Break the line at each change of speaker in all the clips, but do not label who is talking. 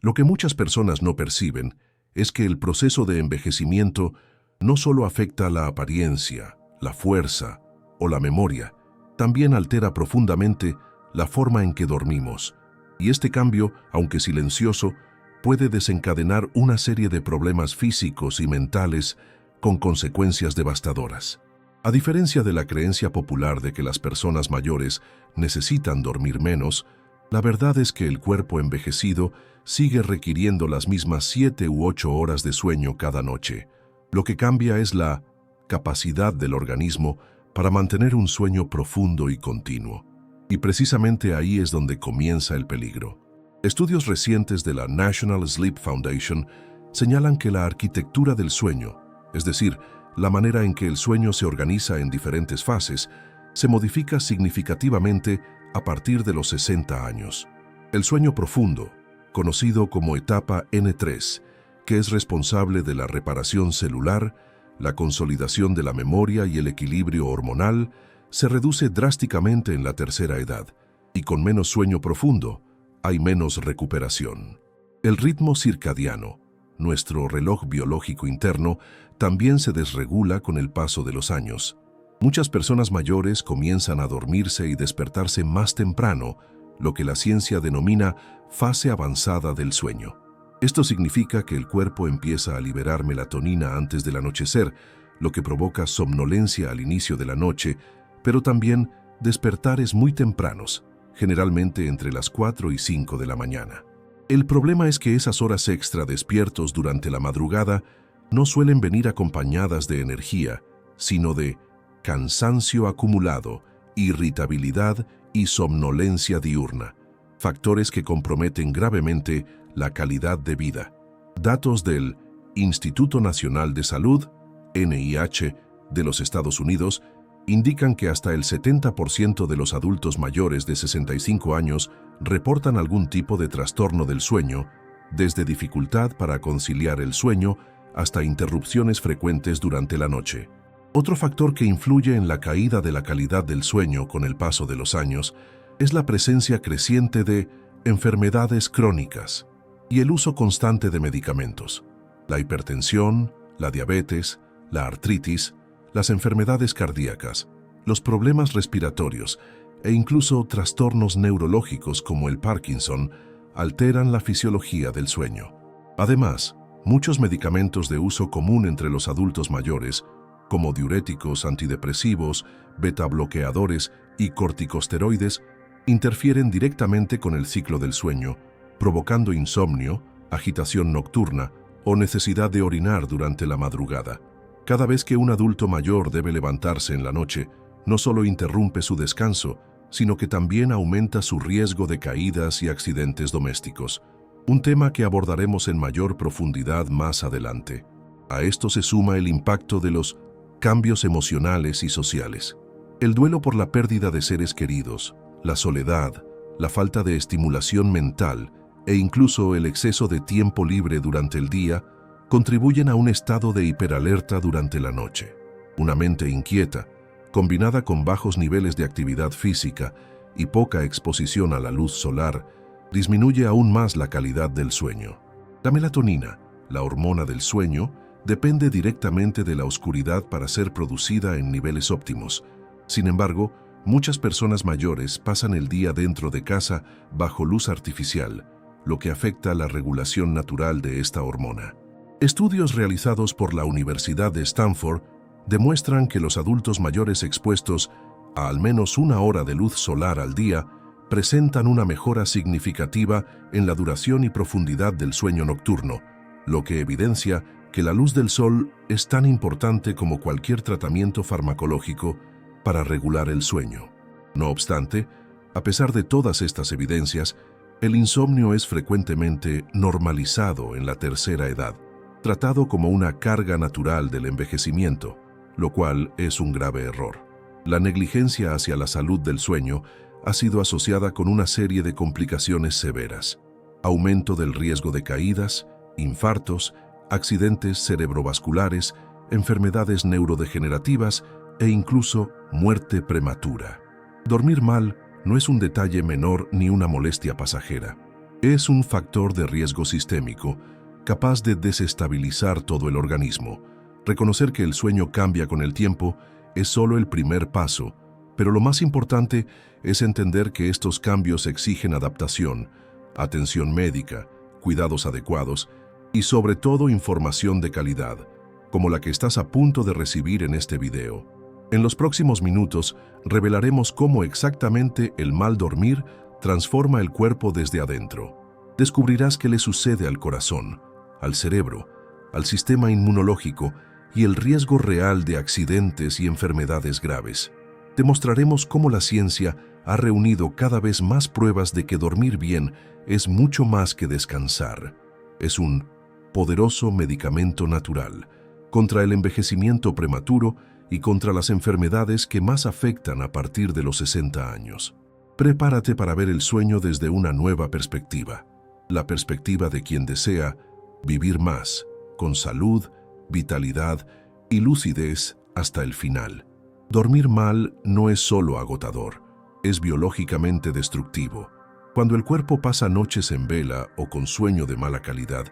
Lo que muchas personas no perciben es que el proceso de envejecimiento no solo afecta la apariencia, la fuerza o la memoria, también altera profundamente la forma en que dormimos. Y este cambio, aunque silencioso, puede desencadenar una serie de problemas físicos y mentales con consecuencias devastadoras. A diferencia de la creencia popular de que las personas mayores necesitan dormir menos, la verdad es que el cuerpo envejecido sigue requiriendo las mismas 7 u 8 horas de sueño cada noche. Lo que cambia es la capacidad del organismo para mantener un sueño profundo y continuo. Y precisamente ahí es donde comienza el peligro. Estudios recientes de la National Sleep Foundation señalan que la arquitectura del sueño, es decir, la manera en que el sueño se organiza en diferentes fases, se modifica significativamente a partir de los 60 años. El sueño profundo, conocido como etapa N3, que es responsable de la reparación celular, la consolidación de la memoria y el equilibrio hormonal, se reduce drásticamente en la tercera edad, y con menos sueño profundo, hay menos recuperación. El ritmo circadiano, nuestro reloj biológico interno, también se desregula con el paso de los años. Muchas personas mayores comienzan a dormirse y despertarse más temprano, lo que la ciencia denomina fase avanzada del sueño. Esto significa que el cuerpo empieza a liberar melatonina antes del anochecer, lo que provoca somnolencia al inicio de la noche, pero también despertares muy tempranos, generalmente entre las 4 y 5 de la mañana. El problema es que esas horas extra despiertos durante la madrugada no suelen venir acompañadas de energía, sino de cansancio acumulado, irritabilidad y somnolencia diurna, factores que comprometen gravemente la calidad de vida. Datos del Instituto Nacional de Salud, NIH, de los Estados Unidos, indican que hasta el 70% de los adultos mayores de 65 años reportan algún tipo de trastorno del sueño, desde dificultad para conciliar el sueño hasta interrupciones frecuentes durante la noche. Otro factor que influye en la caída de la calidad del sueño con el paso de los años es la presencia creciente de enfermedades crónicas y el uso constante de medicamentos. La hipertensión, la diabetes, la artritis, las enfermedades cardíacas, los problemas respiratorios e incluso trastornos neurológicos como el Parkinson alteran la fisiología del sueño. Además, muchos medicamentos de uso común entre los adultos mayores, como diuréticos, antidepresivos, betabloqueadores y corticosteroides, interfieren directamente con el ciclo del sueño, provocando insomnio, agitación nocturna o necesidad de orinar durante la madrugada. Cada vez que un adulto mayor debe levantarse en la noche, no solo interrumpe su descanso, sino que también aumenta su riesgo de caídas y accidentes domésticos, un tema que abordaremos en mayor profundidad más adelante. A esto se suma el impacto de los cambios emocionales y sociales. El duelo por la pérdida de seres queridos, la soledad, la falta de estimulación mental e incluso el exceso de tiempo libre durante el día contribuyen a un estado de hiperalerta durante la noche. Una mente inquieta, combinada con bajos niveles de actividad física y poca exposición a la luz solar, disminuye aún más la calidad del sueño. La melatonina, la hormona del sueño, depende directamente de la oscuridad para ser producida en niveles óptimos. Sin embargo, muchas personas mayores pasan el día dentro de casa bajo luz artificial, lo que afecta la regulación natural de esta hormona. Estudios realizados por la Universidad de Stanford demuestran que los adultos mayores expuestos a al menos 1 hora de luz solar al día presentan una mejora significativa en la duración y profundidad del sueño nocturno, lo que evidencia que la luz del sol es tan importante como cualquier tratamiento farmacológico para regular el sueño. No obstante, a pesar de todas estas evidencias, el insomnio es frecuentemente normalizado en la tercera edad, tratado como una carga natural del envejecimiento, lo cual es un grave error. La negligencia hacia la salud del sueño ha sido asociada con una serie de complicaciones severas: aumento del riesgo de caídas, infartos, accidentes cerebrovasculares, enfermedades neurodegenerativas e incluso muerte prematura. Dormir mal no es un detalle menor ni una molestia pasajera. Es un factor de riesgo sistémico capaz de desestabilizar todo el organismo. Reconocer que el sueño cambia con el tiempo es solo el primer paso, pero lo más importante es entender que estos cambios exigen adaptación, atención médica, cuidados adecuados y sobre todo información de calidad, como la que estás a punto de recibir en este video. En los próximos minutos revelaremos cómo exactamente el mal dormir transforma el cuerpo desde adentro. Descubrirás qué le sucede al corazón, al cerebro, al sistema inmunológico y el riesgo real de accidentes y enfermedades graves. Te mostraremos cómo la ciencia ha reunido cada vez más pruebas de que dormir bien es mucho más que descansar. Es un poderoso medicamento natural contra el envejecimiento prematuro y contra las enfermedades que más afectan a partir de los 60 años. Prepárate para ver el sueño desde una nueva perspectiva, la perspectiva de quien desea vivir más, con salud, vitalidad y lucidez hasta el final. Dormir mal no es solo agotador, es biológicamente destructivo. Cuando el cuerpo pasa noches en vela o con sueño de mala calidad,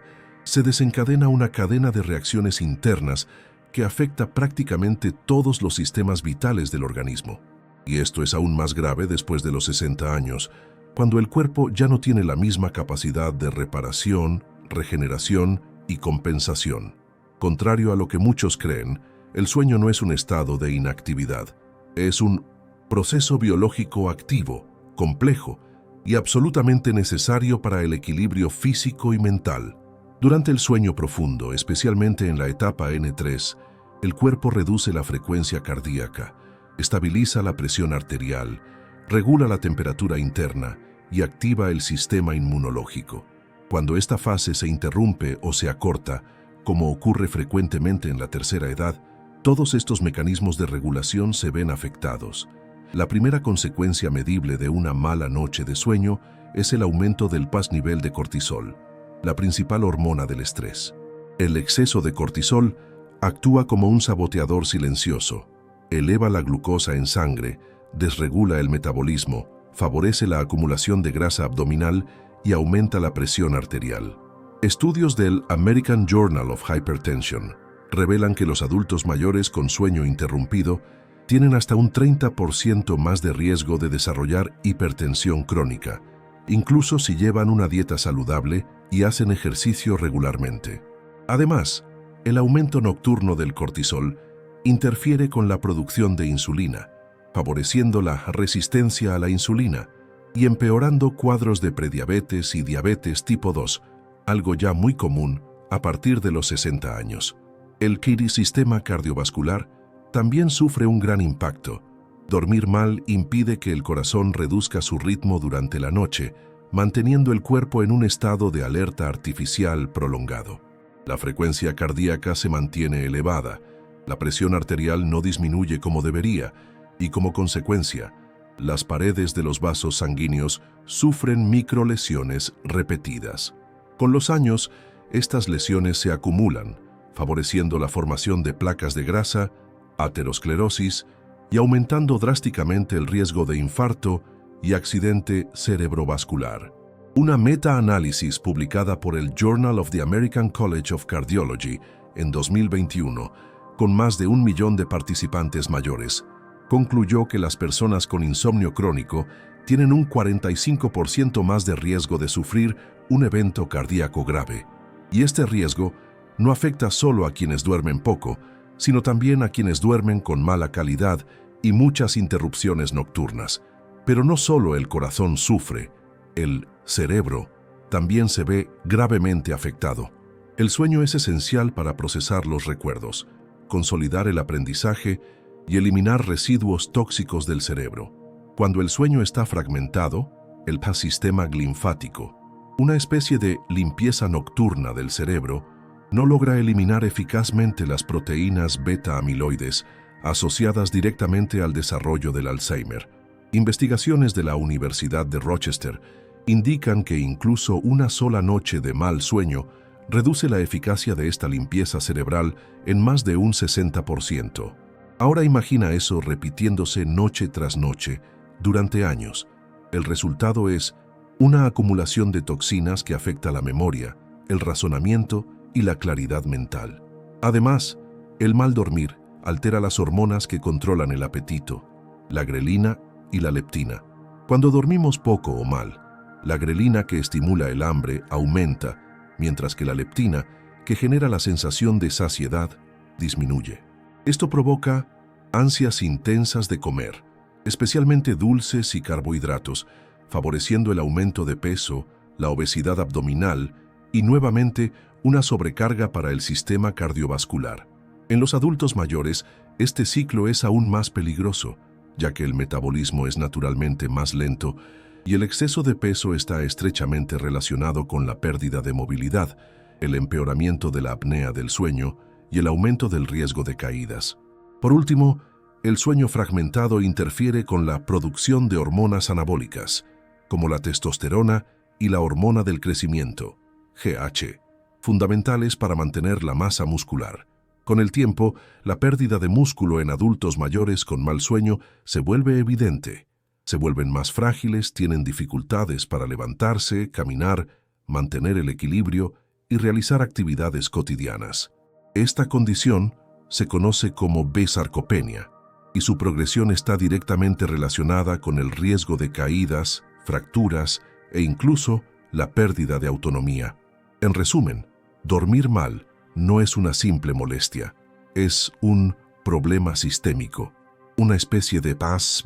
se desencadena una cadena de reacciones internas que afecta prácticamente todos los sistemas vitales del organismo. Y esto es aún más grave después de los 60 años, cuando el cuerpo ya no tiene la misma capacidad de reparación, regeneración y compensación. Contrario a lo que muchos creen, el sueño no es un estado de inactividad, es un proceso biológico activo, complejo y absolutamente necesario para el equilibrio físico y mental. Durante el sueño profundo, especialmente en la etapa N3, el cuerpo reduce la frecuencia cardíaca, estabiliza la presión arterial, regula la temperatura interna y activa el sistema inmunológico. Cuando esta fase se interrumpe o se acorta, como ocurre frecuentemente en la tercera edad, todos estos mecanismos de regulación se ven afectados. La primera consecuencia medible de una mala noche de sueño es el aumento del nivel de cortisol, la principal hormona del estrés. El exceso de cortisol actúa como un saboteador silencioso, eleva la glucosa en sangre, desregula el metabolismo, favorece la acumulación de grasa abdominal y aumenta la presión arterial. Estudios del American Journal of Hypertension revelan que los adultos mayores con sueño interrumpido tienen hasta un 30% más de riesgo de desarrollar hipertensión crónica, incluso si llevan una dieta saludable y hacen ejercicio regularmente. Además, el aumento nocturno del cortisol interfiere con la producción de insulina, favoreciendo la resistencia a la insulina y empeorando cuadros de prediabetes y diabetes tipo 2, algo ya muy común a partir de los 60 años. El sistema cardiovascular también sufre un gran impacto. Dormir mal impide que el corazón reduzca su ritmo durante la noche, manteniendo el cuerpo en un estado de alerta artificial prolongado. La frecuencia cardíaca se mantiene elevada, la presión arterial no disminuye como debería y, como consecuencia, las paredes de los vasos sanguíneos sufren microlesiones repetidas. Con los años, estas lesiones se acumulan, favoreciendo la formación de placas de grasa, aterosclerosis y aumentando drásticamente el riesgo de infarto y accidente cerebrovascular. Una metaanálisis publicada por el Journal of the American College of Cardiology en 2021, con más de 1 millón de participantes mayores, concluyó que las personas con insomnio crónico tienen un 45% más de riesgo de sufrir un evento cardíaco grave. Y este riesgo no afecta solo a quienes duermen poco, sino también a quienes duermen con mala calidad y muchas interrupciones nocturnas. Pero no solo el corazón sufre, el cerebro también se ve gravemente afectado. El sueño es esencial para procesar los recuerdos, consolidar el aprendizaje y eliminar residuos tóxicos del cerebro. Cuando el sueño está fragmentado, el sistema linfático, una especie de limpieza nocturna del cerebro, no logra eliminar eficazmente las proteínas beta-amiloides asociadas directamente al desarrollo del Alzheimer. Investigaciones de la Universidad de Rochester indican que incluso una sola noche de mal sueño reduce la eficacia de esta limpieza cerebral en más de un 60%. Ahora imagina eso repitiéndose noche tras noche durante años. El resultado es una acumulación de toxinas que afecta la memoria, el razonamiento y la claridad mental. Además, el mal dormir altera las hormonas que controlan el apetito, la grelina y la leptina. Cuando dormimos poco o mal, la grelina, que estimula el hambre, aumenta, mientras que la leptina, que genera la sensación de saciedad, disminuye. Esto provoca ansias intensas de comer, especialmente dulces y carbohidratos, favoreciendo el aumento de peso, la obesidad abdominal y nuevamente una sobrecarga para el sistema cardiovascular. En los adultos mayores, este ciclo es aún más peligroso, ya que el metabolismo es naturalmente más lento y el exceso de peso está estrechamente relacionado con la pérdida de movilidad, el empeoramiento de la apnea del sueño y el aumento del riesgo de caídas. Por último, el sueño fragmentado interfiere con la producción de hormonas anabólicas, como la testosterona y la hormona del crecimiento, GH, fundamentales para mantener la masa muscular. Con el tiempo, la pérdida de músculo en adultos mayores con mal sueño se vuelve evidente. Se vuelven más frágiles, tienen dificultades para levantarse, caminar, mantener el equilibrio y realizar actividades cotidianas. Esta condición se conoce como B-sarcopenia y su progresión está directamente relacionada con el riesgo de caídas, fracturas e incluso la pérdida de autonomía. En resumen, dormir mal no es una simple molestia, es un problema sistémico, una especie de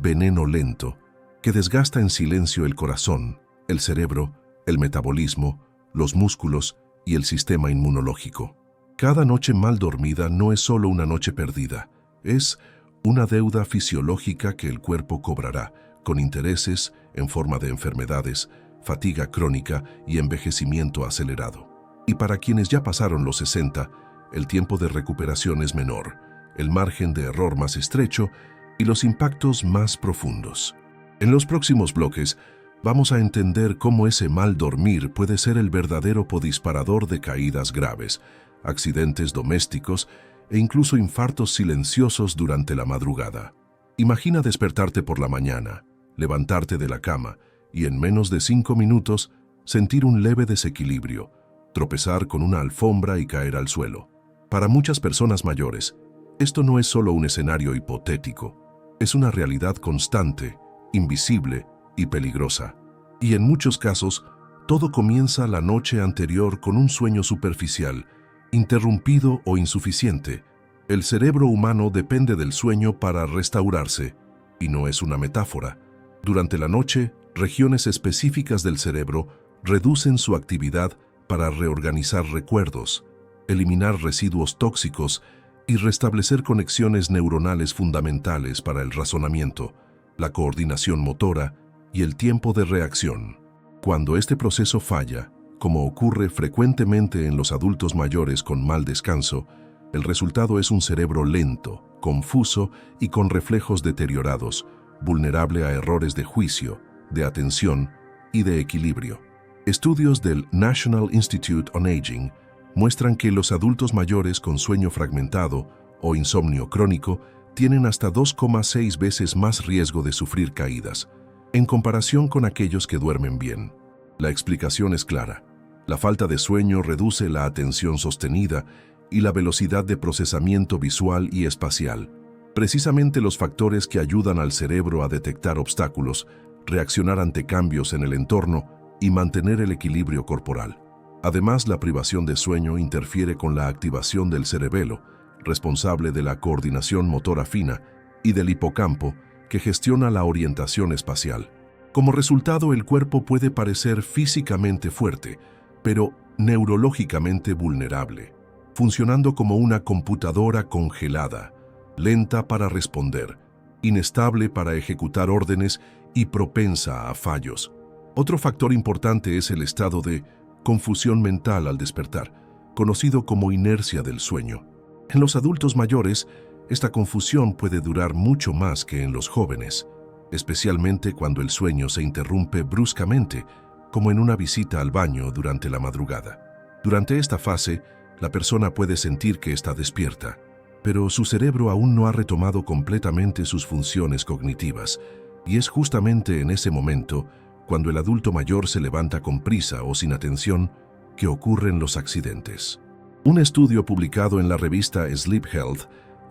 veneno lento que desgasta en silencio el corazón, el cerebro, el metabolismo, los músculos y el sistema inmunológico. Cada noche mal dormida no es solo una noche perdida, es una deuda fisiológica que el cuerpo cobrará, con intereses en forma de enfermedades, fatiga crónica y envejecimiento acelerado. Y para quienes ya pasaron los 60, el tiempo de recuperación es menor, el margen de error más estrecho y los impactos más profundos. En los próximos bloques, vamos a entender cómo ese mal dormir puede ser el verdadero disparador de caídas graves, accidentes domésticos e incluso infartos silenciosos durante la madrugada. Imagina despertarte por la mañana, levantarte de la cama y en menos de 5 minutos sentir un leve desequilibrio, tropezar con una alfombra y caer al suelo. Para muchas personas mayores, esto no es solo un escenario hipotético, es una realidad constante, invisible y peligrosa. Y en muchos casos, todo comienza la noche anterior con un sueño superficial, interrumpido o insuficiente. El cerebro humano depende del sueño para restaurarse, y no es una metáfora. Durante la noche, regiones específicas del cerebro reducen su actividad para reorganizar recuerdos, eliminar residuos tóxicos y restablecer conexiones neuronales fundamentales para el razonamiento, la coordinación motora y el tiempo de reacción. Cuando este proceso falla, como ocurre frecuentemente en los adultos mayores con mal descanso, el resultado es un cerebro lento, confuso y con reflejos deteriorados, vulnerable a errores de juicio, de atención y de equilibrio. Estudios del National Institute on Aging muestran que los adultos mayores con sueño fragmentado o insomnio crónico tienen hasta 2,6 veces más riesgo de sufrir caídas, en comparación con aquellos que duermen bien. La explicación es clara. La falta de sueño reduce la atención sostenida y la velocidad de procesamiento visual y espacial, precisamente los factores que ayudan al cerebro a detectar obstáculos, reaccionar ante cambios en el entorno y mantener el equilibrio corporal. Además, la privación de sueño interfiere con la activación del cerebelo, responsable de la coordinación motora fina, y del hipocampo, que gestiona la orientación espacial. Como resultado, el cuerpo puede parecer físicamente fuerte, pero neurológicamente vulnerable, funcionando como una computadora congelada, lenta para responder, inestable para ejecutar órdenes y propensa a fallos. Otro factor importante es el estado de confusión mental al despertar, conocido como inercia del sueño. En los adultos mayores, esta confusión puede durar mucho más que en los jóvenes, especialmente cuando el sueño se interrumpe bruscamente, como en una visita al baño durante la madrugada. Durante esta fase, la persona puede sentir que está despierta, pero su cerebro aún no ha retomado completamente sus funciones cognitivas, y es justamente en ese momento cuando el adulto mayor se levanta con prisa o sin atención, que ocurren los accidentes. Un estudio publicado en la revista Sleep Health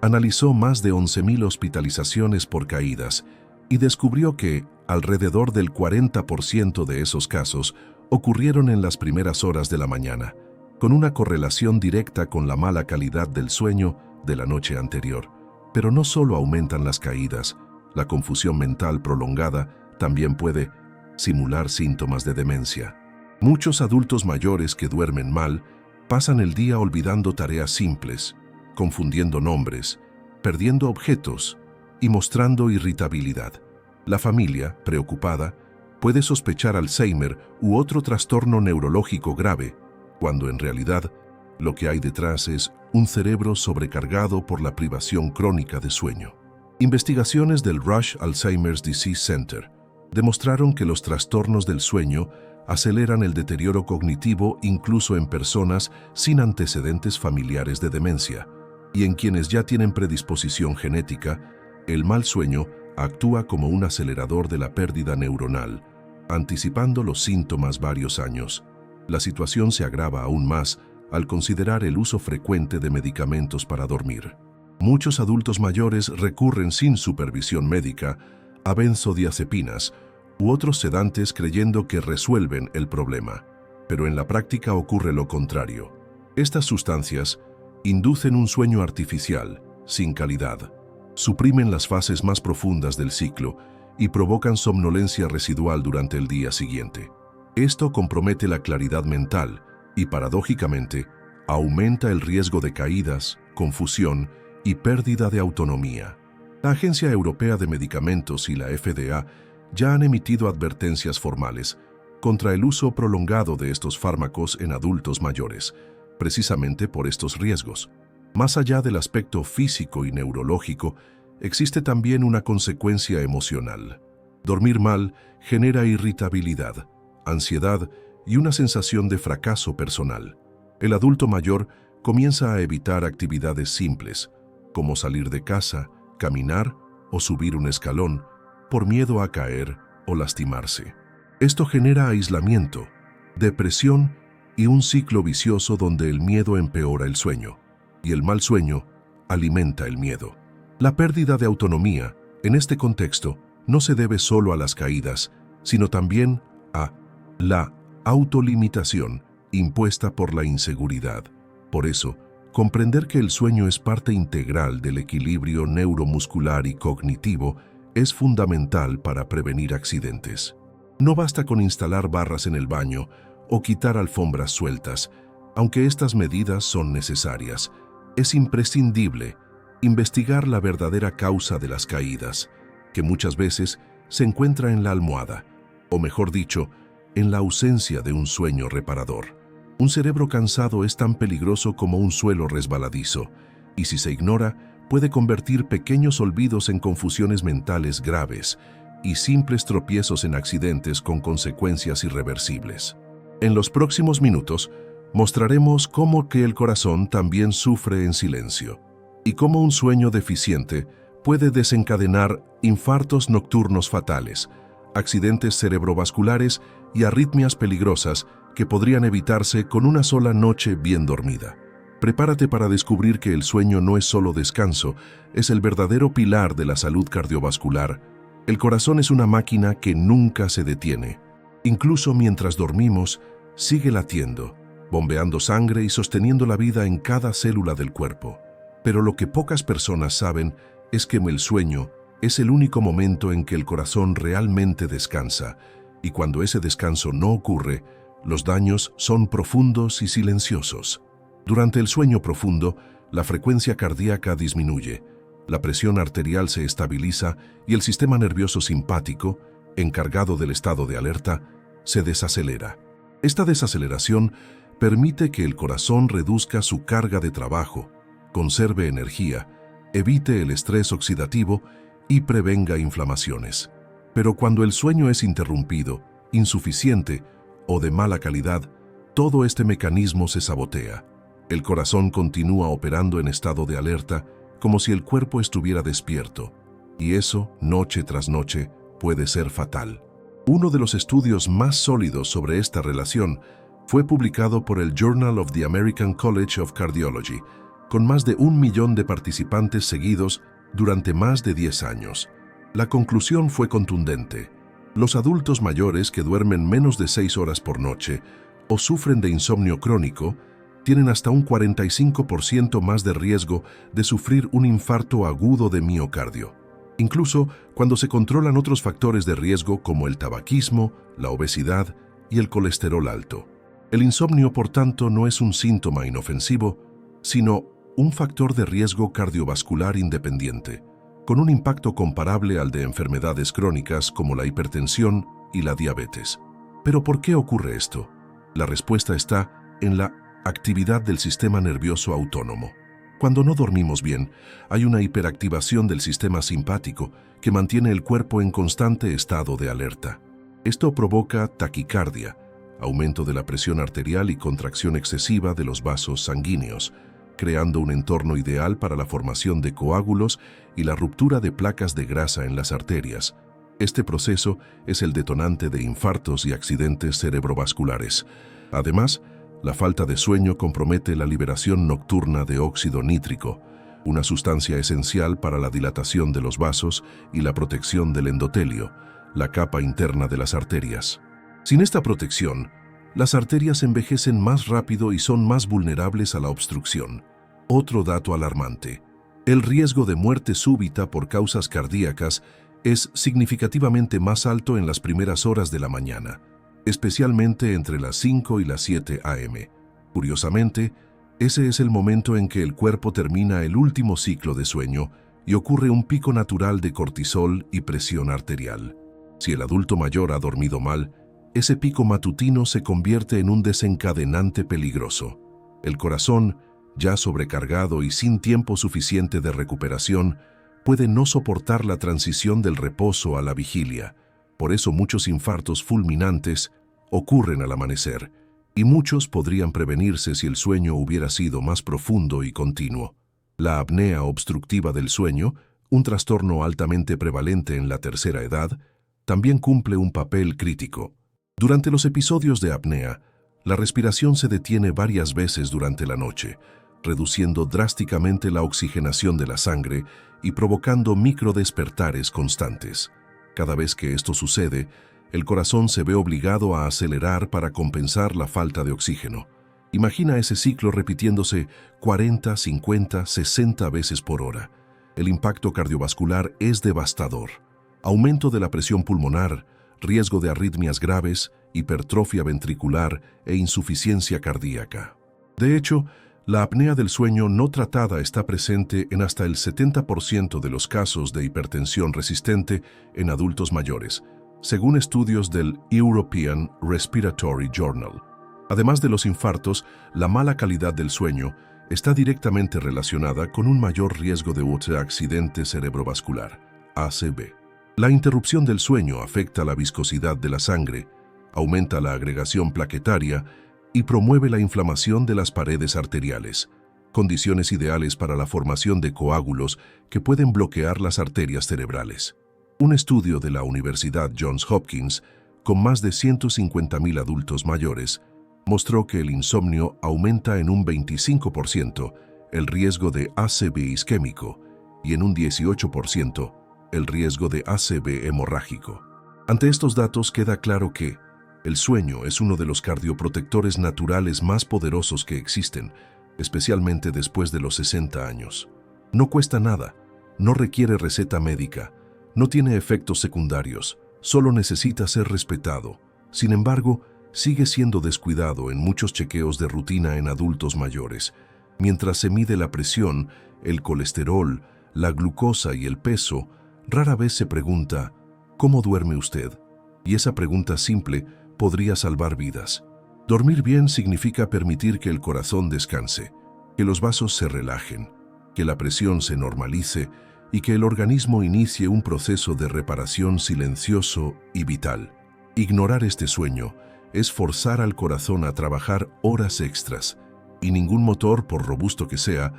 analizó más de 11.000 hospitalizaciones por caídas y descubrió que alrededor del 40% de esos casos ocurrieron en las primeras horas de la mañana, con una correlación directa con la mala calidad del sueño de la noche anterior. Pero no solo aumentan las caídas, la confusión mental prolongada también puede simular síntomas de demencia. Muchos adultos mayores que duermen mal pasan el día olvidando tareas simples, confundiendo nombres, perdiendo objetos y mostrando irritabilidad. La familia, preocupada, puede sospechar Alzheimer u otro trastorno neurológico grave, cuando en realidad lo que hay detrás es un cerebro sobrecargado por la privación crónica de sueño. Investigaciones del Rush Alzheimer's Disease Center demostraron que los trastornos del sueño aceleran el deterioro cognitivo incluso en personas sin antecedentes familiares de demencia, y en quienes ya tienen predisposición genética, el mal sueño actúa como un acelerador de la pérdida neuronal, anticipando los síntomas varios años. La situación se agrava aún más al considerar el uso frecuente de medicamentos para dormir. Muchos adultos mayores recurren sin supervisión médica a benzodiazepinas u otros sedantes creyendo que resuelven el problema, pero en la práctica ocurre lo contrario. Estas sustancias inducen un sueño artificial, sin calidad, suprimen las fases más profundas del ciclo y provocan somnolencia residual durante el día siguiente. Esto compromete la claridad mental y, paradójicamente, aumenta el riesgo de caídas, confusión y pérdida de autonomía. La Agencia Europea de Medicamentos y la FDA ya han emitido advertencias formales contra el uso prolongado de estos fármacos en adultos mayores, precisamente por estos riesgos. Más allá del aspecto físico y neurológico, existe también una consecuencia emocional. Dormir mal genera irritabilidad, ansiedad y una sensación de fracaso personal. El adulto mayor comienza a evitar actividades simples, como salir de casa, caminar o subir un escalón, por miedo a caer o lastimarse. Esto genera aislamiento, depresión y un ciclo vicioso donde el miedo empeora el sueño, y el mal sueño alimenta el miedo. La pérdida de autonomía, en este contexto, no se debe solo a las caídas, sino también a la autolimitación impuesta por la inseguridad. Por eso, comprender que el sueño es parte integral del equilibrio neuromuscular y cognitivo es fundamental para prevenir accidentes. No basta con instalar barras en el baño o quitar alfombras sueltas, aunque estas medidas son necesarias. Es imprescindible investigar la verdadera causa de las caídas, que muchas veces se encuentra en la almohada, o mejor dicho, en la ausencia de un sueño reparador. Un cerebro cansado es tan peligroso como un suelo resbaladizo, y si se ignora, puede convertir pequeños olvidos en confusiones mentales graves y simples tropiezos en accidentes con consecuencias irreversibles. En los próximos minutos, mostraremos cómo que el corazón también sufre en silencio y cómo un sueño deficiente puede desencadenar infartos nocturnos fatales, accidentes cerebrovasculares y arritmias peligrosas que podrían evitarse con una sola noche bien dormida. Prepárate para descubrir que el sueño no es solo descanso, es el verdadero pilar de la salud cardiovascular. El corazón es una máquina que nunca se detiene. Incluso mientras dormimos, sigue latiendo, bombeando sangre y sosteniendo la vida en cada célula del cuerpo. Pero lo que pocas personas saben es que el sueño es el único momento en que el corazón realmente descansa, y cuando ese descanso no ocurre, los daños son profundos y silenciosos. Durante el sueño profundo, la frecuencia cardíaca disminuye, la presión arterial se estabiliza y el sistema nervioso simpático, encargado del estado de alerta, se desacelera. Esta desaceleración permite que el corazón reduzca su carga de trabajo, conserve energía, evite el estrés oxidativo y prevenga inflamaciones. Pero cuando el sueño es interrumpido, insuficiente o de mala calidad, todo este mecanismo se sabotea. El corazón continúa operando en estado de alerta, como si el cuerpo estuviera despierto, y eso, noche tras noche, puede ser fatal. Uno de los estudios más sólidos sobre esta relación fue publicado por el Journal of the American College of Cardiology, con más de 1 millón de participantes seguidos durante más de 10 años. La conclusión fue contundente. Los adultos mayores que duermen menos de 6 horas por noche o sufren de insomnio crónico tienen hasta un 45% más de riesgo de sufrir un infarto agudo de miocardio, incluso cuando se controlan otros factores de riesgo como el tabaquismo, la obesidad y el colesterol alto. El insomnio, por tanto, no es un síntoma inofensivo, sino un factor de riesgo cardiovascular independiente, con un impacto comparable al de enfermedades crónicas como la hipertensión y la diabetes. ¿Pero por qué ocurre esto? La respuesta está en la actividad del sistema nervioso autónomo. Cuando no dormimos bien, hay una hiperactivación del sistema simpático que mantiene el cuerpo en constante estado de alerta. Esto provoca taquicardia, aumento de la presión arterial y contracción excesiva de los vasos sanguíneos, creando un entorno ideal para la formación de coágulos y la ruptura de placas de grasa en las arterias. Este proceso es el detonante de infartos y accidentes cerebrovasculares. Además, la falta de sueño compromete la liberación nocturna de óxido nítrico, una sustancia esencial para la dilatación de los vasos y la protección del endotelio, la capa interna de las arterias. Sin esta protección, las arterias envejecen más rápido y son más vulnerables a la obstrucción. Otro dato alarmante: el riesgo de muerte súbita por causas cardíacas es significativamente más alto en las primeras horas de la mañana, especialmente entre las 5 y las 7 a.m. Curiosamente, ese es el momento en que el cuerpo termina el último ciclo de sueño y ocurre un pico natural de cortisol y presión arterial. Si el adulto mayor ha dormido mal, ese pico matutino se convierte en un desencadenante peligroso. El corazón, ya sobrecargado y sin tiempo suficiente de recuperación, puede no soportar la transición del reposo a la vigilia. Por eso muchos infartos fulminantes ocurren al amanecer, y muchos podrían prevenirse si el sueño hubiera sido más profundo y continuo. La apnea obstructiva del sueño, un trastorno altamente prevalente en la tercera edad, también cumple un papel crítico. Durante los episodios de apnea, la respiración se detiene varias veces durante la noche, reduciendo drásticamente la oxigenación de la sangre y provocando microdespertares constantes. Cada vez que esto sucede, el corazón se ve obligado a acelerar para compensar la falta de oxígeno. Imagina ese ciclo repitiéndose 40, 50, 60 veces por hora. El impacto cardiovascular es devastador. Aumento de la presión pulmonar, riesgo de arritmias graves, hipertrofia ventricular e insuficiencia cardíaca. De hecho, la apnea del sueño no tratada está presente en hasta el 70% de los casos de hipertensión resistente en adultos mayores, según estudios del European Respiratory Journal. Además de los infartos, la mala calidad del sueño está directamente relacionada con un mayor riesgo de accidente cerebrovascular, ACV. La interrupción del sueño afecta la viscosidad de la sangre, aumenta la agregación plaquetaria y promueve la inflamación de las paredes arteriales, condiciones ideales para la formación de coágulos que pueden bloquear las arterias cerebrales. Un estudio de la Universidad Johns Hopkins, con más de 150.000 adultos mayores, mostró que el insomnio aumenta en un 25% el riesgo de ACV isquémico y en un 18% el riesgo de ACV hemorrágico. Ante estos datos queda claro que el sueño es uno de los cardioprotectores naturales más poderosos que existen, especialmente después de los 60 años. No cuesta nada, no requiere receta médica, no tiene efectos secundarios, solo necesita ser respetado. Sin embargo, sigue siendo descuidado en muchos chequeos de rutina en adultos mayores. Mientras se mide la presión, el colesterol, la glucosa y el peso, rara vez se pregunta, ¿cómo duerme usted? Y esa pregunta simple podría salvar vidas. Dormir bien significa permitir que el corazón descanse, que los vasos se relajen, que la presión se normalice y que el organismo inicie un proceso de reparación silencioso y vital. Ignorar este sueño es forzar al corazón a trabajar horas extras, y ningún motor, por robusto que sea,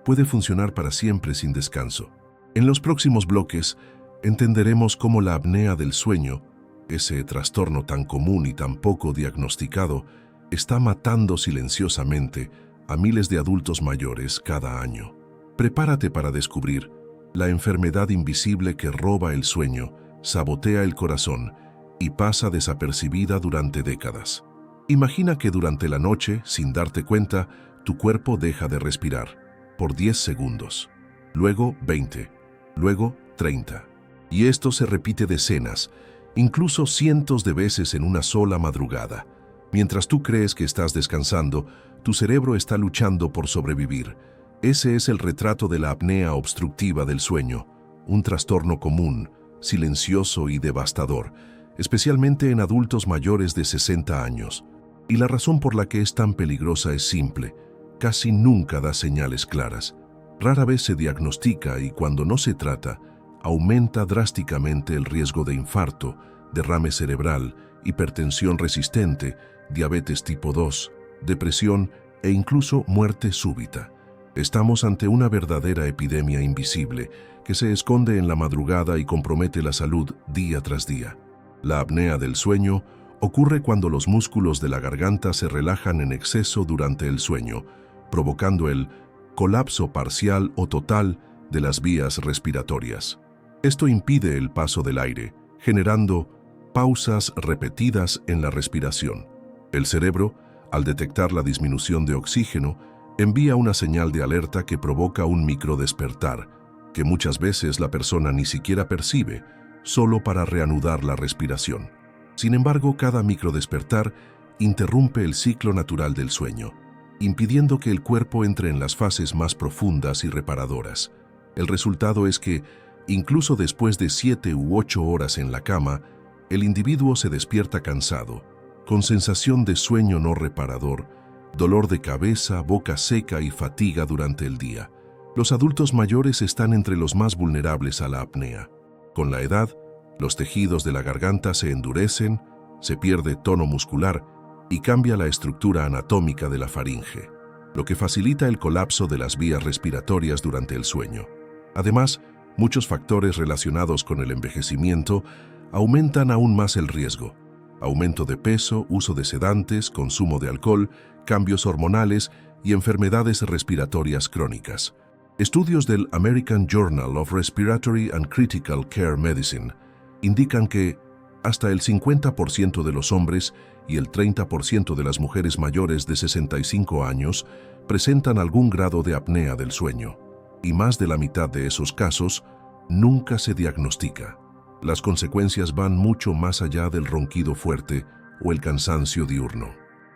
puede funcionar para siempre sin descanso. En los próximos bloques entenderemos cómo la apnea del sueño Ese trastorno tan común y tan poco diagnosticado está matando silenciosamente a miles de adultos mayores cada año. Prepárate para descubrir la enfermedad invisible que roba el sueño, sabotea el corazón y pasa desapercibida durante décadas. Imagina que durante la noche, sin darte cuenta, tu cuerpo deja de respirar por 10 segundos, luego 20, luego 30. Y esto se repite decenas, incluso cientos de veces en una sola madrugada. Mientras tú crees que estás descansando, tu cerebro está luchando por sobrevivir. Ese es el retrato de la apnea obstructiva del sueño, un trastorno común, silencioso y devastador, especialmente en adultos mayores de 60 años. Y la razón por la que es tan peligrosa es simple: casi nunca da señales claras. Rara vez se diagnostica y cuando no se trata, aumenta drásticamente el riesgo de infarto, derrame cerebral, hipertensión resistente, diabetes tipo 2, depresión e incluso muerte súbita. Estamos ante una verdadera epidemia invisible que se esconde en la madrugada y compromete la salud día tras día. La apnea del sueño ocurre cuando los músculos de la garganta se relajan en exceso durante el sueño, provocando el colapso parcial o total de las vías respiratorias. Esto impide el paso del aire, generando pausas repetidas en la respiración. El cerebro, al detectar la disminución de oxígeno, envía una señal de alerta que provoca un microdespertar, que muchas veces la persona ni siquiera percibe, solo para reanudar la respiración. Sin embargo, cada microdespertar interrumpe el ciclo natural del sueño, impidiendo que el cuerpo entre en las fases más profundas y reparadoras. El resultado es que, incluso después de 7 u 8 horas en la cama, el individuo se despierta cansado, con sensación de sueño no reparador, dolor de cabeza, boca seca y fatiga durante el día. Los adultos mayores están entre los más vulnerables a la apnea. Con la edad, los tejidos de la garganta se endurecen, se pierde tono muscular y cambia la estructura anatómica de la faringe, lo que facilita el colapso de las vías respiratorias durante el sueño. Además, muchos factores relacionados con el envejecimiento aumentan aún más el riesgo: aumento de peso, uso de sedantes, consumo de alcohol, cambios hormonales y enfermedades respiratorias crónicas. Estudios del American Journal of Respiratory and Critical Care Medicine indican que hasta el 50% de los hombres y el 30% de las mujeres mayores de 65 años presentan algún grado de apnea del sueño, y más de la mitad de esos casos nunca se diagnostica. Las consecuencias van mucho más allá del ronquido fuerte o el cansancio diurno.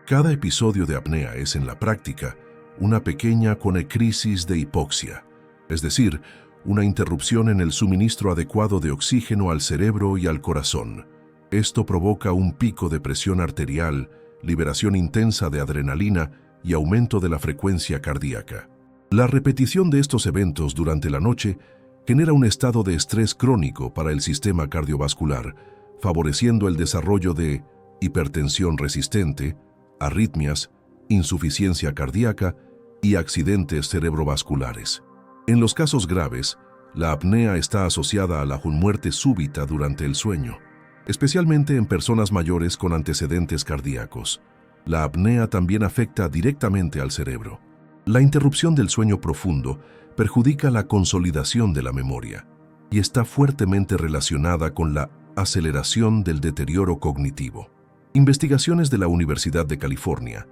Cada episodio de apnea es, en la práctica, una pequeña crisis de hipoxia, es decir, una interrupción en el suministro adecuado de oxígeno al cerebro y al corazón. Esto provoca un pico de presión arterial, liberación intensa de adrenalina y aumento de la frecuencia cardíaca. La repetición de estos eventos durante la noche genera un estado de estrés crónico para el sistema cardiovascular, favoreciendo el desarrollo de hipertensión resistente, arritmias, insuficiencia cardíaca y accidentes cerebrovasculares. En los casos graves, la apnea está asociada a la muerte súbita durante el sueño, especialmente en personas mayores con antecedentes cardíacos. La apnea también afecta directamente al cerebro. La interrupción del sueño profundo perjudica la consolidación de la memoria y está fuertemente relacionada con la aceleración del deterioro cognitivo. Investigaciones de la Universidad de California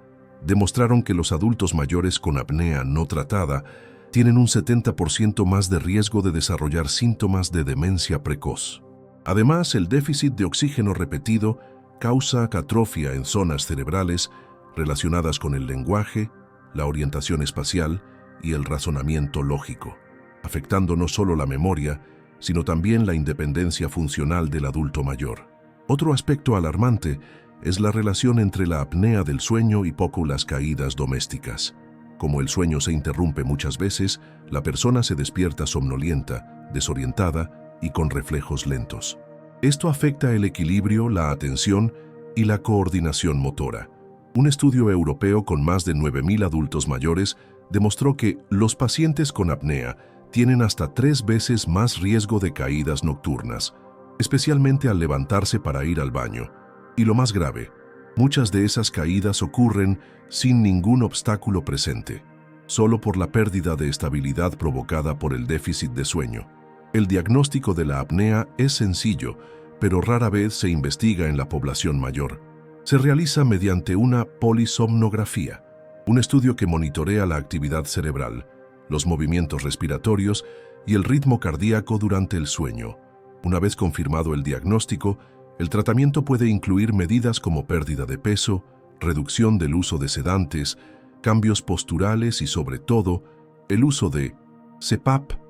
demostraron que los adultos mayores con apnea no tratada tienen un 70% más de riesgo de desarrollar síntomas de demencia precoz. Además, el déficit de oxígeno repetido causa atrofia en zonas cerebrales relacionadas con el lenguaje, la orientación espacial y el razonamiento lógico, afectando no solo la memoria, sino también la independencia funcional del adulto mayor. Otro aspecto alarmante es la relación entre la apnea del sueño y las caídas domésticas. Como el sueño se interrumpe muchas veces, la persona se despierta somnolienta, desorientada y con reflejos lentos. Esto afecta el equilibrio, la atención y la coordinación motora. Un estudio europeo con más de 9.000 adultos mayores demostró que los pacientes con apnea tienen hasta 3 veces más riesgo de caídas nocturnas. especialmente al levantarse para ir al baño. Y lo más grave, muchas de esas caídas ocurren sin ningún obstáculo presente, solo por la pérdida de estabilidad provocada por el déficit de sueño. El diagnóstico de la apnea es sencillo, pero rara vez se investiga en la población mayor. Se realiza mediante una polisomnografía, un estudio que monitorea la actividad cerebral, los movimientos respiratorios y el ritmo cardíaco durante el sueño. Una vez confirmado el diagnóstico, el tratamiento puede incluir medidas como pérdida de peso, reducción del uso de sedantes, cambios posturales y, sobre todo, el uso de CPAP,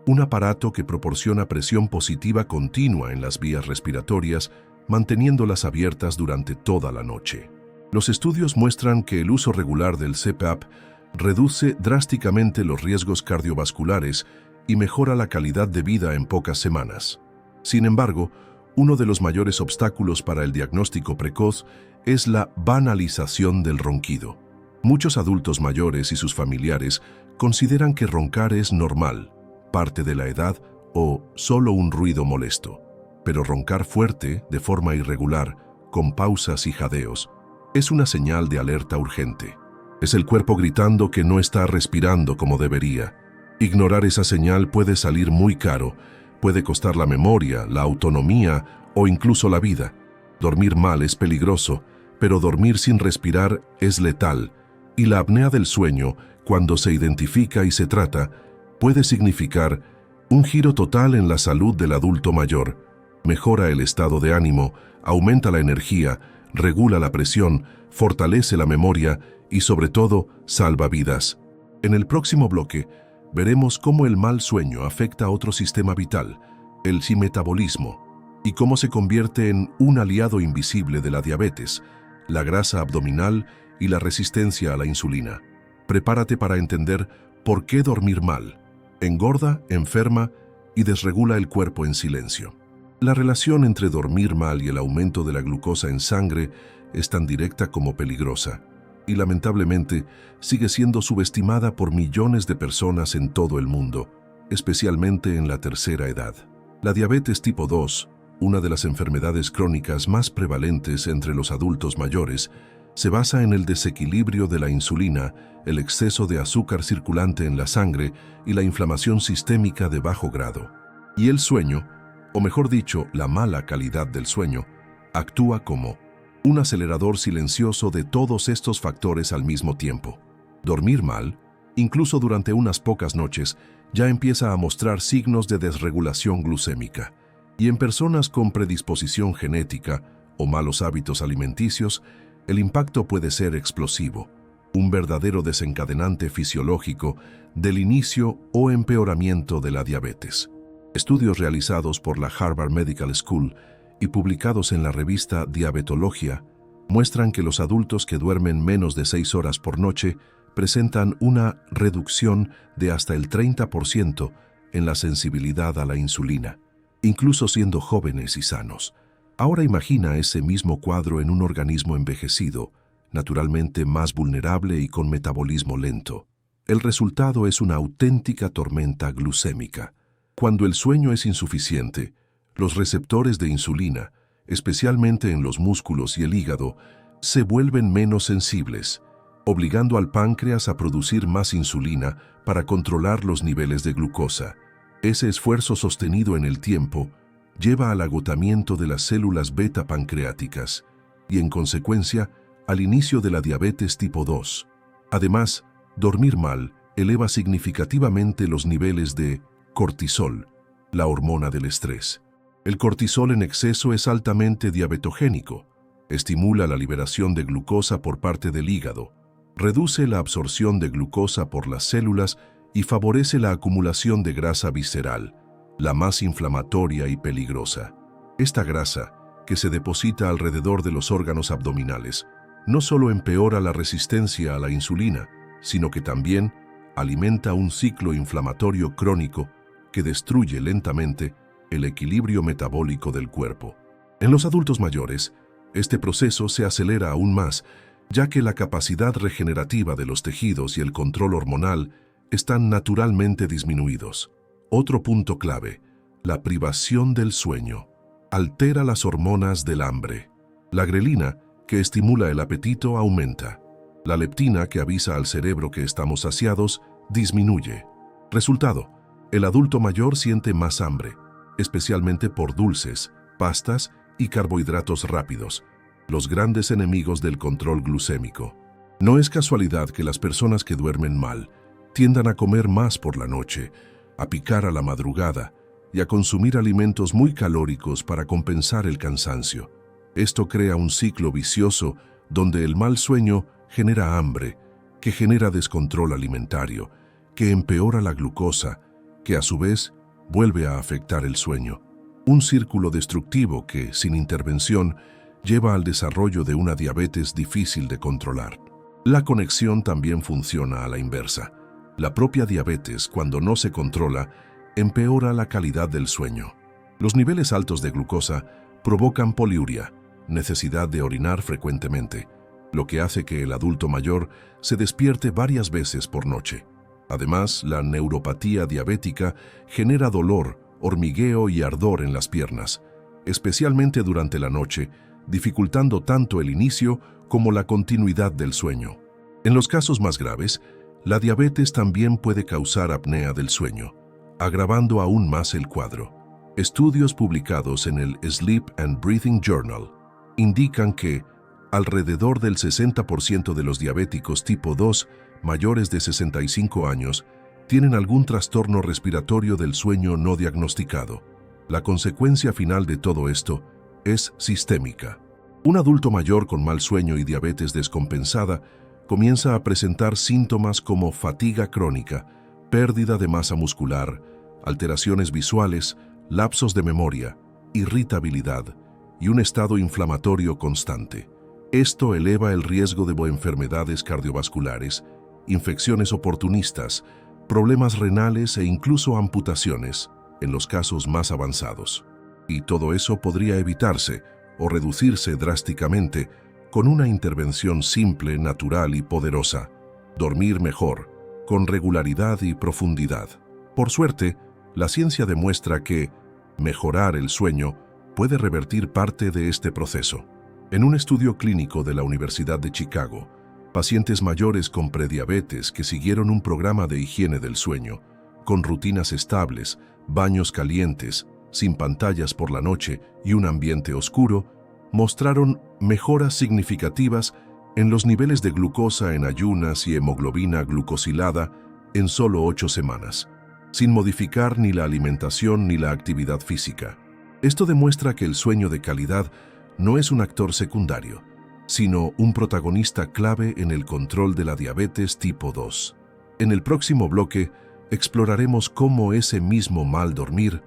un aparato que proporciona presión positiva continua en las vías respiratorias, manteniéndolas abiertas durante toda la noche. Los estudios muestran que el uso regular del CPAP reduce drásticamente los riesgos cardiovasculares y mejora la calidad de vida en pocas semanas. Sin embargo, uno de los mayores obstáculos para el diagnóstico precoz es la banalización del ronquido. Muchos adultos mayores y sus familiares consideran que roncar es normal, parte de la edad o solo un ruido molesto. Pero roncar fuerte, de forma irregular, con pausas y jadeos, es una señal de alerta urgente. Es el cuerpo gritando que no está respirando como debería. Ignorar esa señal puede salir muy caro, puede costar la memoria, la autonomía o incluso la vida. Dormir mal es peligroso, pero dormir sin respirar es letal, y la apnea del sueño, cuando se identifica y se trata, puede significar un giro total en la salud del adulto mayor. Mejora el estado de ánimo, aumenta la energía, regula la presión, fortalece la memoria y, sobre todo, salva vidas. En el próximo bloque, veremos cómo el mal sueño afecta a otro sistema vital, el metabolismo, y cómo se convierte en un aliado invisible de la diabetes, la grasa abdominal y la resistencia a la insulina. Prepárate para entender por qué dormir mal engorda, enferma y desregula el cuerpo en silencio. La relación entre dormir mal y el aumento de la glucosa en sangre es tan directa como peligrosa, y lamentablemente sigue siendo subestimada por millones de personas en todo el mundo, especialmente en la tercera edad. La diabetes tipo 2, una de las enfermedades crónicas más prevalentes entre los adultos mayores, se basa en el desequilibrio de la insulina, el exceso de azúcar circulante en la sangre y la inflamación sistémica de bajo grado. Y el sueño, o mejor dicho, la mala calidad del sueño, actúa como un acelerador silencioso de todos estos factores al mismo tiempo. Dormir mal, incluso durante unas pocas noches, ya empieza a mostrar signos de desregulación glucémica. Y en personas con predisposición genética o malos hábitos alimenticios, el impacto puede ser explosivo, un verdadero desencadenante fisiológico del inicio o empeoramiento de la diabetes. Estudios realizados por la Harvard Medical School y publicados en la revista Diabetología muestran que los adultos que duermen menos de 6 horas por noche presentan una reducción de hasta el 30% en la sensibilidad a la insulina, incluso siendo jóvenes y sanos. Ahora imagina ese mismo cuadro en un organismo envejecido, naturalmente más vulnerable y con metabolismo lento. El resultado es una auténtica tormenta glucémica. Cuando el sueño es insuficiente, los receptores de insulina, especialmente en los músculos y el hígado, se vuelven menos sensibles, obligando al páncreas a producir más insulina para controlar los niveles de glucosa. Ese esfuerzo sostenido en el tiempo lleva al agotamiento de las células beta pancreáticas y, en consecuencia, al inicio de la diabetes tipo 2. Además, dormir mal eleva significativamente los niveles de cortisol, la hormona del estrés. El cortisol en exceso es altamente diabetogénico, estimula la liberación de glucosa por parte del hígado, reduce la absorción de glucosa por las células y favorece la acumulación de grasa visceral, la más inflamatoria y peligrosa. Esta grasa, que se deposita alrededor de los órganos abdominales, no solo empeora la resistencia a la insulina, sino que también alimenta un ciclo inflamatorio crónico que destruye lentamente el equilibrio metabólico del cuerpo. En los adultos mayores, este proceso se acelera aún más, ya que la capacidad regenerativa de los tejidos y el control hormonal están naturalmente disminuidos. Otro punto clave, la privación del sueño. Altera las hormonas del hambre. La grelina, que estimula el apetito, aumenta. La leptina, que avisa al cerebro que estamos saciados, disminuye. Resultado: el adulto mayor siente más hambre, especialmente por dulces, pastas y carbohidratos rápidos, los grandes enemigos del control glucémico. No es casualidad que las personas que duermen mal tiendan a comer más por la noche, a picar a la madrugada y a consumir alimentos muy calóricos para compensar el cansancio. Esto crea un ciclo vicioso donde el mal sueño genera hambre, que genera descontrol alimentario, que empeora la glucosa, que a su vez vuelve a afectar el sueño. Un círculo destructivo que, sin intervención, lleva al desarrollo de una diabetes difícil de controlar. La conexión también funciona a la inversa. La propia diabetes, cuando no se controla, empeora la calidad del sueño. Los niveles altos de glucosa provocan poliuria, necesidad de orinar frecuentemente, lo que hace que el adulto mayor se despierte varias veces por noche. Además, la neuropatía diabética genera dolor, hormigueo y ardor en las piernas, especialmente durante la noche, dificultando tanto el inicio como la continuidad del sueño. En los casos más graves, la diabetes también puede causar apnea del sueño, agravando aún más el cuadro. Estudios publicados en el Sleep and Breathing Journal indican que alrededor del 60% de los diabéticos tipo 2 mayores de 65 años tienen algún trastorno respiratorio del sueño no diagnosticado. La consecuencia final de todo esto es sistémica. Un adulto mayor con mal sueño y diabetes descompensada comienza a presentar síntomas como fatiga crónica, pérdida de masa muscular, alteraciones visuales, lapsos de memoria, irritabilidad y un estado inflamatorio constante. Esto eleva el riesgo de enfermedades cardiovasculares, infecciones oportunistas, problemas renales e incluso amputaciones en los casos más avanzados. Y todo eso podría evitarse o reducirse drásticamente con una intervención simple, natural y poderosa: dormir mejor, con regularidad y profundidad. Por suerte, la ciencia demuestra que mejorar el sueño puede revertir parte de este proceso. En un estudio clínico de la Universidad de Chicago, pacientes mayores con prediabetes que siguieron un programa de higiene del sueño, con rutinas estables, baños calientes, sin pantallas por la noche y un ambiente oscuro, mostraron mejoras significativas en los niveles de glucosa en ayunas y hemoglobina glucosilada en solo 8 semanas, sin modificar ni la alimentación ni la actividad física. Esto demuestra que el sueño de calidad no es un actor secundario, sino un protagonista clave en el control de la diabetes tipo 2. En el próximo bloque exploraremos cómo ese mismo mal dormir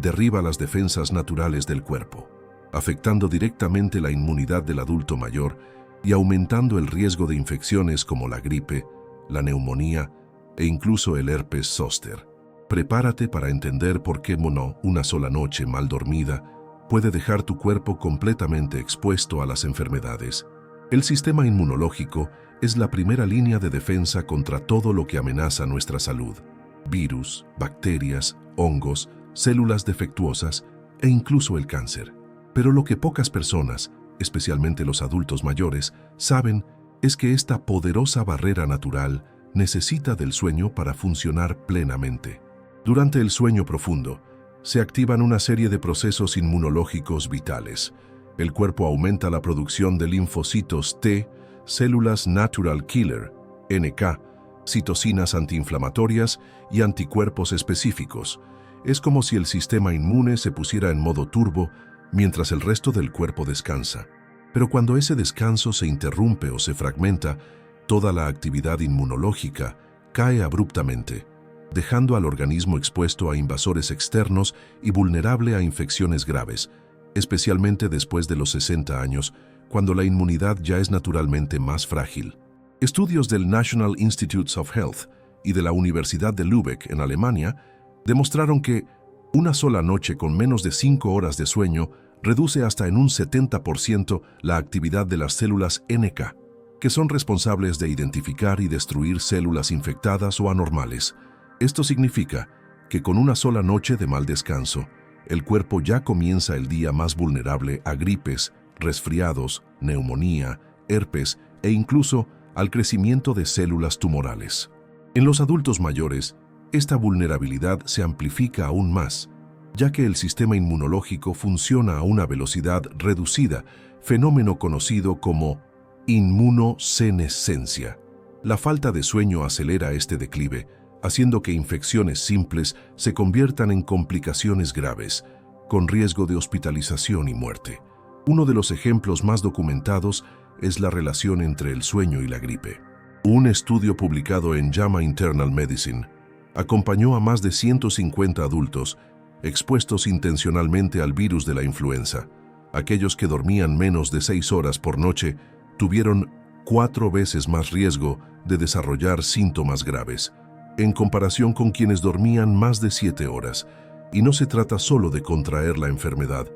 derriba las defensas naturales del cuerpo, afectando directamente la inmunidad del adulto mayor y aumentando el riesgo de infecciones como la gripe, la neumonía e incluso el herpes zóster. Prepárate para entender por qué una sola noche mal dormida puede dejar tu cuerpo completamente expuesto a las enfermedades. El sistema inmunológico es la primera línea de defensa contra todo lo que amenaza nuestra salud: virus, bacterias, hongos, células defectuosas e incluso el cáncer. Pero lo que pocas personas, especialmente los adultos mayores, saben es que esta poderosa barrera natural necesita del sueño para funcionar plenamente. Durante el sueño profundo, se activan una serie de procesos inmunológicos vitales. El cuerpo aumenta la producción de linfocitos T, células Natural Killer, NK, citocinas antiinflamatorias y anticuerpos específicos. Es como si el sistema inmune se pusiera en modo turbo mientras el resto del cuerpo descansa. Pero cuando ese descanso se interrumpe o se fragmenta, toda la actividad inmunológica cae abruptamente, dejando al organismo expuesto a invasores externos y vulnerable a infecciones graves, especialmente después de los 60 años, cuando la inmunidad ya es naturalmente más frágil. Estudios del National Institutes of Health y de la Universidad de Lübeck, en Alemania, demostraron que una sola noche con menos de 5 horas de sueño reduce hasta en un 70% la actividad de las células NK, que son responsables de identificar y destruir células infectadas o anormales. Esto significa que con una sola noche de mal descanso, el cuerpo ya comienza el día más vulnerable a gripes, resfriados, neumonía, herpes e incluso al crecimiento de células tumorales. En los adultos mayores, esta vulnerabilidad se amplifica aún más, ya que el sistema inmunológico funciona a una velocidad reducida, fenómeno conocido como inmunosenescencia. La falta de sueño acelera este declive, haciendo que infecciones simples se conviertan en complicaciones graves, con riesgo de hospitalización y muerte. Uno de los ejemplos más documentados es la relación entre el sueño y la gripe. Un estudio publicado en JAMA Internal Medicine acompañó a más de 150 adultos expuestos intencionalmente al virus de la influenza. Aquellos que dormían menos de 6 horas por noche tuvieron 4 veces más riesgo de desarrollar síntomas graves, en comparación con quienes dormían más de 7 horas. Y no se trata solo de contraer la enfermedad.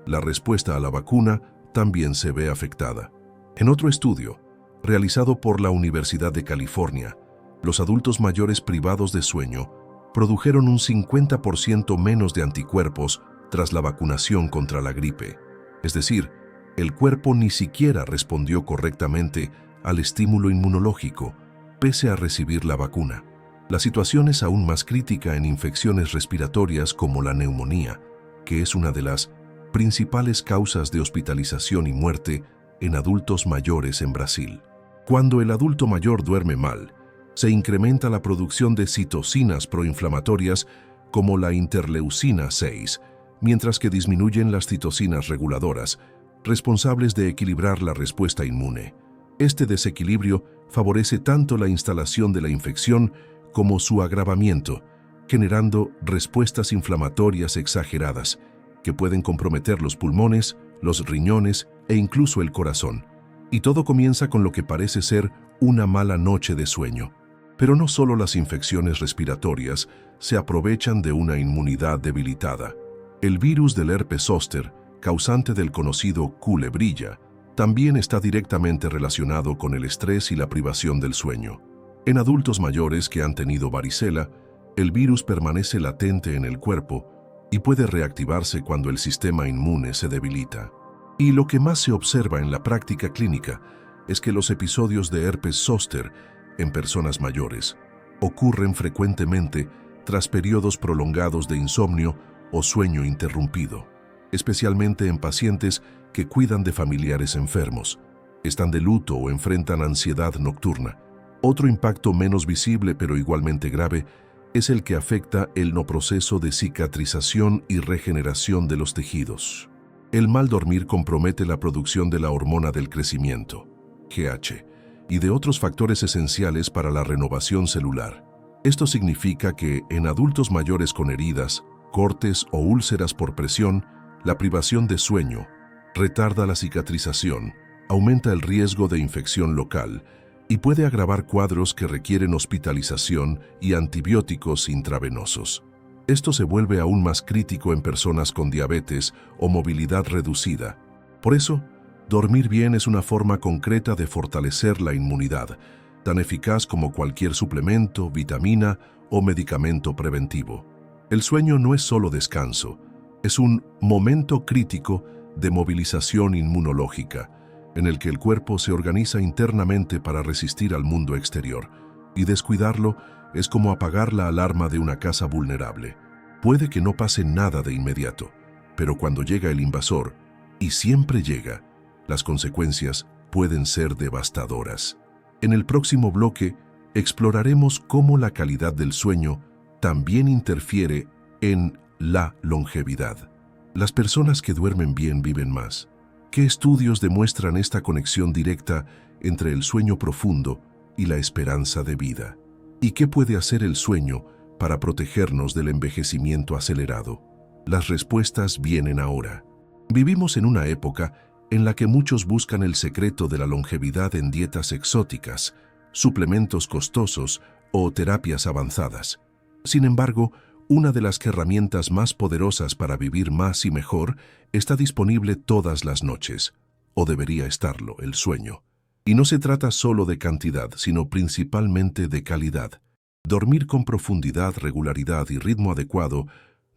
La respuesta a la vacuna también se ve afectada. En otro estudio, realizado por la Universidad de California, los adultos mayores privados de sueño produjeron un 50% menos de anticuerpos tras la vacunación contra la gripe. Es decir, el cuerpo ni siquiera respondió correctamente al estímulo inmunológico, pese a recibir la vacuna. La situación es aún más crítica en infecciones respiratorias como la neumonía, que es una de las principales causas de hospitalización y muerte en adultos mayores en Brasil. Cuando el adulto mayor duerme mal, se incrementa la producción de citocinas proinflamatorias como la interleucina 6, mientras que disminuyen las citocinas reguladoras, responsables de equilibrar la respuesta inmune. Este desequilibrio favorece tanto la instalación de la infección como su agravamiento, generando respuestas inflamatorias exageradas que pueden comprometer los pulmones, los riñones e incluso el corazón. Y todo comienza con lo que parece ser una mala noche de sueño. Pero no solo las infecciones respiratorias se aprovechan de una inmunidad debilitada. El virus del herpes zóster, causante del conocido culebrilla, también está directamente relacionado con el estrés y la privación del sueño. En adultos mayores que han tenido varicela, el virus permanece latente en el cuerpo y puede reactivarse cuando el sistema inmune se debilita. Y lo que más se observa en la práctica clínica es que los episodios de herpes zóster en personas mayores ocurren frecuentemente tras periodos prolongados de insomnio o sueño interrumpido, especialmente en pacientes que cuidan de familiares enfermos, están de luto o enfrentan ansiedad nocturna. Otro impacto menos visible pero igualmente grave es el que afecta el no proceso de cicatrización y regeneración de los tejidos. El mal dormir compromete la producción de la hormona del crecimiento, GH, y de otros factores esenciales para la renovación celular. Esto significa que en adultos mayores con heridas, cortes o úlceras por presión, la privación de sueño retarda la cicatrización, aumenta el riesgo de infección local y puede agravar cuadros que requieren hospitalización y antibióticos intravenosos. Esto se vuelve aún más crítico en personas con diabetes o movilidad reducida. Por eso, dormir bien es una forma concreta de fortalecer la inmunidad, tan eficaz como cualquier suplemento, vitamina o medicamento preventivo. El sueño no es solo descanso, es un momento crítico de movilización inmunológica, en el que el cuerpo se organiza internamente para resistir al mundo exterior, y descuidarlo es como apagar la alarma de una casa vulnerable. Puede que no pase nada de inmediato, pero cuando llega el invasor, y siempre llega, las consecuencias pueden ser devastadoras. En el próximo bloque, exploraremos cómo la calidad del sueño también interfiere en la longevidad. Las personas que duermen bien viven más. ¿Qué estudios demuestran esta conexión directa entre el sueño profundo y la esperanza de vida? ¿Y qué puede hacer el sueño para protegernos del envejecimiento acelerado? Las respuestas vienen ahora. Vivimos en una época en la que muchos buscan el secreto de la longevidad en dietas exóticas, suplementos costosos o terapias avanzadas. Sin embargo, una de las herramientas más poderosas para vivir más y mejor está disponible todas las noches, o debería estarlo, el sueño. Y no se trata solo de cantidad, sino principalmente de calidad. Dormir con profundidad, regularidad y ritmo adecuado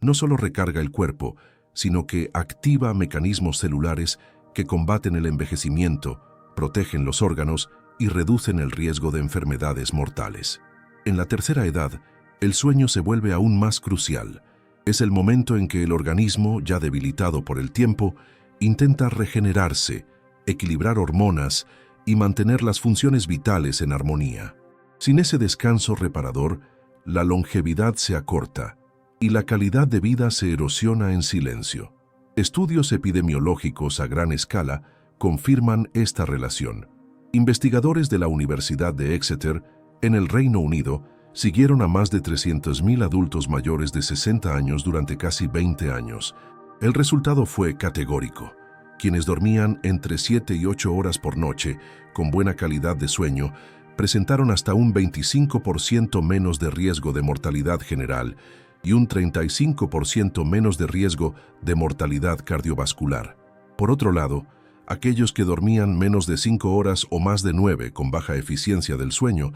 no solo recarga el cuerpo, sino que activa mecanismos celulares que combaten el envejecimiento, protegen los órganos y reducen el riesgo de enfermedades mortales. En la tercera edad, el sueño se vuelve aún más crucial. Es el momento en que el organismo, ya debilitado por el tiempo, intenta regenerarse, equilibrar hormonas y mantener las funciones vitales en armonía. Sin ese descanso reparador, la longevidad se acorta y la calidad de vida se erosiona en silencio. Estudios epidemiológicos a gran escala confirman esta relación. Investigadores de la Universidad de Exeter, en el Reino Unido, siguieron a más de 300.000 adultos mayores de 60 años durante casi 20 años. El resultado fue categórico. Quienes dormían entre 7 y 8 horas por noche, con buena calidad de sueño, presentaron hasta un 25% menos de riesgo de mortalidad general y un 35% menos de riesgo de mortalidad cardiovascular. Por otro lado, aquellos que dormían menos de 5 horas o más de 9 con baja eficiencia del sueño,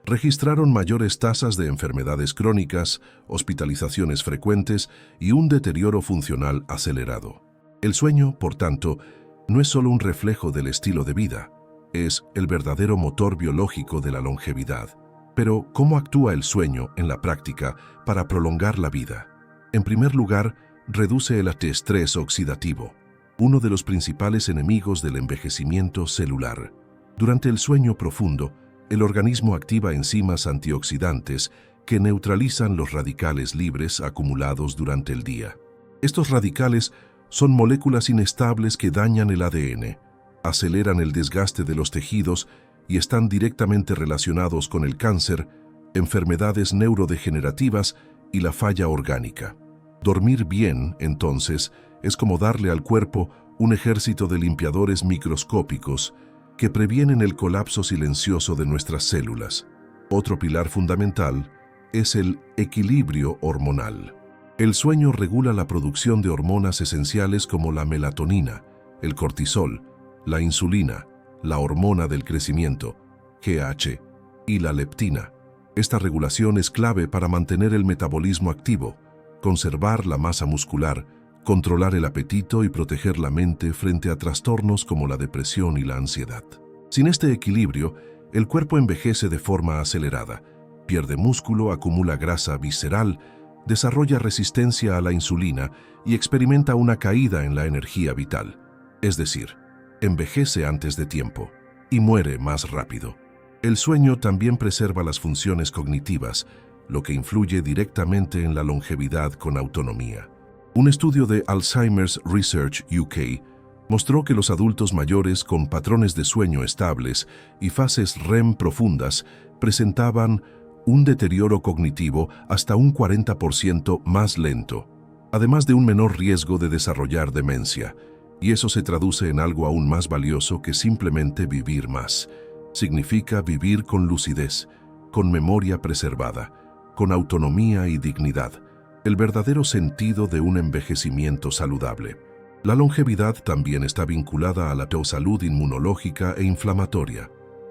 registraron mayores tasas de enfermedades crónicas, hospitalizaciones frecuentes y un deterioro funcional acelerado. El sueño, por tanto, no es solo un reflejo del estilo de vida, es el verdadero motor biológico de la longevidad. Pero, ¿cómo actúa el sueño en la práctica para prolongar la vida? En primer lugar, reduce el estrés oxidativo, uno de los principales enemigos del envejecimiento celular. Durante el sueño profundo, el organismo activa enzimas antioxidantes que neutralizan los radicales libres acumulados durante el día. Estos radicales son moléculas inestables que dañan el ADN, aceleran el desgaste de los tejidos y están directamente relacionados con el cáncer, enfermedades neurodegenerativas y la falla orgánica. Dormir bien, entonces, es como darle al cuerpo un ejército de limpiadores microscópicos que previenen el colapso silencioso de nuestras células. Otro pilar fundamental es el equilibrio hormonal. El sueño regula la producción de hormonas esenciales como la melatonina, el cortisol, la insulina, la hormona del crecimiento, GH, y la leptina. Esta regulación es clave para mantener el metabolismo activo, conservar la masa muscular, controlar el apetito y proteger la mente frente a trastornos como la depresión y la ansiedad. Sin este equilibrio, el cuerpo envejece de forma acelerada, pierde músculo, acumula grasa visceral, desarrolla resistencia a la insulina y experimenta una caída en la energía vital. Es decir, envejece antes de tiempo y muere más rápido. El sueño también preserva las funciones cognitivas, lo que influye directamente en la longevidad con autonomía. Un estudio de Alzheimer's Research UK mostró que los adultos mayores con patrones de sueño estables y fases REM profundas presentaban un deterioro cognitivo hasta un 40% más lento, además de un menor riesgo de desarrollar demencia. Y eso se traduce en algo aún más valioso que simplemente vivir más. Significa vivir con lucidez, con memoria preservada, con autonomía y dignidad, el verdadero sentido de un envejecimiento saludable. La longevidad también está vinculada a la salud inmunológica e inflamatoria,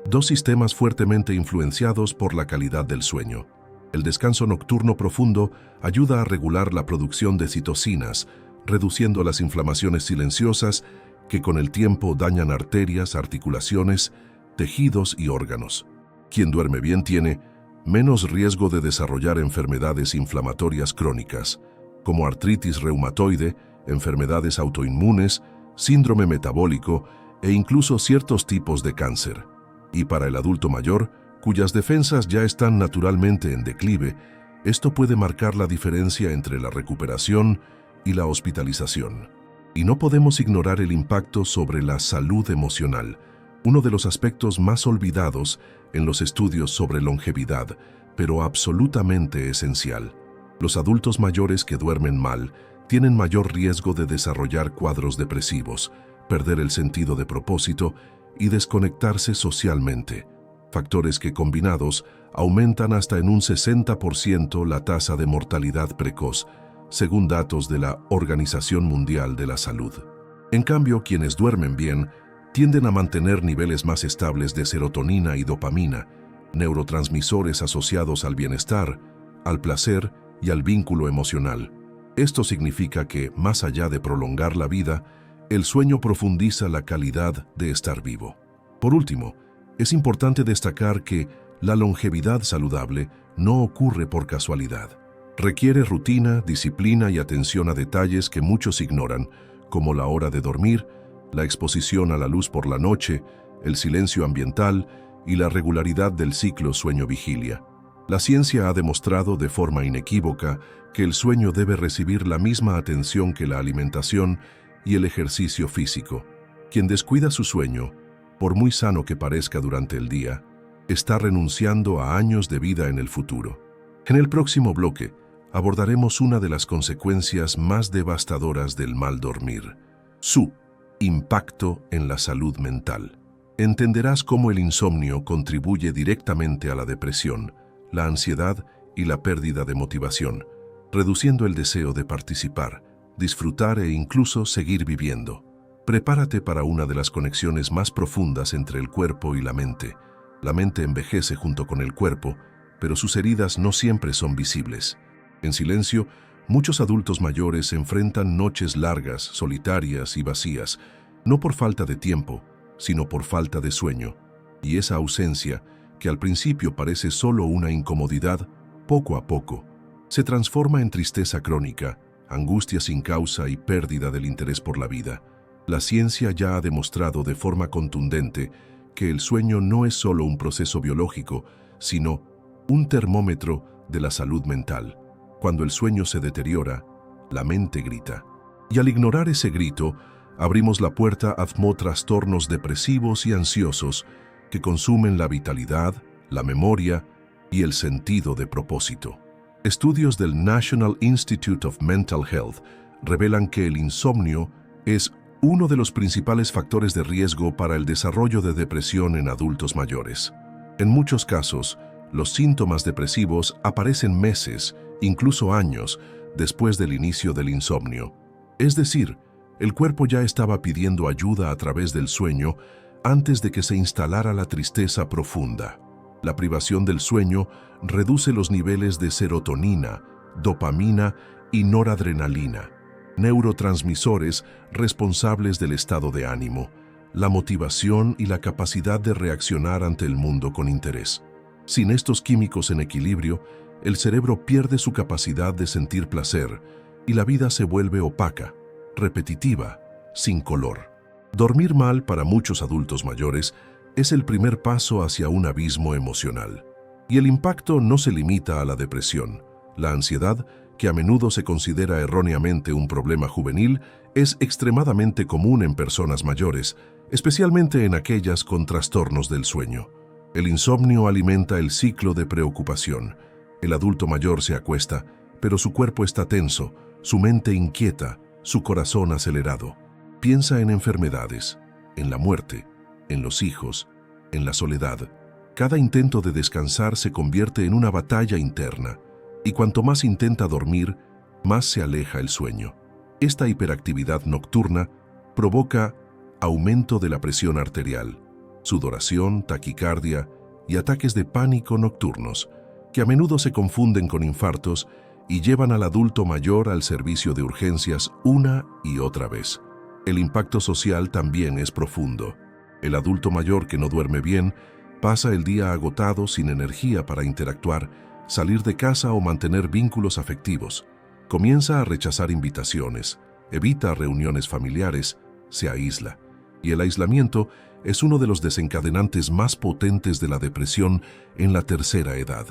dos sistemas fuertemente influenciados por la calidad del sueño. El descanso nocturno profundo ayuda a regular la producción de citocinas, reduciendo las inflamaciones silenciosas que con el tiempo dañan arterias, articulaciones, tejidos y órganos. Quien duerme bien tiene menos riesgo de desarrollar enfermedades inflamatorias crónicas, como artritis reumatoide, enfermedades autoinmunes, síndrome metabólico e incluso ciertos tipos de cáncer. Y para el adulto mayor, cuyas defensas ya están naturalmente en declive, esto puede marcar la diferencia entre la recuperación y la hospitalización. Y no podemos ignorar el impacto sobre la salud emocional, uno de los aspectos más olvidados en los estudios sobre longevidad, pero absolutamente esencial. Los adultos mayores que duermen mal tienen mayor riesgo de desarrollar cuadros depresivos, perder el sentido de propósito y desconectarse socialmente, factores que combinados aumentan hasta en un 60% la tasa de mortalidad precoz, según datos de la Organización Mundial de la Salud. En cambio, quienes duermen bien tienden a mantener niveles más estables de serotonina y dopamina, neurotransmisores asociados al bienestar, al placer y al vínculo emocional. Esto significa que, más allá de prolongar la vida, el sueño profundiza la calidad de estar vivo. Por último, es importante destacar que la longevidad saludable no ocurre por casualidad. Requiere rutina, disciplina y atención a detalles que muchos ignoran, como la hora de dormir, la exposición a la luz por la noche, el silencio ambiental y la regularidad del ciclo sueño-vigilia. La ciencia ha demostrado de forma inequívoca que el sueño debe recibir la misma atención que la alimentación y el ejercicio físico. Quien descuida su sueño, por muy sano que parezca durante el día, está renunciando a años de vida en el futuro. En el próximo bloque, abordaremos una de las consecuencias más devastadoras del mal dormir: su impacto en la salud mental. Entenderás cómo el insomnio contribuye directamente a la depresión, la ansiedad y la pérdida de motivación, reduciendo el deseo de participar, disfrutar e incluso seguir viviendo. Prepárate para una de las conexiones más profundas entre el cuerpo y la mente. La mente envejece junto con el cuerpo, pero sus heridas no siempre son visibles. En silencio, muchos adultos mayores enfrentan noches largas, solitarias y vacías, no por falta de tiempo, sino por falta de sueño. Y esa ausencia, que al principio parece solo una incomodidad, poco a poco, se transforma en tristeza crónica, angustia sin causa y pérdida del interés por la vida. La ciencia ya ha demostrado de forma contundente que el sueño no es solo un proceso biológico, sino un termómetro de la salud mental. Cuando el sueño se deteriora, la mente grita. Y al ignorar ese grito, abrimos la puerta a trastornos depresivos y ansiosos que consumen la vitalidad, la memoria y el sentido de propósito. Estudios del National Institute of Mental Health revelan que el insomnio es uno de los principales factores de riesgo para el desarrollo de depresión en adultos mayores. En muchos casos, los síntomas depresivos aparecen meses, incluso años, después del inicio del insomnio. Es decir, el cuerpo ya estaba pidiendo ayuda a través del sueño antes de que se instalara la tristeza profunda. La privación del sueño reduce los niveles de serotonina, dopamina y noradrenalina, neurotransmisores responsables del estado de ánimo, la motivación y la capacidad de reaccionar ante el mundo con interés. Sin estos químicos en equilibrio, el cerebro pierde su capacidad de sentir placer y la vida se vuelve opaca, repetitiva, sin color. Dormir mal para muchos adultos mayores es el primer paso hacia un abismo emocional. Y el impacto no se limita a la depresión. La ansiedad, que a menudo se considera erróneamente un problema juvenil, es extremadamente común en personas mayores, especialmente en aquellas con trastornos del sueño. El insomnio alimenta el ciclo de preocupación. El adulto mayor se acuesta, pero su cuerpo está tenso, su mente inquieta, su corazón acelerado. Piensa en enfermedades, en la muerte, en los hijos, en la soledad. Cada intento de descansar se convierte en una batalla interna, y cuanto más intenta dormir, más se aleja el sueño. Esta hiperactividad nocturna provoca aumento de la presión arterial, sudoración, taquicardia y ataques de pánico nocturnos, que a menudo se confunden con infartos y llevan al adulto mayor al servicio de urgencias una y otra vez. El impacto social también es profundo. El adulto mayor que no duerme bien pasa el día agotado, sin energía para interactuar, salir de casa o mantener vínculos afectivos. Comienza a rechazar invitaciones, evita reuniones familiares, se aísla. Y el aislamiento es uno de los desencadenantes más potentes de la depresión en la tercera edad.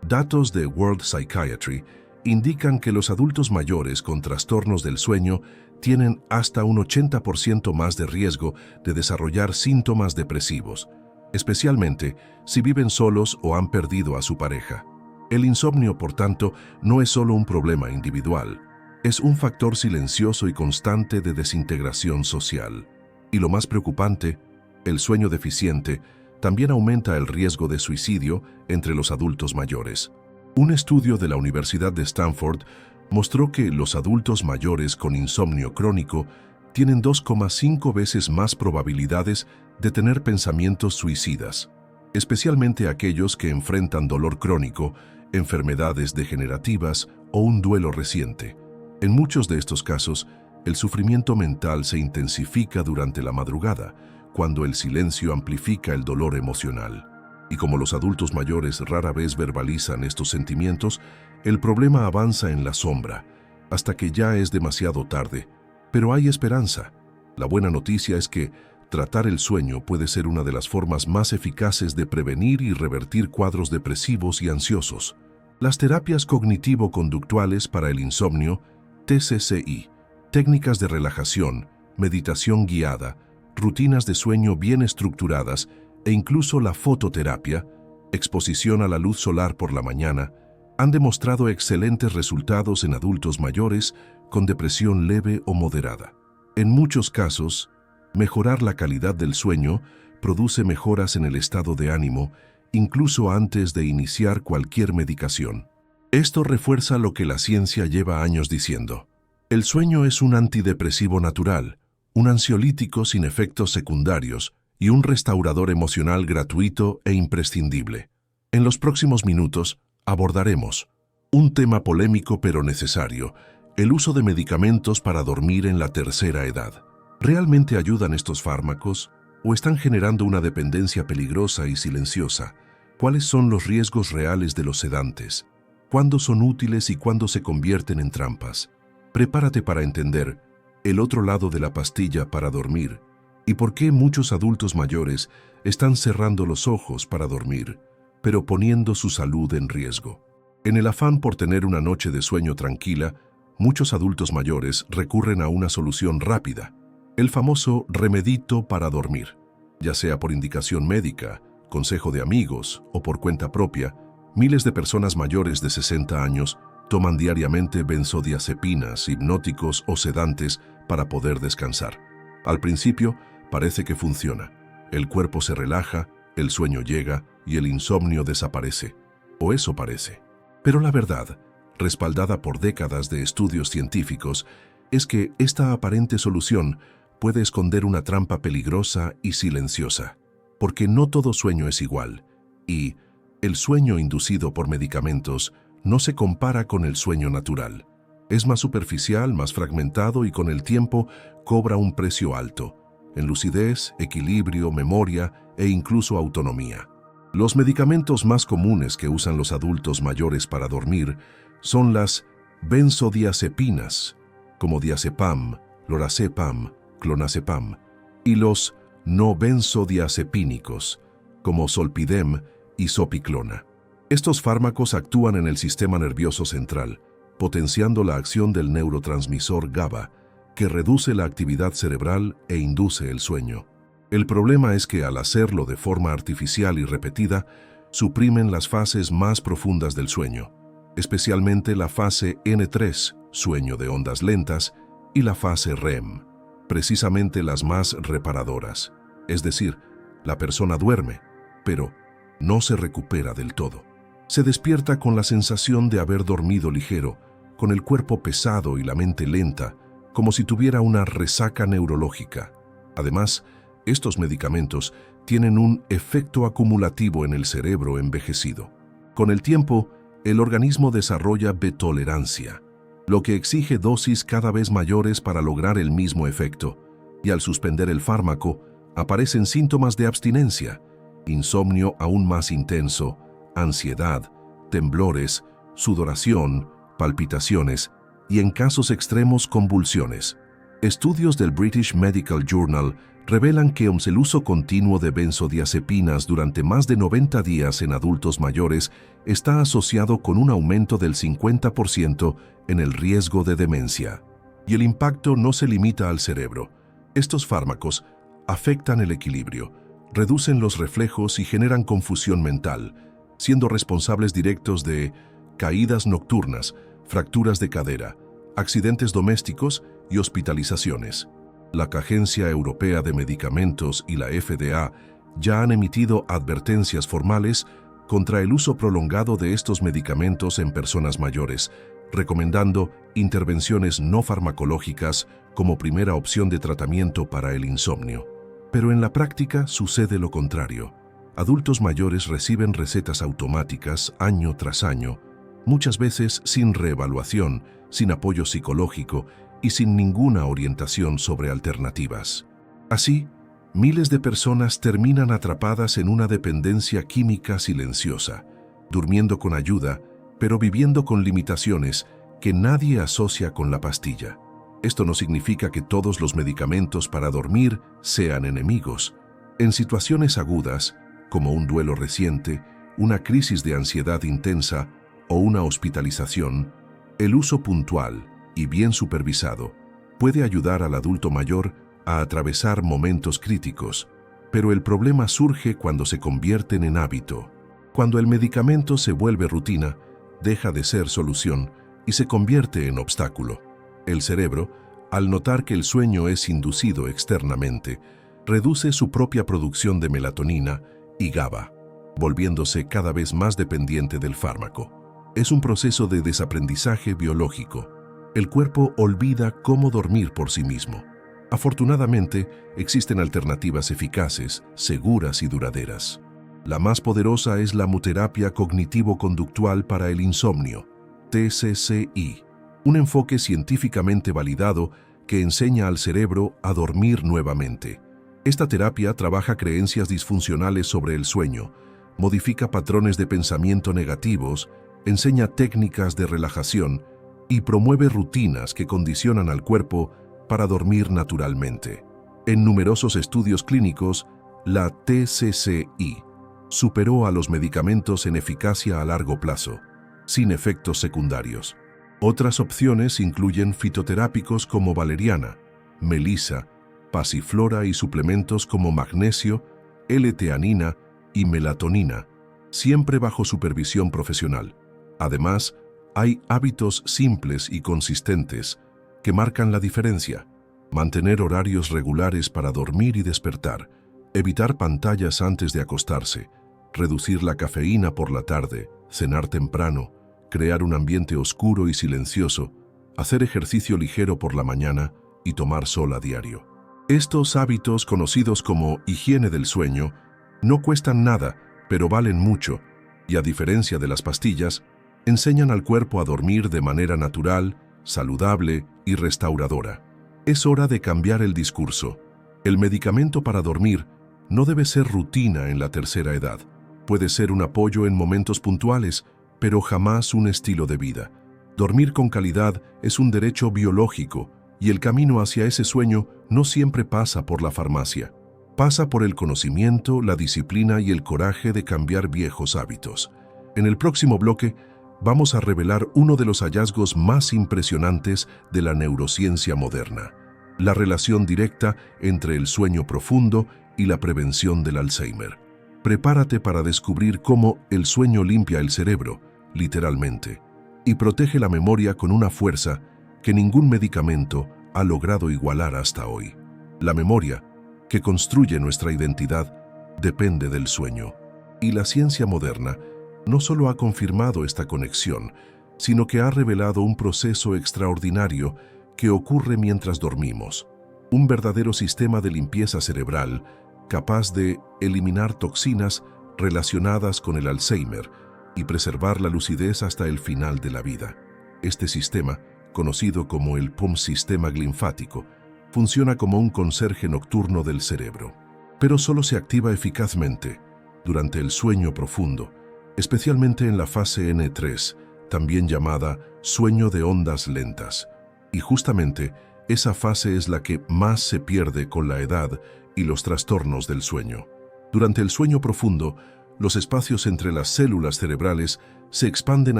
Datos de World Psychiatry indican que los adultos mayores con trastornos del sueño tienen hasta un 80% más de riesgo de desarrollar síntomas depresivos, especialmente si viven solos o han perdido a su pareja. El insomnio, por tanto, no es solo un problema individual, es un factor silencioso y constante de desintegración social. Y lo más preocupante, el sueño deficiente también aumenta el riesgo de suicidio entre los adultos mayores. Un estudio de la Universidad de Stanford mostró que los adultos mayores con insomnio crónico tienen 2,5 veces más probabilidades de tener pensamientos suicidas, especialmente aquellos que enfrentan dolor crónico, enfermedades degenerativas o un duelo reciente. En muchos de estos casos, el sufrimiento mental se intensifica durante la madrugada, cuando el silencio amplifica el dolor emocional. Y como los adultos mayores rara vez verbalizan estos sentimientos, el problema avanza en la sombra, hasta que ya es demasiado tarde. Pero hay esperanza. La buena noticia es que tratar el sueño puede ser una de las formas más eficaces de prevenir y revertir cuadros depresivos y ansiosos. Las terapias cognitivo-conductuales para el insomnio, TCCI, técnicas de relajación, meditación guiada, rutinas de sueño bien estructuradas e incluso la fototerapia, exposición a la luz solar por la mañana, han demostrado excelentes resultados en adultos mayores con depresión leve o moderada. En muchos casos, mejorar la calidad del sueño produce mejoras en el estado de ánimo, incluso antes de iniciar cualquier medicación. Esto refuerza lo que la ciencia lleva años diciendo. El sueño es un antidepresivo natural, un ansiolítico sin efectos secundarios y un restaurador emocional gratuito e imprescindible. En los próximos minutos abordaremos un tema polémico pero necesario: el uso de medicamentos para dormir en la tercera edad. ¿Realmente ayudan estos fármacos o están generando una dependencia peligrosa y silenciosa? ¿Cuáles son los riesgos reales de los sedantes? ¿Cuándo son útiles y cuándo se convierten en trampas? Prepárate para entender el otro lado de la pastilla para dormir y por qué muchos adultos mayores están cerrando los ojos para dormir, pero poniendo su salud en riesgo. En el afán por tener una noche de sueño tranquila, muchos adultos mayores recurren a una solución rápida: el famoso remedito para dormir. Ya sea por indicación médica, consejo de amigos o por cuenta propia, miles de personas mayores de 60 años toman diariamente benzodiazepinas, hipnóticos o sedantes para poder descansar. Al principio parece que funciona. El cuerpo se relaja, el sueño llega y el insomnio desaparece. O eso parece. Pero la verdad, respaldada por décadas de estudios científicos, es que esta aparente solución puede esconder una trampa peligrosa y silenciosa, porque no todo sueño es igual, y el sueño inducido por medicamentos no se compara con el sueño natural. Es más superficial, más fragmentado y con el tiempo cobra un precio alto, en lucidez, equilibrio, memoria e incluso autonomía. Los medicamentos más comunes que usan los adultos mayores para dormir son las benzodiazepinas, como diazepam, lorazepam, clonazepam, y los no benzodiazepínicos, como zolpidem y zopiclona. Estos fármacos actúan en el sistema nervioso central, potenciando la acción del neurotransmisor GABA, que reduce la actividad cerebral e induce el sueño. El problema es que al hacerlo de forma artificial y repetida, suprimen las fases más profundas del sueño, especialmente la fase N3, sueño de ondas lentas, y la fase REM, precisamente las más reparadoras. Es decir, la persona duerme, pero no se recupera del todo. Se despierta con la sensación de haber dormido ligero, con el cuerpo pesado y la mente lenta, como si tuviera una resaca neurológica. Además, estos medicamentos tienen un efecto acumulativo en el cerebro envejecido. Con el tiempo, el organismo desarrolla betolerancia, lo que exige dosis cada vez mayores para lograr el mismo efecto, y al suspender el fármaco, aparecen síntomas de abstinencia, insomnio aún más intenso, ansiedad, temblores, sudoración, palpitaciones y, en casos extremos, convulsiones. Estudios del British Medical Journal revelan que el uso continuo de benzodiazepinas durante más de 90 días en adultos mayores está asociado con un aumento del 50% en el riesgo de demencia. Y el impacto no se limita al cerebro. Estos fármacos afectan el equilibrio, reducen los reflejos y generan confusión mental, siendo responsables directos de caídas nocturnas, fracturas de cadera, accidentes domésticos y hospitalizaciones. La Agencia Europea de Medicamentos y la FDA ya han emitido advertencias formales contra el uso prolongado de estos medicamentos en personas mayores, recomendando intervenciones no farmacológicas como primera opción de tratamiento para el insomnio. Pero en la práctica sucede lo contrario. Adultos mayores reciben recetas automáticas año tras año, muchas veces sin reevaluación, sin apoyo psicológico y sin ninguna orientación sobre alternativas. Así, miles de personas terminan atrapadas en una dependencia química silenciosa, durmiendo con ayuda, pero viviendo con limitaciones que nadie asocia con la pastilla. Esto no significa que todos los medicamentos para dormir sean enemigos. En situaciones agudas, como un duelo reciente, una crisis de ansiedad intensa o una hospitalización, el uso puntual y bien supervisado puede ayudar al adulto mayor a atravesar momentos críticos, pero el problema surge cuando se convierten en hábito. Cuando el medicamento se vuelve rutina, deja de ser solución y se convierte en obstáculo. El cerebro, al notar que el sueño es inducido externamente, reduce su propia producción de melatonina y GABA, volviéndose cada vez más dependiente del fármaco. Es un proceso de desaprendizaje biológico. El cuerpo olvida cómo dormir por sí mismo. Afortunadamente, existen alternativas eficaces, seguras y duraderas. La más poderosa es la muterapia cognitivo-conductual para el insomnio, TCCI, un enfoque científicamente validado que enseña al cerebro a dormir nuevamente. Esta terapia trabaja creencias disfuncionales sobre el sueño, modifica patrones de pensamiento negativos, enseña técnicas de relajación y promueve rutinas que condicionan al cuerpo para dormir naturalmente. En numerosos estudios clínicos, la TCCI superó a los medicamentos en eficacia a largo plazo, sin efectos secundarios. Otras opciones incluyen fitoterápicos como valeriana, melisa, pasiflora y suplementos como magnesio, L-teanina y melatonina, siempre bajo supervisión profesional. Además, hay hábitos simples y consistentes que marcan la diferencia. Mantener horarios regulares para dormir y despertar, evitar pantallas antes de acostarse, reducir la cafeína por la tarde, cenar temprano, crear un ambiente oscuro y silencioso, hacer ejercicio ligero por la mañana y tomar sol a diario. Estos hábitos, conocidos como higiene del sueño, no cuestan nada, pero valen mucho, y a diferencia de las pastillas, enseñan al cuerpo a dormir de manera natural, saludable y restauradora. Es hora de cambiar el discurso. El medicamento para dormir no debe ser rutina en la tercera edad. Puede ser un apoyo en momentos puntuales, pero jamás un estilo de vida. Dormir con calidad es un derecho biológico y el camino hacia ese sueño no siempre pasa por la farmacia. Pasa por el conocimiento, la disciplina y el coraje de cambiar viejos hábitos. En el próximo bloque, vamos a revelar uno de los hallazgos más impresionantes de la neurociencia moderna: la relación directa entre el sueño profundo y la prevención del Alzheimer. Prepárate para descubrir cómo el sueño limpia el cerebro, literalmente, y protege la memoria con una fuerza que ningún medicamento ha logrado igualar hasta hoy. La memoria, que construye nuestra identidad, depende del sueño. Y la ciencia moderna no solo ha confirmado esta conexión, sino que ha revelado un proceso extraordinario que ocurre mientras dormimos. Un verdadero sistema de limpieza cerebral capaz de eliminar toxinas relacionadas con el Alzheimer y preservar la lucidez hasta el final de la vida. Este sistema, conocido como el POM sistema linfático, funciona como un conserje nocturno del cerebro, pero solo se activa eficazmente durante el sueño profundo, especialmente en la fase N3, también llamada sueño de ondas lentas. Y justamente esa fase es la que más se pierde con la edad y los trastornos del sueño. Durante el sueño profundo, los espacios entre las células cerebrales se expanden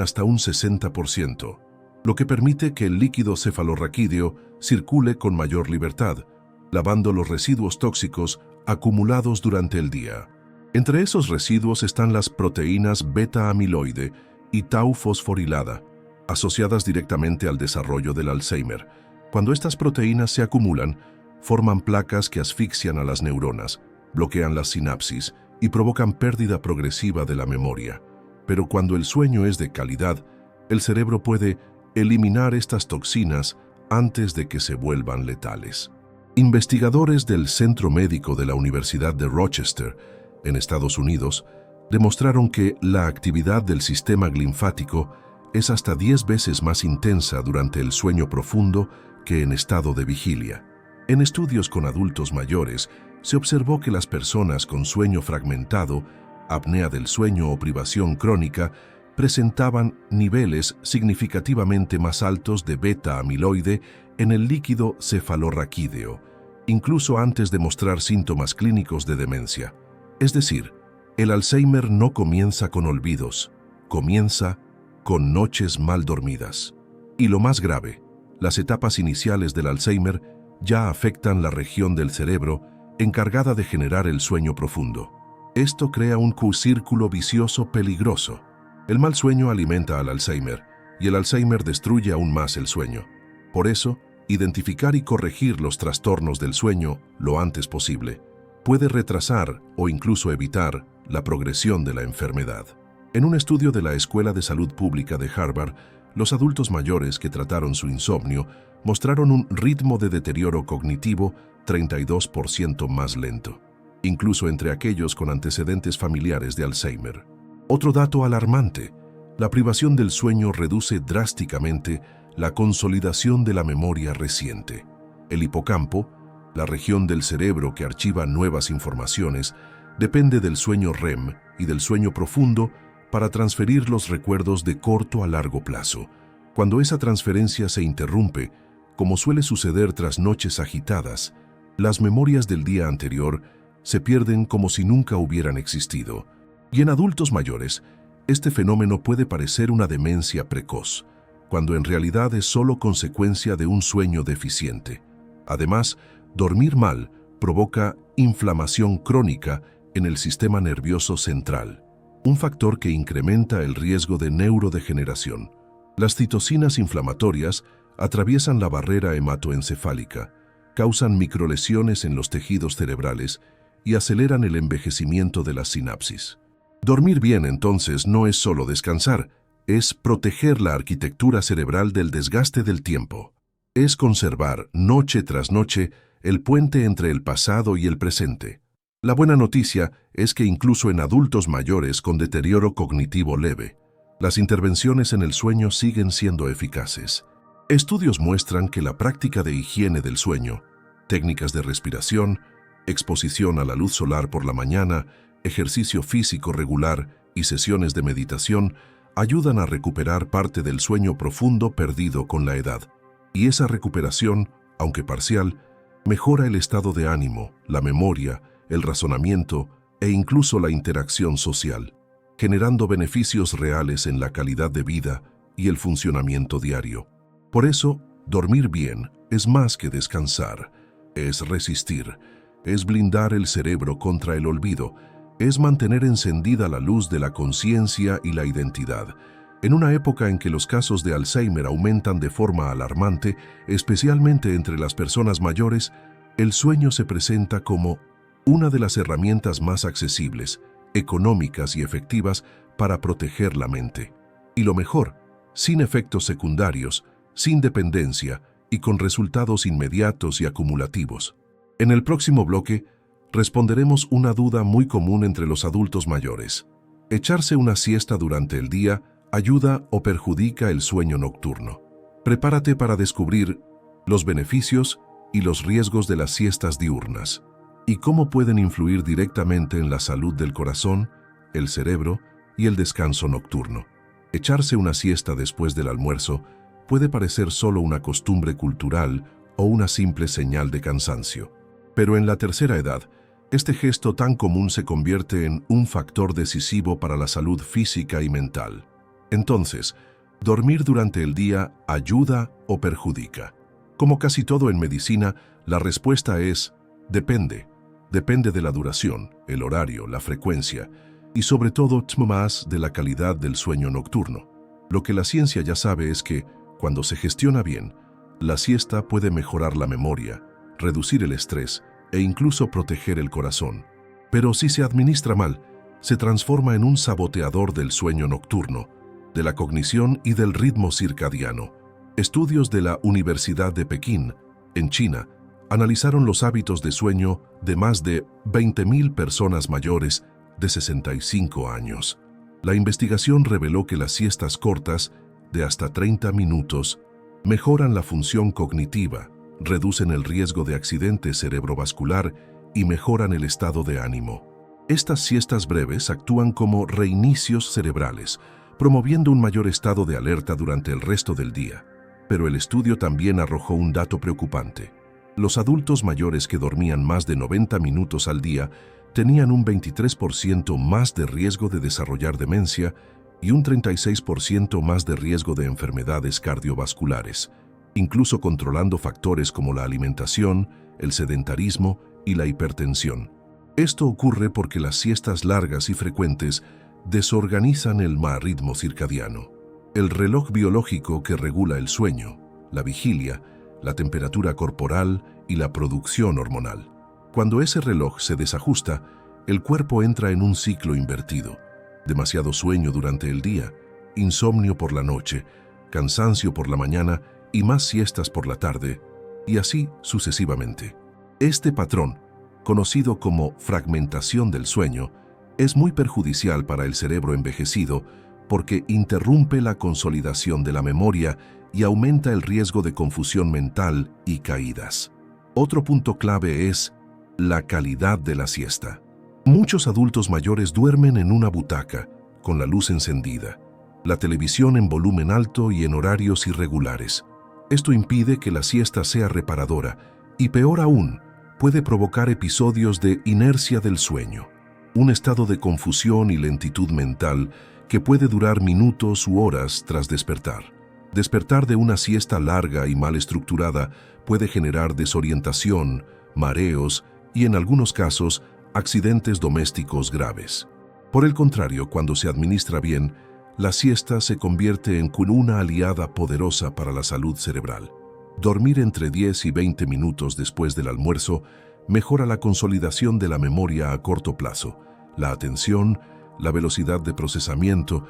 hasta un 60%, lo que permite que el líquido cefalorraquídeo circule con mayor libertad, lavando los residuos tóxicos acumulados durante el día. Entre esos residuos están las proteínas beta-amiloide y tau fosforilada, asociadas directamente al desarrollo del Alzheimer. Cuando estas proteínas se acumulan, forman placas que asfixian a las neuronas, bloquean las sinapsis y provocan pérdida progresiva de la memoria. Pero cuando el sueño es de calidad, el cerebro puede eliminar estas toxinas antes de que se vuelvan letales. Investigadores del Centro Médico de la Universidad de Rochester, en Estados Unidos, demostraron que la actividad del sistema linfático es hasta 10 veces más intensa durante el sueño profundo que en estado de vigilia. En estudios con adultos mayores, se observó que las personas con sueño fragmentado, apnea del sueño o privación crónica, presentaban niveles significativamente más altos de beta-amiloide en el líquido cefalorraquídeo, incluso antes de mostrar síntomas clínicos de demencia. Es decir, el Alzheimer no comienza con olvidos, comienza con noches mal dormidas. Y lo más grave, las etapas iniciales del Alzheimer ya afectan la región del cerebro encargada de generar el sueño profundo. Esto crea un círculo vicioso peligroso. El mal sueño alimenta al Alzheimer y el Alzheimer destruye aún más el sueño. Por eso, identificar y corregir los trastornos del sueño lo antes posible puede retrasar o incluso evitar la progresión de la enfermedad. En un estudio de la Escuela de Salud Pública de Harvard, los adultos mayores que trataron su insomnio mostraron un ritmo de deterioro cognitivo 32% más lento, incluso entre aquellos con antecedentes familiares de Alzheimer. Otro dato alarmante: la privación del sueño reduce drásticamente la consolidación de la memoria reciente. El hipocampo, la región del cerebro que archiva nuevas informaciones, depende del sueño REM y del sueño profundo para transferir los recuerdos de corto a largo plazo. Cuando esa transferencia se interrumpe, como suele suceder tras noches agitadas, las memorias del día anterior se pierden como si nunca hubieran existido. Y en adultos mayores, este fenómeno puede parecer una demencia precoz, cuando en realidad es solo consecuencia de un sueño deficiente. Además, dormir mal provoca inflamación crónica en el sistema nervioso central, un factor que incrementa el riesgo de neurodegeneración. Las citocinas inflamatorias atraviesan la barrera hematoencefálica, causan microlesiones en los tejidos cerebrales y aceleran el envejecimiento de las sinapsis. Dormir bien, entonces, no es solo descansar, es proteger la arquitectura cerebral del desgaste del tiempo. Es conservar, noche tras noche, el puente entre el pasado y el presente. La buena noticia es que incluso en adultos mayores con deterioro cognitivo leve, las intervenciones en el sueño siguen siendo eficaces. Estudios muestran que la práctica de higiene del sueño, técnicas de respiración, exposición a la luz solar por la mañana, ejercicio físico regular y sesiones de meditación ayudan a recuperar parte del sueño profundo perdido con la edad. Y esa recuperación, aunque parcial, mejora el estado de ánimo, la memoria, el razonamiento e incluso la interacción social, generando beneficios reales en la calidad de vida y el funcionamiento diario. Por eso, dormir bien es más que descansar, es resistir, es blindar el cerebro contra el olvido, es mantener encendida la luz de la conciencia y la identidad. En una época en que los casos de Alzheimer aumentan de forma alarmante, especialmente entre las personas mayores, el sueño se presenta como una de las herramientas más accesibles, económicas y efectivas para proteger la mente. Y lo mejor, sin efectos secundarios, sin dependencia y con resultados inmediatos y acumulativos. En el próximo bloque, responderemos una duda muy común entre los adultos mayores. ¿Echarse una siesta durante el día ayuda o perjudica el sueño nocturno? Prepárate para descubrir los beneficios y los riesgos de las siestas diurnas y cómo pueden influir directamente en la salud del corazón, el cerebro y el descanso nocturno. Echarse una siesta después del almuerzo puede parecer solo una costumbre cultural o una simple señal de cansancio. Pero en la tercera edad, este gesto tan común se convierte en un factor decisivo para la salud física y mental. Entonces, ¿dormir durante el día ayuda o perjudica? Como casi todo en medicina, la respuesta es depende. Depende de la duración, el horario, la frecuencia y sobre todo más de la calidad del sueño nocturno. Lo que la ciencia ya sabe es que, cuando se gestiona bien, la siesta puede mejorar la memoria, reducir el estrés e incluso proteger el corazón. Pero si se administra mal, se transforma en un saboteador del sueño nocturno, de la cognición y del ritmo circadiano. Estudios de la Universidad de Pekín, en China, analizaron los hábitos de sueño de más de 20.000 personas mayores de 65 años. La investigación reveló que las siestas cortas de hasta 30 minutos mejoran la función cognitiva, reducen el riesgo de accidente cerebrovascular y mejoran el estado de ánimo. Estas siestas breves actúan como reinicios cerebrales, promoviendo un mayor estado de alerta durante el resto del día. Pero el estudio también arrojó un dato preocupante. Los adultos mayores que dormían más de 90 minutos al día tenían un 23% más de riesgo de desarrollar demencia y un 36% más de riesgo de enfermedades cardiovasculares, incluso controlando factores como la alimentación, el sedentarismo y la hipertensión. Esto ocurre porque las siestas largas y frecuentes desorganizan el ritmo circadiano, el reloj biológico que regula el sueño, la vigilia, la temperatura corporal y la producción hormonal. Cuando ese reloj se desajusta, el cuerpo entra en un ciclo invertido. Demasiado sueño durante el día, insomnio por la noche, cansancio por la mañana y más siestas por la tarde, y así sucesivamente. Este patrón, conocido como fragmentación del sueño, es muy perjudicial para el cerebro envejecido porque interrumpe la consolidación de la memoria y aumenta el riesgo de confusión mental y caídas. Otro punto clave es la calidad de la siesta. Muchos adultos mayores duermen en una butaca, con la luz encendida, la televisión en volumen alto y en horarios irregulares. Esto impide que la siesta sea reparadora y, peor aún, puede provocar episodios de inercia del sueño, un estado de confusión y lentitud mental que puede durar minutos u horas tras despertar. Despertar de una siesta larga y mal estructurada puede generar desorientación, mareos y, en algunos casos, accidentes domésticos graves. Por el contrario, cuando se administra bien, la siesta se convierte en una aliada poderosa para la salud cerebral. Dormir entre 10 y 20 minutos después del almuerzo mejora la consolidación de la memoria a corto plazo, la atención, la velocidad de procesamiento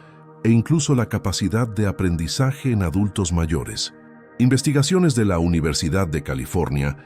e incluso la capacidad de aprendizaje en adultos mayores. Investigaciones de la Universidad de California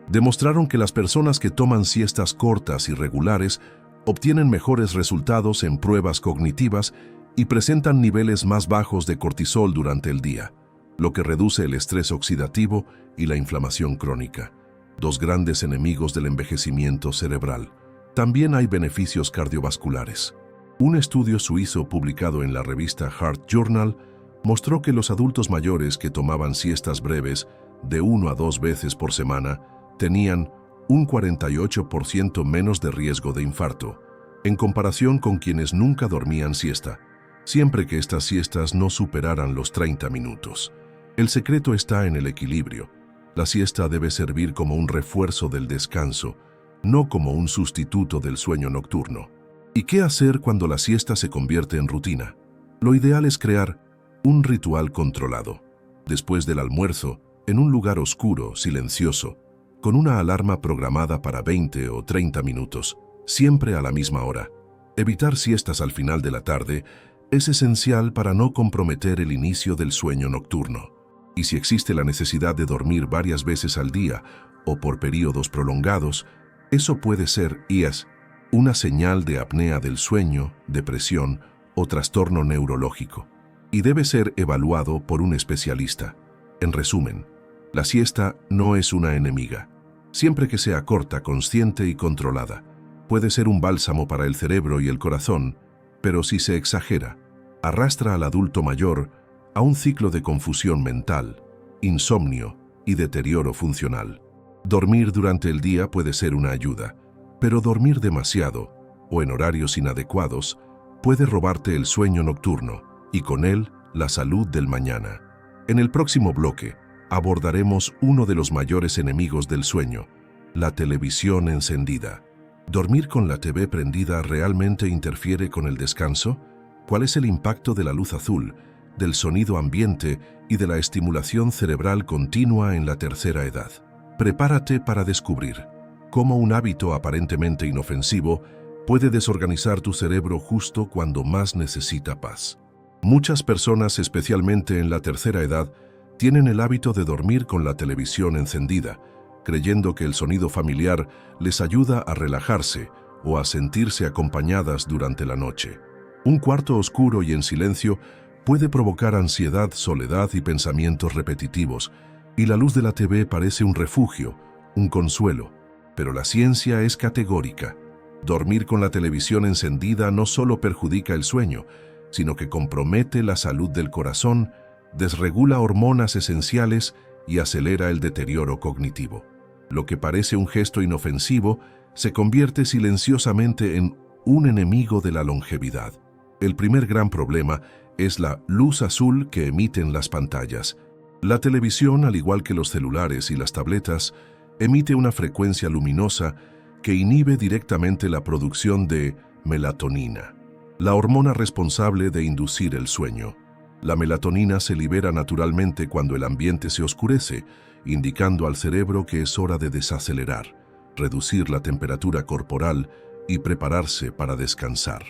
demostraron que las personas que toman siestas cortas y regulares obtienen mejores resultados en pruebas cognitivas y presentan niveles más bajos de cortisol durante el día, lo que reduce el estrés oxidativo y la inflamación crónica, dos grandes enemigos del envejecimiento cerebral. También hay beneficios cardiovasculares. Un estudio suizo publicado en la revista Heart Journal mostró que los adultos mayores que tomaban siestas breves de 1 a 2 veces por semana tenían un 48% menos de riesgo de infarto, en comparación con quienes nunca dormían siesta, siempre que estas siestas no superaran los 30 minutos. El secreto está en el equilibrio. La siesta debe servir como un refuerzo del descanso, no como un sustituto del sueño nocturno. ¿Y qué hacer cuando la siesta se convierte en rutina? Lo ideal es crear un ritual controlado. Después del almuerzo, en un lugar oscuro, silencioso, con una alarma programada para 20 o 30 minutos, siempre a la misma hora. Evitar siestas al final de la tarde es esencial para no comprometer el inicio del sueño nocturno. Y si existe la necesidad de dormir varias veces al día o por periodos prolongados, eso puede ser y es una señal de apnea del sueño, depresión o trastorno neurológico, y debe ser evaluado por un especialista. En resumen, la siesta no es una enemiga. Siempre que sea corta, consciente y controlada, puede ser un bálsamo para el cerebro y el corazón, pero si se exagera, arrastra al adulto mayor a un ciclo de confusión mental, insomnio y deterioro funcional. Dormir durante el día puede ser una ayuda, pero dormir demasiado o en horarios inadecuados puede robarte el sueño nocturno y con él la salud del mañana. En el próximo bloque abordaremos uno de los mayores enemigos del sueño, la televisión encendida. ¿Dormir con la TV prendida realmente interfiere con el descanso? ¿Cuál es el impacto de la luz azul, del sonido ambiente y de la estimulación cerebral continua en la tercera edad? Prepárate para descubrir cómo un hábito aparentemente inofensivo puede desorganizar tu cerebro justo cuando más necesita paz. Muchas personas, especialmente en la tercera edad, tienen el hábito de dormir con la televisión encendida, creyendo que el sonido familiar les ayuda a relajarse o a sentirse acompañadas durante la noche. Un cuarto oscuro y en silencio Puede provocar ansiedad, soledad y pensamientos repetitivos, y la luz de la TV parece un refugio, un consuelo. Pero la ciencia es categórica. Dormir con la televisión encendida no solo perjudica el sueño, sino que compromete la salud del corazón, desregula hormonas esenciales y acelera el deterioro cognitivo. Lo que parece un gesto inofensivo se convierte silenciosamente en un enemigo de la longevidad. El primer gran problema es la luz azul que emiten las pantallas. La televisión, al igual que los celulares y las tabletas, emite una frecuencia luminosa que inhibe directamente la producción de melatonina, la hormona responsable de inducir el sueño. La melatonina se libera naturalmente cuando el ambiente se oscurece, indicando al cerebro que es hora de desacelerar, reducir la temperatura corporal y prepararse para descansar.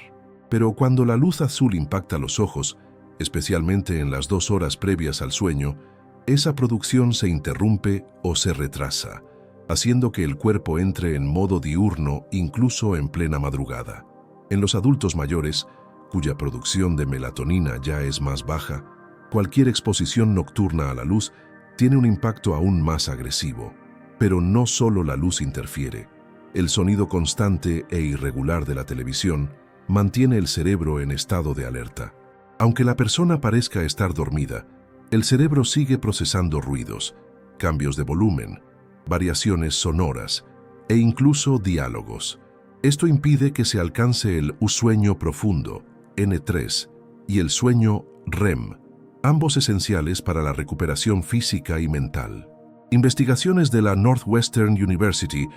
Pero cuando la luz azul impacta los ojos, especialmente en las 2 horas previas al sueño, esa producción se interrumpe o se retrasa, haciendo que el cuerpo entre en modo diurno incluso en plena madrugada. En los adultos mayores, cuya producción de melatonina ya es más baja, cualquier exposición nocturna a la luz tiene un impacto aún más agresivo. Pero no solo la luz interfiere. El sonido constante e irregular de la televisión mantiene el cerebro en estado de alerta. Aunque la persona parezca estar dormida, el cerebro sigue procesando ruidos, cambios de volumen, variaciones sonoras e incluso diálogos. Esto impide que se alcance el sueño profundo, N3, y el sueño REM, ambos esenciales para la recuperación física y mental. Investigaciones de la Northwestern University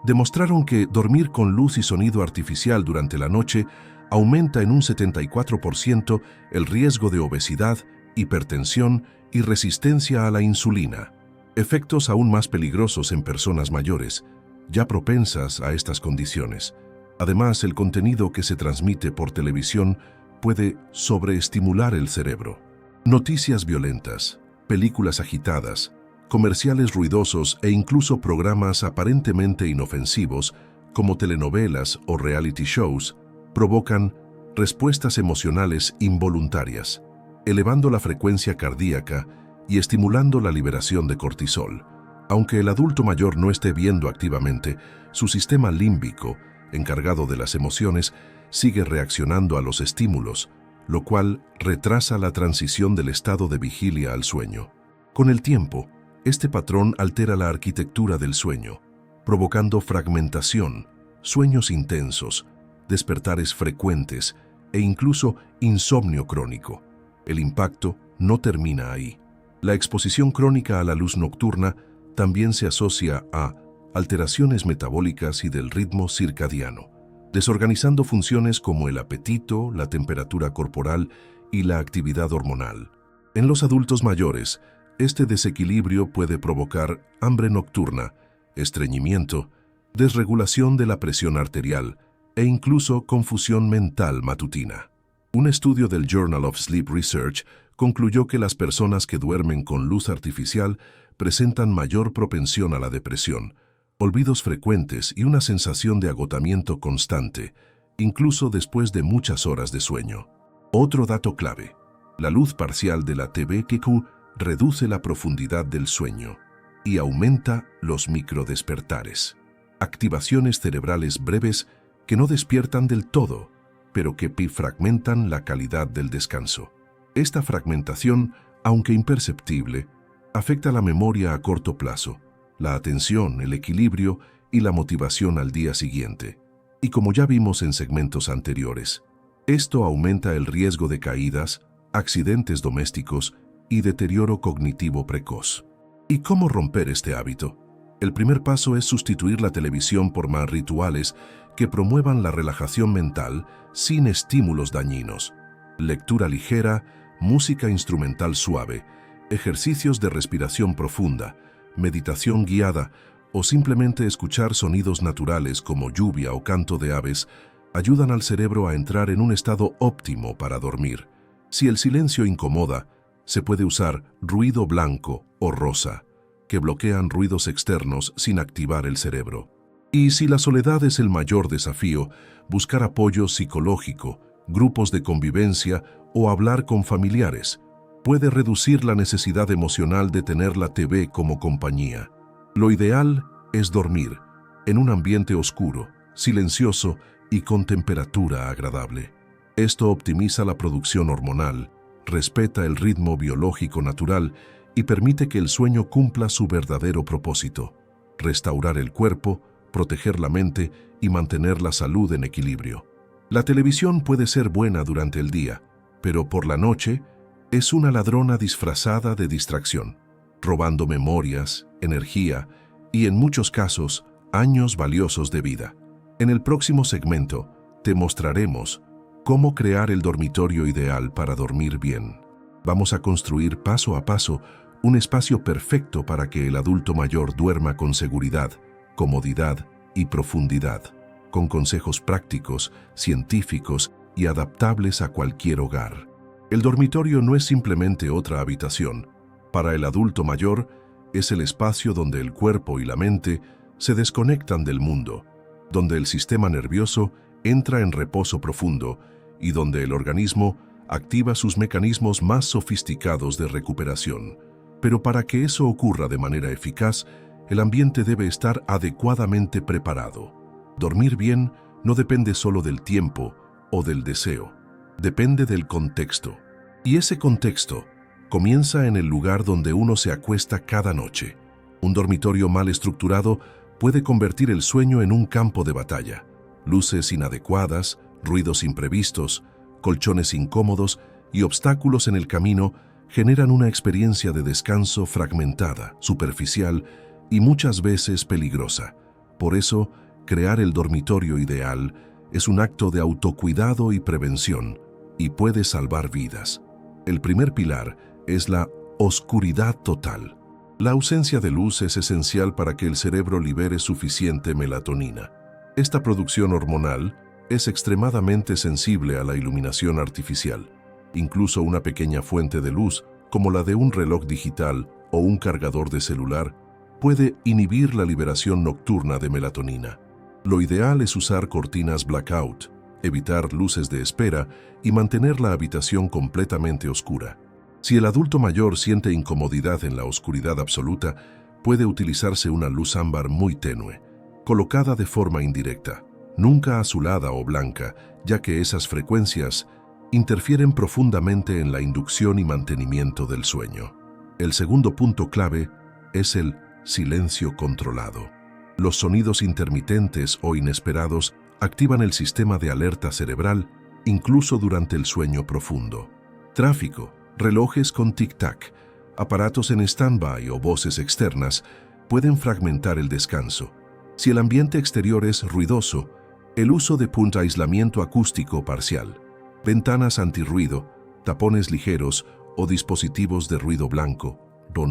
demostraron que dormir con luz y sonido artificial durante la noche aumenta en un 74% el riesgo de obesidad, hipertensión y resistencia a la insulina, efectos aún más peligrosos en personas mayores, ya propensas a estas condiciones. Además, el contenido que se transmite por televisión puede sobreestimular el cerebro. Noticias violentas, películas agitadas, comerciales ruidosos e incluso programas aparentemente inofensivos, como telenovelas o reality shows, provocan respuestas emocionales involuntarias, elevando la frecuencia cardíaca y estimulando la liberación de cortisol. Aunque el adulto mayor no esté viendo activamente, su sistema límbico, encargado de las emociones, sigue reaccionando a los estímulos, lo cual retrasa la transición del estado de vigilia al sueño. Con el tiempo, este patrón altera la arquitectura del sueño, provocando fragmentación, sueños intensos, despertares frecuentes e incluso insomnio crónico. El impacto no termina ahí. La exposición crónica a la luz nocturna también se asocia a alteraciones metabólicas y del ritmo circadiano, desorganizando funciones como el apetito, la temperatura corporal y la actividad hormonal. En los adultos mayores, este desequilibrio puede provocar hambre nocturna, estreñimiento, desregulación de la presión arterial e incluso confusión mental matutina. Un estudio del Journal of Sleep Research concluyó que las personas que duermen con luz artificial presentan mayor propensión a la depresión, olvidos frecuentes y una sensación de agotamiento constante, incluso después de muchas horas de sueño. Otro dato clave: la luz parcial de la TVQ reduce la profundidad del sueño y aumenta los microdespertares, activaciones cerebrales breves que no despiertan del todo, pero que fragmentan la calidad del descanso. Esta fragmentación, aunque imperceptible, afecta la memoria a corto plazo, la atención, el equilibrio y la motivación al día siguiente. Y como ya vimos en segmentos anteriores, esto aumenta el riesgo de caídas, accidentes domésticos y deterioro cognitivo precoz. ¿Y cómo romper este hábito? El primer paso es sustituir la televisión por más rituales que promuevan la relajación mental sin estímulos dañinos. Lectura ligera, música instrumental suave, ejercicios de respiración profunda, meditación guiada o simplemente escuchar sonidos naturales como lluvia o canto de aves ayudan al cerebro a entrar en un estado óptimo para dormir. Si el silencio incomoda, se puede usar ruido blanco o rosa, que bloquean ruidos externos sin activar el cerebro. Y si la soledad es el mayor desafío, buscar apoyo psicológico, grupos de convivencia o hablar con familiares. Puede reducir la necesidad emocional de tener la TV como compañía. Lo ideal es dormir en un ambiente oscuro, silencioso y con temperatura agradable. Esto optimiza la producción hormonal, respeta el ritmo biológico natural y permite que el sueño cumpla su verdadero propósito: restaurar el cuerpo, proteger la mente y mantener la salud en equilibrio. La televisión puede ser buena durante el día, pero por la noche es una ladrona disfrazada de distracción, robando memorias, energía y, en muchos casos, años valiosos de vida. En el próximo segmento te mostraremos cómo crear el dormitorio ideal para dormir bien. Vamos a construir paso a paso un espacio perfecto para que el adulto mayor duerma con seguridad, comodidad y profundidad, con consejos prácticos, científicos y adaptables a cualquier hogar. El dormitorio no es simplemente otra habitación. Para el adulto mayor, es el espacio donde el cuerpo y la mente se desconectan del mundo, donde el sistema nervioso entra en reposo profundo y donde el organismo activa sus mecanismos más sofisticados de recuperación. Pero para que eso ocurra de manera eficaz, el ambiente debe estar adecuadamente preparado. Dormir bien no depende solo del tiempo o del deseo, depende del contexto. Y ese contexto comienza en el lugar donde uno se acuesta cada noche. Un dormitorio mal estructurado puede convertir el sueño en un campo de batalla. Luces inadecuadas, ruidos imprevistos, colchones incómodos y obstáculos en el camino generan una experiencia de descanso fragmentada, superficial y muchas veces peligrosa. Por eso, crear el dormitorio ideal es un acto de autocuidado y prevención, y puede salvar vidas. El primer pilar es la oscuridad total. La ausencia de luz es esencial para que el cerebro libere suficiente melatonina. Esta producción hormonal es extremadamente sensible a la iluminación artificial. Incluso una pequeña fuente de luz, como la de un reloj digital o un cargador de celular, puede inhibir la liberación nocturna de melatonina. Lo ideal es usar cortinas blackout, evitar luces de espera y mantener la habitación completamente oscura. Si el adulto mayor siente incomodidad en la oscuridad absoluta, puede utilizarse una luz ámbar muy tenue, colocada de forma indirecta, nunca azulada o blanca, ya que esas frecuencias interfieren profundamente en la inducción y mantenimiento del sueño. El segundo punto clave es el silencio controlado. Los sonidos intermitentes o inesperados activan el sistema de alerta cerebral incluso durante el sueño profundo. Tráfico, relojes con tic-tac, aparatos en stand-by o voces externas pueden fragmentar el descanso. Si el ambiente exterior es ruidoso, el uso de aislamiento acústico parcial, ventanas antirruido, tapones ligeros o dispositivos de ruido blanco,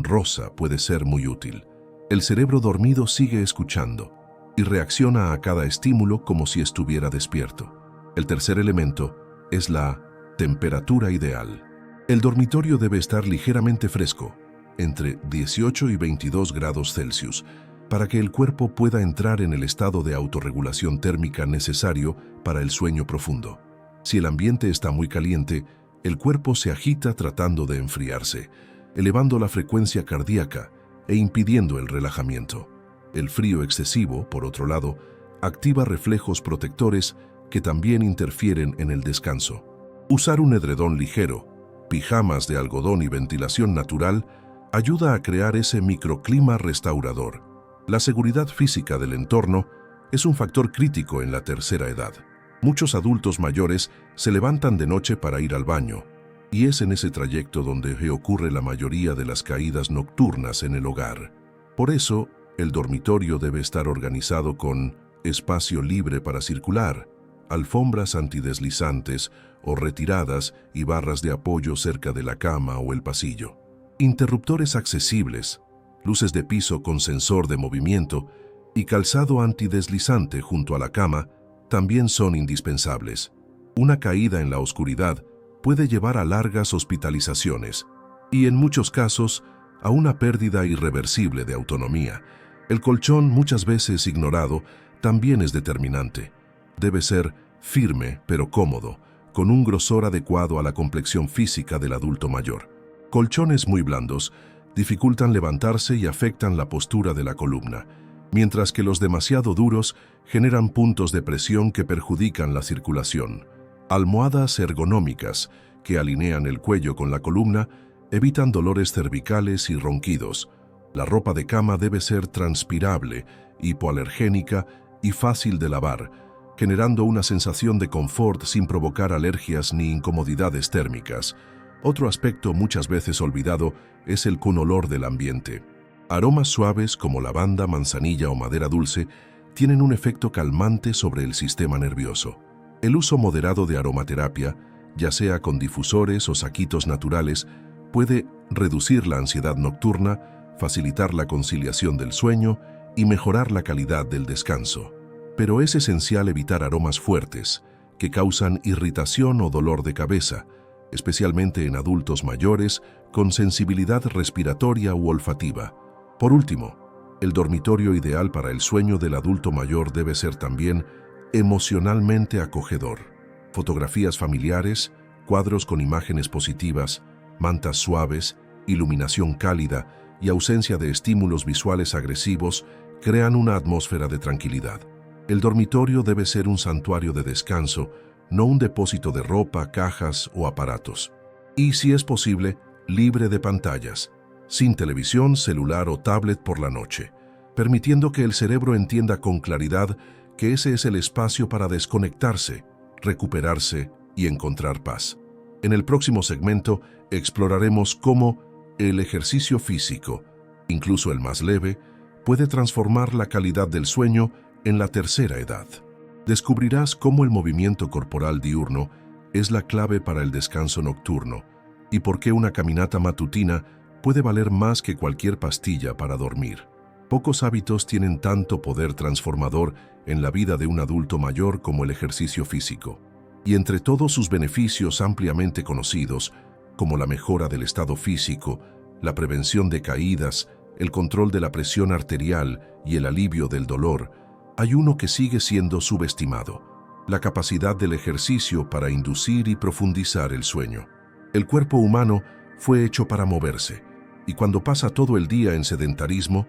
rosa puede ser muy útil. El cerebro dormido sigue escuchando y reacciona a cada estímulo como si estuviera despierto. El tercer elemento es la temperatura ideal. El dormitorio debe estar ligeramente fresco, entre 18 y 22 grados Celsius, para que el cuerpo pueda entrar en el estado de autorregulación térmica necesario para el sueño profundo. Si el ambiente está muy caliente, el cuerpo se agita tratando de enfriarse, elevando la frecuencia cardíaca e impidiendo el relajamiento. El frío excesivo, por otro lado, activa reflejos protectores que también interfieren en el descanso. Usar un edredón ligero, pijamas de algodón y ventilación natural ayuda a crear ese microclima restaurador. La seguridad física del entorno es un factor crítico en la tercera edad. Muchos adultos mayores se levantan de noche para ir al baño, y es en ese trayecto donde ocurre la mayoría de las caídas nocturnas en el hogar. Por eso, el dormitorio debe estar organizado con espacio libre para circular, alfombras antideslizantes o retiradas y barras de apoyo cerca de la cama o el pasillo. Interruptores accesibles, luces de piso con sensor de movimiento y calzado antideslizante junto a la cama también son indispensables. Una caída en la oscuridad puede llevar a largas hospitalizaciones y, en muchos casos, a una pérdida irreversible de autonomía. El colchón, muchas veces ignorado, también es determinante. Debe ser firme pero cómodo, con un grosor adecuado a la complexión física del adulto mayor. Colchones muy blandos dificultan levantarse y afectan la postura de la columna, mientras que los demasiado duros generan puntos de presión que perjudican la circulación. Almohadas ergonómicas, que alinean el cuello con la columna, evitan dolores cervicales y ronquidos. La ropa de cama debe ser transpirable, hipoalergénica y fácil de lavar, generando una sensación de confort sin provocar alergias ni incomodidades térmicas. Otro aspecto muchas veces olvidado es el olor del ambiente. Aromas suaves como lavanda, manzanilla o madera dulce tienen un efecto calmante sobre el sistema nervioso. El uso moderado de aromaterapia, ya sea con difusores o saquitos naturales, puede reducir la ansiedad nocturna, facilitar la conciliación del sueño y mejorar la calidad del descanso. Pero es esencial evitar aromas fuertes, que causan irritación o dolor de cabeza, especialmente en adultos mayores con sensibilidad respiratoria u olfativa. Por último, el dormitorio ideal para el sueño del adulto mayor debe ser también emocionalmente acogedor. Fotografías familiares, cuadros con imágenes positivas, mantas suaves, iluminación cálida y ausencia de estímulos visuales agresivos crean una atmósfera de tranquilidad. El dormitorio debe ser un santuario de descanso, no un depósito de ropa, cajas o aparatos. Y, si es posible, libre de pantallas, sin televisión, celular o tablet por la noche, permitiendo que el cerebro entienda con claridad que ese es el espacio para desconectarse, recuperarse y encontrar paz. En el próximo segmento exploraremos cómo el ejercicio físico, incluso el más leve, puede transformar la calidad del sueño en la tercera edad. Descubrirás cómo el movimiento corporal diurno es la clave para el descanso nocturno y por qué una caminata matutina puede valer más que cualquier pastilla para dormir. Pocos hábitos tienen tanto poder transformador en la vida de un adulto mayor como el ejercicio físico. Y entre todos sus beneficios ampliamente conocidos, como la mejora del estado físico, la prevención de caídas, el control de la presión arterial y el alivio del dolor, hay uno que sigue siendo subestimado: la capacidad del ejercicio para inducir y profundizar el sueño. El cuerpo humano fue hecho para moverse, y cuando pasa todo el día en sedentarismo,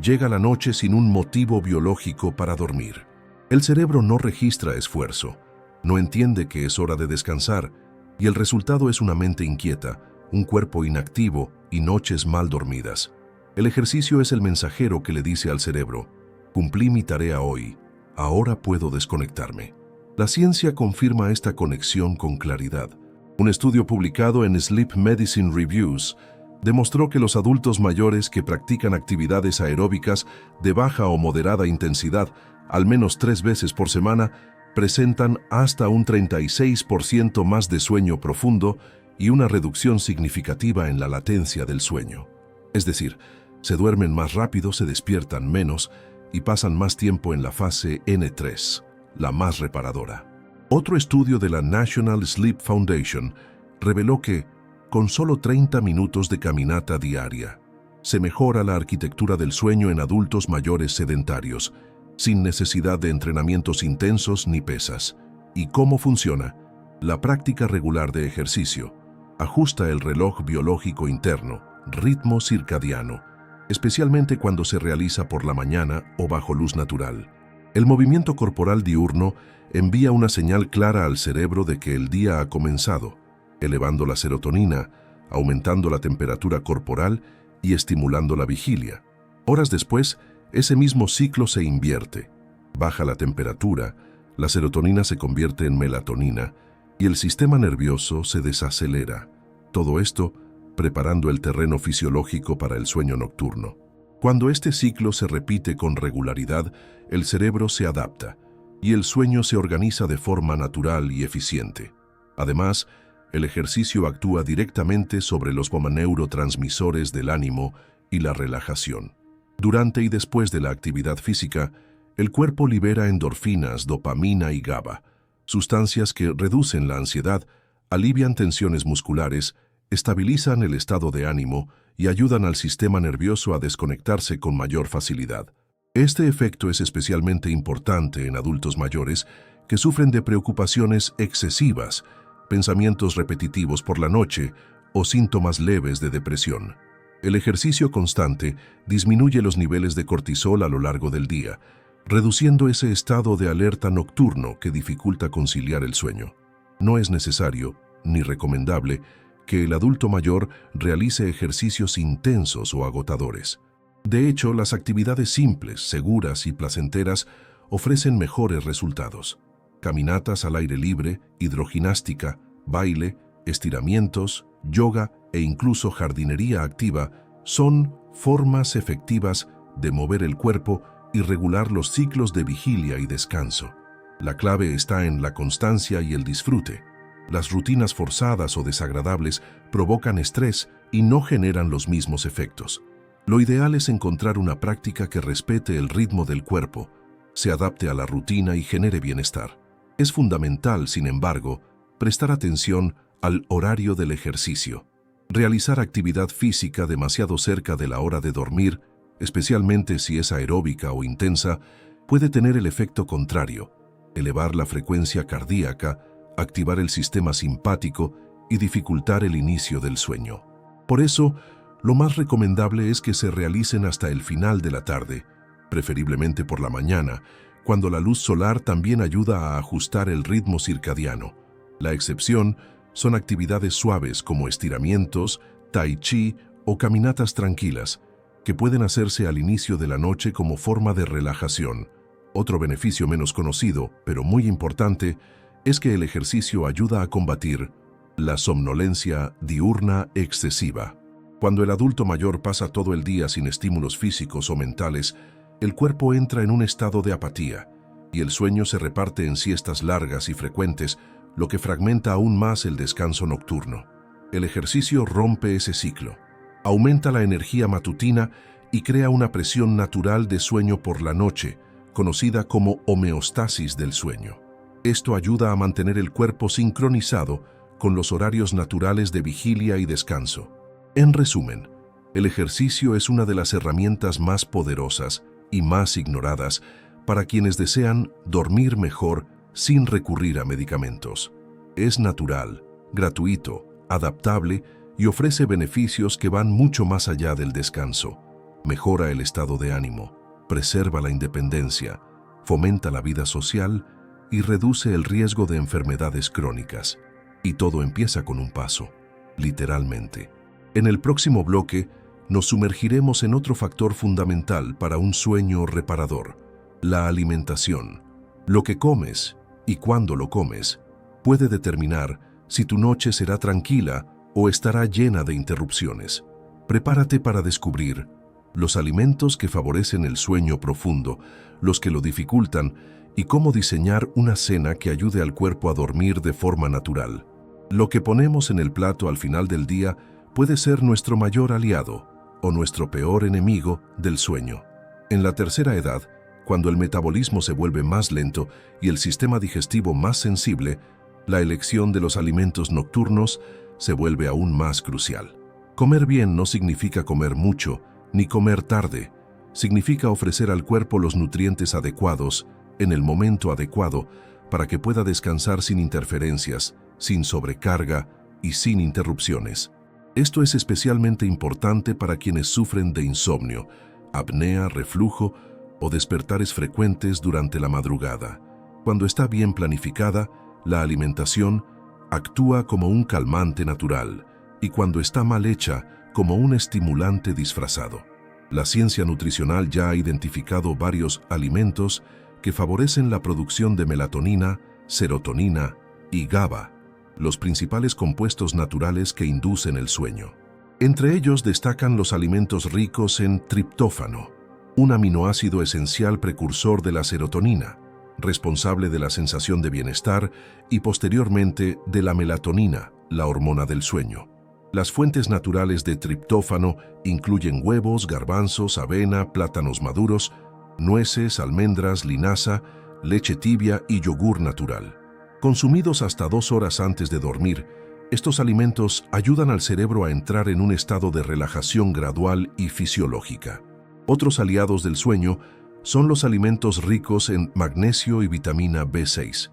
llega la noche sin un motivo biológico para dormir. El cerebro no registra esfuerzo, no entiende que es hora de descansar, y el resultado es una mente inquieta, un cuerpo inactivo y noches mal dormidas. El ejercicio es el mensajero que le dice al cerebro: cumplí mi tarea hoy, ahora puedo desconectarme. La ciencia confirma esta conexión con claridad. Un estudio publicado en Sleep Medicine Reviews demostró que los adultos mayores que practican actividades aeróbicas de baja o moderada intensidad al menos 3 veces por semana presentan hasta un 36% más de sueño profundo y una reducción significativa en la latencia del sueño. Es decir, se duermen más rápido, se despiertan menos y pasan más tiempo en la fase N3, la más reparadora. Otro estudio de la National Sleep Foundation reveló que, con solo 30 minutos de caminata diaria, se mejora la arquitectura del sueño en adultos mayores sedentarios, sin necesidad de entrenamientos intensos ni pesas. ¿Y cómo funciona? La práctica regular de ejercicio ajusta el reloj biológico interno, ritmo circadiano, especialmente cuando se realiza por la mañana o bajo luz natural. El movimiento corporal diurno envía una señal clara al cerebro de que el día ha comenzado, elevando la serotonina, aumentando la temperatura corporal y estimulando la vigilia. Horas después, ese mismo ciclo se invierte. Baja la temperatura, la serotonina se convierte en melatonina y el sistema nervioso se desacelera. Todo esto preparando el terreno fisiológico para el sueño nocturno. Cuando este ciclo se repite con regularidad, el cerebro se adapta y el sueño se organiza de forma natural y eficiente. Además, el ejercicio actúa directamente sobre los neurotransmisores del ánimo y la relajación. Durante y después de la actividad física, el cuerpo libera endorfinas, dopamina y GABA, sustancias que reducen la ansiedad, alivian tensiones musculares, estabilizan el estado de ánimo y ayudan al sistema nervioso a desconectarse con mayor facilidad. Este efecto es especialmente importante en adultos mayores que sufren de preocupaciones excesivas pensamientos repetitivos por la noche o síntomas leves de depresión. El ejercicio constante disminuye los niveles de cortisol a lo largo del día, reduciendo ese estado de alerta nocturno que dificulta conciliar el sueño. No es necesario, ni recomendable, que el adulto mayor realice ejercicios intensos o agotadores. De hecho, las actividades simples, seguras y placenteras ofrecen mejores resultados. Caminatas al aire libre, hidroginástica, baile, estiramientos, yoga e incluso jardinería activa son formas efectivas de mover el cuerpo y regular los ciclos de vigilia y descanso. La clave está en la constancia y el disfrute. Las rutinas forzadas o desagradables provocan estrés y no generan los mismos efectos. Lo ideal es encontrar una práctica que respete el ritmo del cuerpo, se adapte a la rutina y genere bienestar. Es fundamental, sin embargo, prestar atención al horario del ejercicio. Realizar actividad física demasiado cerca de la hora de dormir, especialmente si es aeróbica o intensa, puede tener el efecto contrario, elevar la frecuencia cardíaca, activar el sistema simpático y dificultar el inicio del sueño. Por eso, lo más recomendable es que se realicen hasta el final de la tarde, preferiblemente por la mañana, cuando la luz solar también ayuda a ajustar el ritmo circadiano. La excepción son actividades suaves como estiramientos, tai chi o caminatas tranquilas, que pueden hacerse al inicio de la noche como forma de relajación. Otro beneficio menos conocido, pero muy importante, es que el ejercicio ayuda a combatir la somnolencia diurna excesiva. Cuando el adulto mayor pasa todo el día sin estímulos físicos o mentales, el cuerpo entra en un estado de apatía y el sueño se reparte en siestas largas y frecuentes, lo que fragmenta aún más el descanso nocturno. El ejercicio rompe ese ciclo, aumenta la energía matutina y crea una presión natural de sueño por la noche, conocida como homeostasis del sueño. Esto ayuda a mantener el cuerpo sincronizado con los horarios naturales de vigilia y descanso. En resumen, el ejercicio es una de las herramientas más poderosas y más ignoradas para quienes desean dormir mejor sin recurrir a medicamentos. Es natural, gratuito, adaptable y ofrece beneficios que van mucho más allá del descanso. Mejora el estado de ánimo, preserva la independencia, fomenta la vida social y reduce el riesgo de enfermedades crónicas. Y todo empieza con un paso, literalmente. En el próximo bloque, nos sumergiremos en otro factor fundamental para un sueño reparador: la alimentación. Lo que comes y cuándo lo comes puede determinar si tu noche será tranquila o estará llena de interrupciones. Prepárate para descubrir los alimentos que favorecen el sueño profundo, los que lo dificultan y cómo diseñar una cena que ayude al cuerpo a dormir de forma natural. Lo que ponemos en el plato al final del día puede ser nuestro mayor aliado o nuestro peor enemigo del sueño. En la tercera edad, cuando el metabolismo se vuelve más lento y el sistema digestivo más sensible, la elección de los alimentos nocturnos se vuelve aún más crucial. Comer bien no significa comer mucho, ni comer tarde. Significa ofrecer al cuerpo los nutrientes adecuados, en el momento adecuado, para que pueda descansar sin interferencias, sin sobrecarga y sin interrupciones. Esto es especialmente importante para quienes sufren de insomnio, apnea, reflujo o despertares frecuentes durante la madrugada. Cuando está bien planificada, la alimentación actúa como un calmante natural y cuando está mal hecha, como un estimulante disfrazado. La ciencia nutricional ya ha identificado varios alimentos que favorecen la producción de melatonina, serotonina y GABA, los principales compuestos naturales que inducen el sueño. Entre ellos destacan los alimentos ricos en triptófano, un aminoácido esencial precursor de la serotonina, responsable de la sensación de bienestar y posteriormente de la melatonina, la hormona del sueño. Las fuentes naturales de triptófano incluyen huevos, garbanzos, avena, plátanos maduros, nueces, almendras, linaza, leche tibia y yogur natural. Consumidos hasta 2 horas antes de dormir, estos alimentos ayudan al cerebro a entrar en un estado de relajación gradual y fisiológica. Otros aliados del sueño son los alimentos ricos en magnesio y vitamina B6,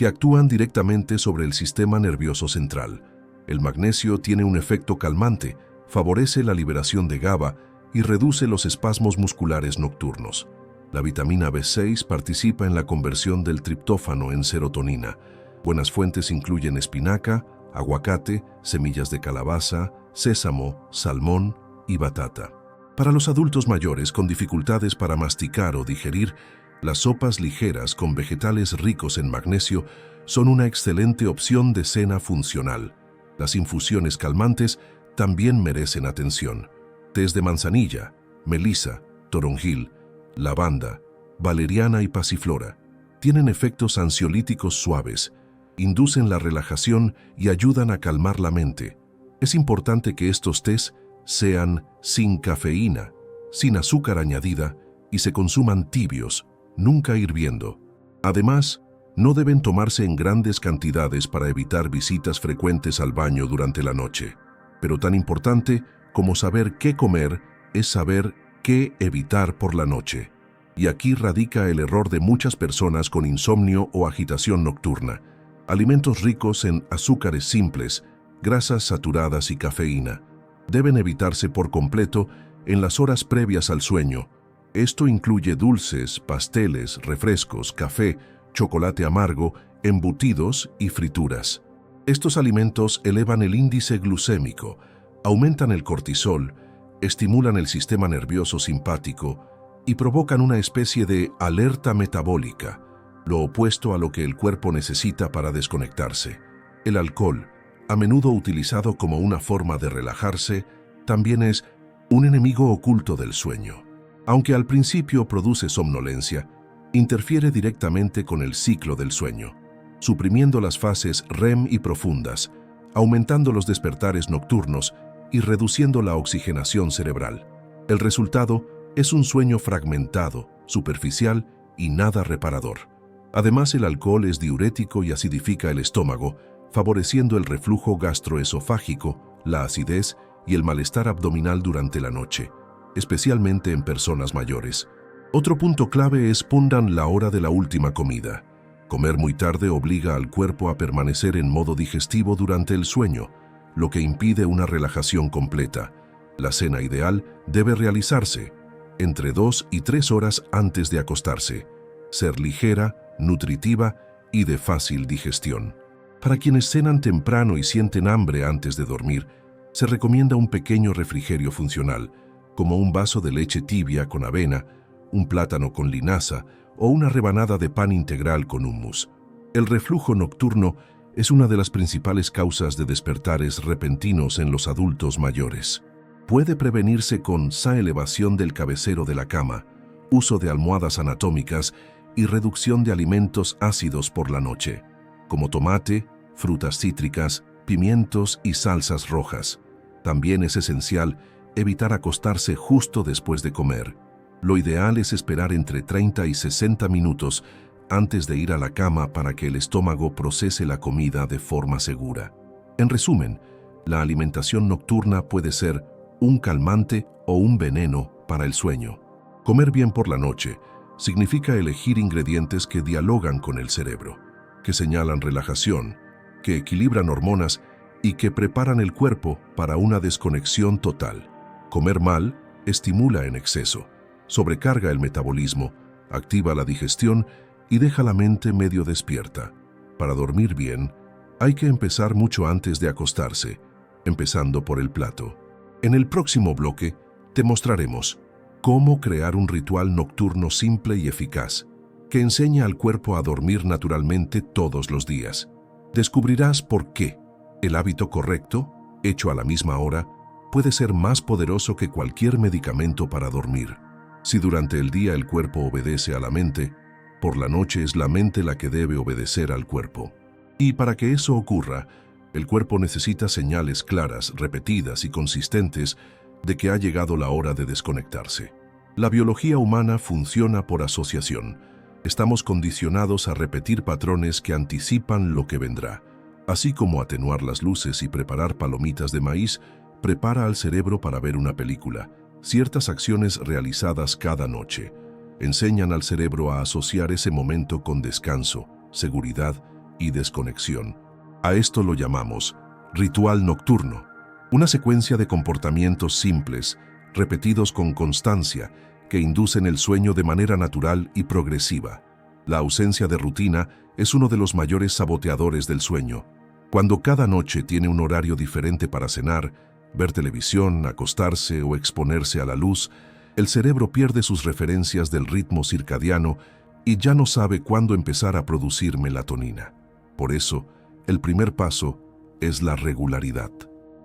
que actúan directamente sobre el sistema nervioso central. El magnesio tiene un efecto calmante, favorece la liberación de GABA y reduce los espasmos musculares nocturnos. La vitamina B6 participa en la conversión del triptófano en serotonina. Buenas fuentes incluyen espinaca, aguacate, semillas de calabaza, sésamo, salmón y batata. Para los adultos mayores con dificultades para masticar o digerir, las sopas ligeras con vegetales ricos en magnesio son una excelente opción de cena funcional. Las infusiones calmantes también merecen atención. Tés de manzanilla, melisa, toronjil, lavanda, valeriana y pasiflora tienen efectos ansiolíticos suaves, inducen la relajación y ayudan a calmar la mente. Es importante que estos tés sean sin cafeína, sin azúcar añadida y se consuman tibios, nunca hirviendo. Además, no deben tomarse en grandes cantidades para evitar visitas frecuentes al baño durante la noche. Pero tan importante como saber qué comer es saber qué evitar por la noche. Y aquí radica el error de muchas personas con insomnio o agitación nocturna. Alimentos ricos en azúcares simples, grasas saturadas y cafeína deben evitarse por completo en las horas previas al sueño. Esto incluye dulces, pasteles, refrescos, café, chocolate amargo, embutidos y frituras. Estos alimentos elevan el índice glucémico, aumentan el cortisol, estimulan el sistema nervioso simpático y provocan una especie de alerta metabólica, lo opuesto a lo que el cuerpo necesita para desconectarse. El alcohol, a menudo utilizado como una forma de relajarse, también es un enemigo oculto del sueño. Aunque al principio produce somnolencia, interfiere directamente con el ciclo del sueño, suprimiendo las fases REM y profundas, aumentando los despertares nocturnos y reduciendo la oxigenación cerebral. El resultado es un sueño fragmentado, superficial y nada reparador. Además, el alcohol es diurético y acidifica el estómago, favoreciendo el reflujo gastroesofágico, la acidez y el malestar abdominal durante la noche, especialmente en personas mayores. Otro punto clave es pongan la hora de la última comida. Comer muy tarde obliga al cuerpo a permanecer en modo digestivo durante el sueño, lo que impide una relajación completa. La cena ideal debe realizarse entre 2 y 3 horas antes de acostarse, ser ligera, nutritiva y de fácil digestión. Para quienes cenan temprano y sienten hambre antes de dormir, se recomienda un pequeño refrigerio funcional, como un vaso de leche tibia con avena, un plátano con linaza o una rebanada de pan integral con hummus. El reflujo nocturno es una de las principales causas de despertares repentinos en los adultos mayores. Puede prevenirse con elevación del cabecero de la cama, uso de almohadas anatómicas y reducción de alimentos ácidos por la noche, como tomate, frutas cítricas, pimientos y salsas rojas. También es esencial evitar acostarse justo después de comer. Lo ideal es esperar entre 30 y 60 minutos antes de ir a la cama para que el estómago procese la comida de forma segura. En resumen, la alimentación nocturna puede ser un calmante o un veneno para el sueño. Comer bien por la noche significa elegir ingredientes que dialogan con el cerebro, que señalan relajación, que equilibran hormonas y que preparan el cuerpo para una desconexión total. Comer mal estimula en exceso, sobrecarga el metabolismo, activa la digestión y deja la mente medio despierta. Para dormir bien, hay que empezar mucho antes de acostarse, empezando por el plato. En el próximo bloque te mostraremos cómo crear un ritual nocturno simple y eficaz, que enseña al cuerpo a dormir naturalmente todos los días. Descubrirás por qué el hábito correcto, hecho a la misma hora, puede ser más poderoso que cualquier medicamento para dormir. Si durante el día el cuerpo obedece a la mente, por la noche es la mente la que debe obedecer al cuerpo. Y para que eso ocurra, el cuerpo necesita señales claras, repetidas y consistentes de que ha llegado la hora de desconectarse. La biología humana funciona por asociación. Estamos condicionados a repetir patrones que anticipan lo que vendrá. Así como atenuar las luces y preparar palomitas de maíz, prepara al cerebro para ver una película. Ciertas acciones realizadas cada noche enseñan al cerebro a asociar ese momento con descanso, seguridad y desconexión. A esto lo llamamos ritual nocturno, una secuencia de comportamientos simples, repetidos con constancia, que inducen el sueño de manera natural y progresiva. La ausencia de rutina es uno de los mayores saboteadores del sueño. Cuando cada noche tiene un horario diferente para cenar, ver televisión, acostarse o exponerse a la luz, el cerebro pierde sus referencias del ritmo circadiano y ya no sabe cuándo empezar a producir melatonina. Por eso, el primer paso es la regularidad.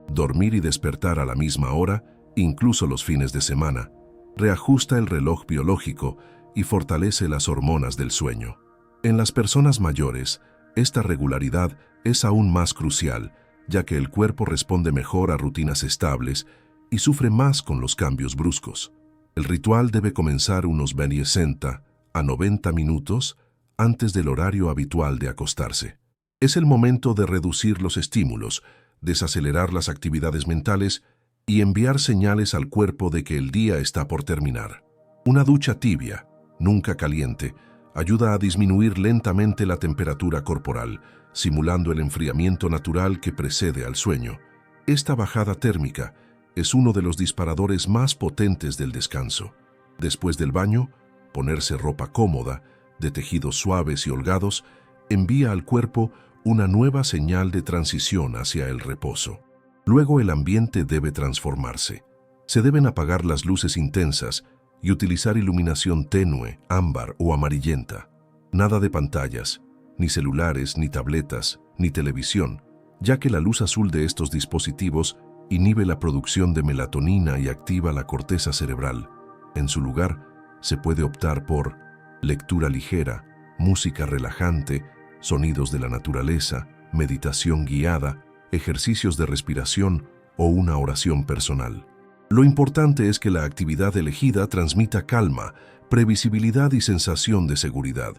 Dormir y despertar a la misma hora, incluso los fines de semana, reajusta el reloj biológico y fortalece las hormonas del sueño. En las personas mayores, esta regularidad es aún más crucial, ya que el cuerpo responde mejor a rutinas estables y sufre más con los cambios bruscos. El ritual debe comenzar unos 60 a 90 minutos antes del horario habitual de acostarse. Es el momento de reducir los estímulos, desacelerar las actividades mentales y enviar señales al cuerpo de que el día está por terminar. Una ducha tibia, nunca caliente, ayuda a disminuir lentamente la temperatura corporal, simulando el enfriamiento natural que precede al sueño. Esta bajada térmica es uno de los disparadores más potentes del descanso. Después del baño, ponerse ropa cómoda, de tejidos suaves y holgados, envía al cuerpo una nueva señal de transición hacia el reposo. Luego el ambiente debe transformarse. Se deben apagar las luces intensas y utilizar iluminación tenue, ámbar o amarillenta. Nada de pantallas, ni celulares, ni tabletas, ni televisión, ya que la luz azul de estos dispositivos inhibe la producción de melatonina y activa la corteza cerebral. En su lugar, se puede optar por lectura ligera, música relajante, sonidos de la naturaleza, meditación guiada, ejercicios de respiración o una oración personal. Lo importante es que la actividad elegida transmita calma, previsibilidad y sensación de seguridad.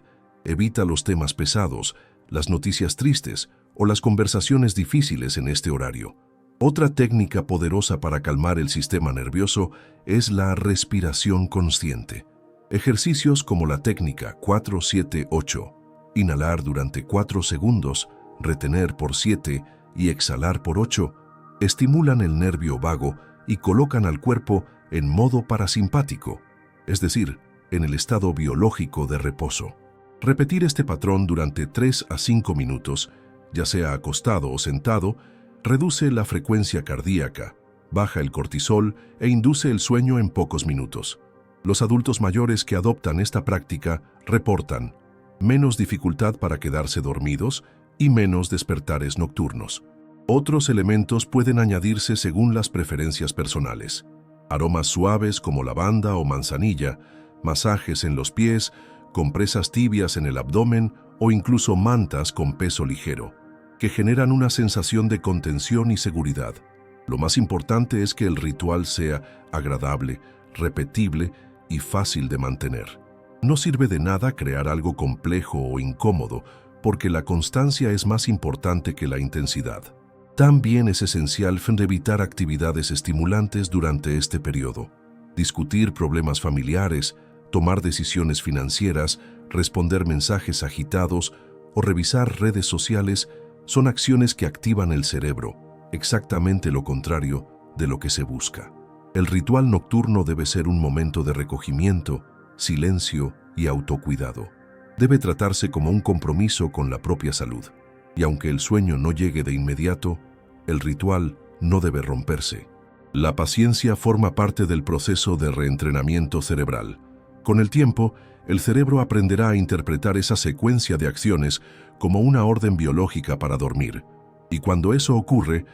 Evita los temas pesados, las noticias tristes o las conversaciones difíciles en este horario. Otra técnica poderosa para calmar el sistema nervioso es la respiración consciente. Ejercicios como la técnica 4-7-8, inhalar durante 4 segundos, retener por 7 y exhalar por 8, estimulan el nervio vago y colocan al cuerpo en modo parasimpático, es decir, en el estado biológico de reposo. Repetir este patrón durante 3 a 5 minutos, ya sea acostado o sentado, reduce la frecuencia cardíaca, baja el cortisol e induce el sueño en pocos minutos. Los adultos mayores que adoptan esta práctica reportan menos dificultad para quedarse dormidos y menos despertares nocturnos. Otros elementos pueden añadirse según las preferencias personales. Aromas suaves como lavanda o manzanilla, masajes en los pies, compresas tibias en el abdomen o incluso mantas con peso ligero, que generan una sensación de contención y seguridad. Lo más importante es que el ritual sea agradable, repetible y fácil de mantener. No sirve de nada crear algo complejo o incómodo, porque la constancia es más importante que la intensidad. También es esencial evitar actividades estimulantes durante este periodo. Discutir problemas familiares, tomar decisiones financieras, responder mensajes agitados o revisar redes sociales son acciones que activan el cerebro, exactamente lo contrario de lo que se busca. El ritual nocturno debe ser un momento de recogimiento, silencio y autocuidado. Debe tratarse como un compromiso con la propia salud. Y aunque el sueño no llegue de inmediato, el ritual no debe romperse. La paciencia forma parte del proceso de reentrenamiento cerebral. Con el tiempo, el cerebro aprenderá a interpretar esa secuencia de acciones como una orden biológica para dormir. Y cuando eso ocurre,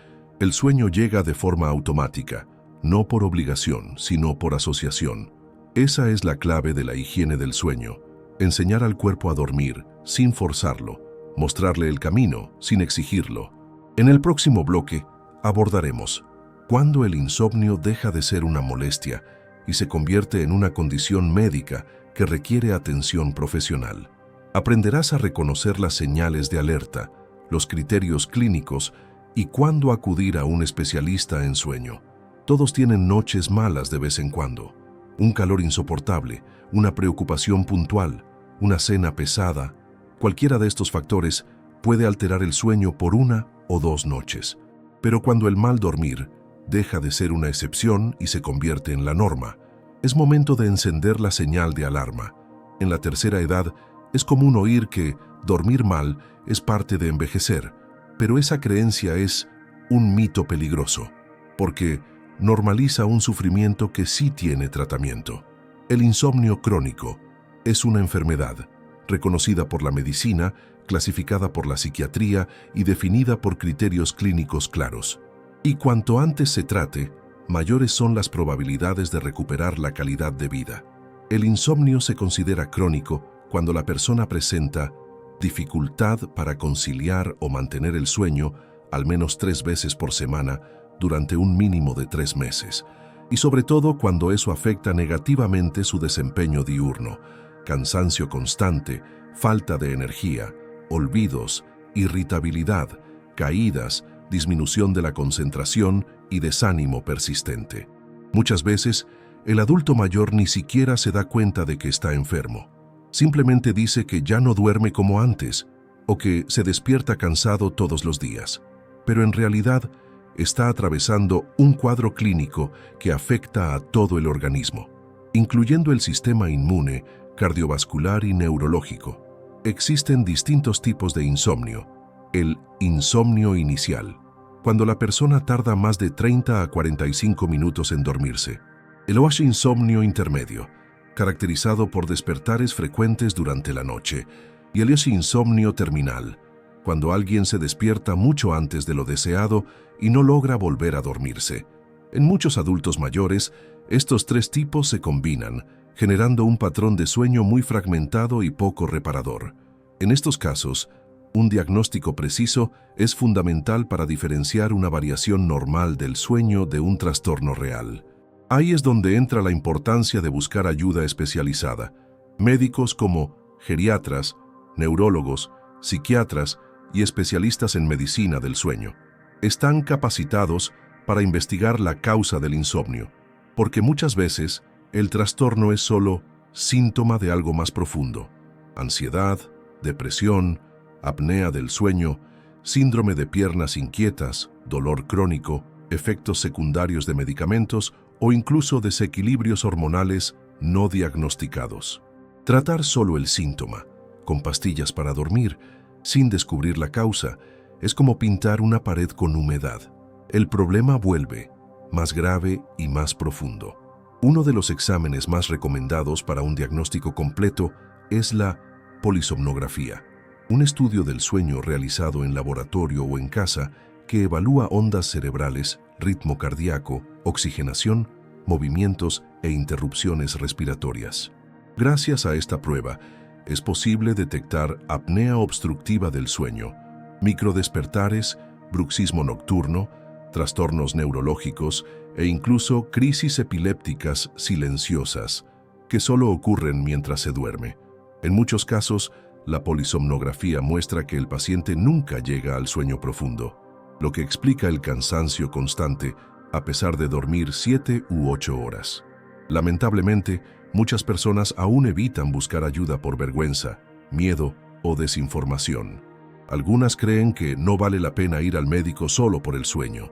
el sueño llega de forma automática, no por obligación, sino por asociación. Esa es la clave de la higiene del sueño. Enseñar al cuerpo a dormir, sin forzarlo. Mostrarle el camino, sin exigirlo. En el próximo bloque, abordaremos cuándo el insomnio deja de ser una molestia y se convierte en una condición médica que requiere atención profesional. Aprenderás a reconocer las señales de alerta, los criterios clínicos y cuándo acudir a un especialista en sueño. Todos tienen noches malas de vez en cuando. Un calor insoportable, una preocupación puntual, una cena pesada. Cualquiera de estos factores puede alterar el sueño por 1 o 2 noches. Pero cuando el mal dormir deja de ser una excepción y se convierte en la norma, es momento de encender la señal de alarma. En la tercera edad es común oír que dormir mal es parte de envejecer, pero esa creencia es un mito peligroso, porque normaliza un sufrimiento que sí tiene tratamiento. El insomnio crónico es una enfermedad reconocida por la medicina, clasificada por la psiquiatría y definida por criterios clínicos claros. Y cuanto antes se trate, mayores son las probabilidades de recuperar la calidad de vida. El insomnio se considera crónico cuando la persona presenta dificultad para conciliar o mantener el sueño al menos 3 veces por semana durante un mínimo de 3 meses, y sobre todo cuando eso afecta negativamente su desempeño diurno, cansancio constante, falta de energía, olvidos, irritabilidad, caídas, disminución de la concentración y desánimo persistente. Muchas veces, el adulto mayor ni siquiera se da cuenta de que está enfermo. Simplemente dice que ya no duerme como antes o que se despierta cansado todos los días. Pero en realidad está atravesando un cuadro clínico que afecta a todo el organismo, incluyendo el sistema inmune, cardiovascular y neurológico. Existen distintos tipos de insomnio. El insomnio inicial, cuando la persona tarda más de 30 a 45 minutos en dormirse. El insomnio intermedio, caracterizado por despertares frecuentes durante la noche. Y el insomnio terminal, cuando alguien se despierta mucho antes de lo deseado y no logra volver a dormirse. En muchos adultos mayores, estos 3 tipos se combinan, generando un patrón de sueño muy fragmentado y poco reparador. En estos casos, un diagnóstico preciso es fundamental para diferenciar una variación normal del sueño de un trastorno real. Ahí es donde entra la importancia de buscar ayuda especializada. Médicos como geriatras, neurólogos, psiquiatras y especialistas en medicina del sueño están capacitados para investigar la causa del insomnio, porque muchas veces el trastorno es solo síntoma de algo más profundo: ansiedad, depresión, apnea del sueño, síndrome de piernas inquietas, dolor crónico, efectos secundarios de medicamentos o incluso desequilibrios hormonales no diagnosticados. Tratar solo el síntoma, con pastillas para dormir, sin descubrir la causa, es como pintar una pared con humedad. El problema vuelve, más grave y más profundo. Uno de los exámenes más recomendados para un diagnóstico completo es la polisomnografía, un estudio del sueño realizado en laboratorio o en casa que evalúa ondas cerebrales, ritmo cardíaco, oxigenación, movimientos e interrupciones respiratorias. Gracias a esta prueba, es posible detectar apnea obstructiva del sueño, microdespertares, bruxismo nocturno, trastornos neurológicos e incluso crisis epilépticas silenciosas, que solo ocurren mientras se duerme. En muchos casos, la polisomnografía muestra que el paciente nunca llega al sueño profundo, lo que explica el cansancio constante a pesar de dormir 7 u 8 horas. Lamentablemente, muchas personas aún evitan buscar ayuda por vergüenza, miedo o desinformación. Algunas creen que no vale la pena ir al médico solo por el sueño.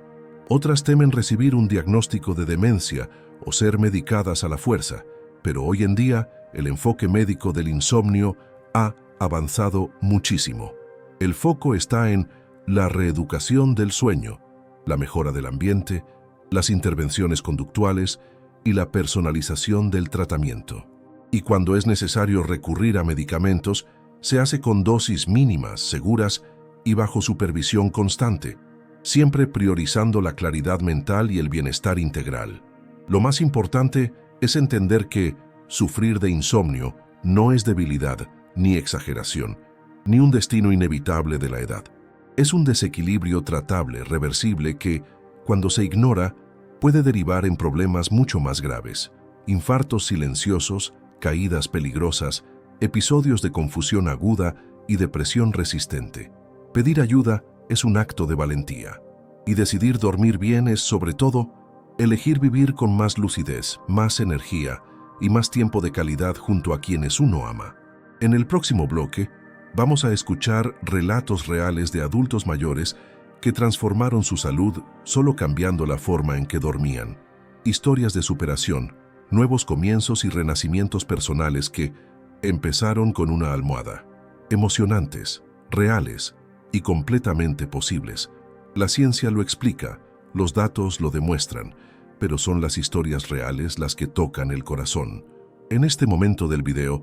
Otras temen recibir un diagnóstico de demencia o ser medicadas a la fuerza, pero hoy en día el enfoque médico del insomnio ha avanzado muchísimo. El foco está en la reeducación del sueño, la mejora del ambiente, las intervenciones conductuales y la personalización del tratamiento. Y cuando es necesario recurrir a medicamentos, se hace con dosis mínimas, seguras y bajo supervisión constante, siempre priorizando la claridad mental y el bienestar integral. Lo más importante es entender que sufrir de insomnio no es debilidad, ni exageración, ni un destino inevitable de la edad. Es un desequilibrio tratable, reversible, que, cuando se ignora, puede derivar en problemas mucho más graves: infartos silenciosos, caídas peligrosas, episodios de confusión aguda y depresión resistente. Pedir ayuda es un acto de valentía. Y decidir dormir bien es, sobre todo, elegir vivir con más lucidez, más energía y más tiempo de calidad junto a quienes uno ama. En el próximo bloque, Vamos a escuchar relatos reales de adultos mayores que transformaron su salud solo cambiando la forma en que dormían. Historias de superación, nuevos comienzos y renacimientos personales que empezaron con una almohada. Emocionantes, reales y completamente posibles. La ciencia lo explica, los datos lo demuestran, pero son las historias reales las que tocan el corazón. En este momento del video,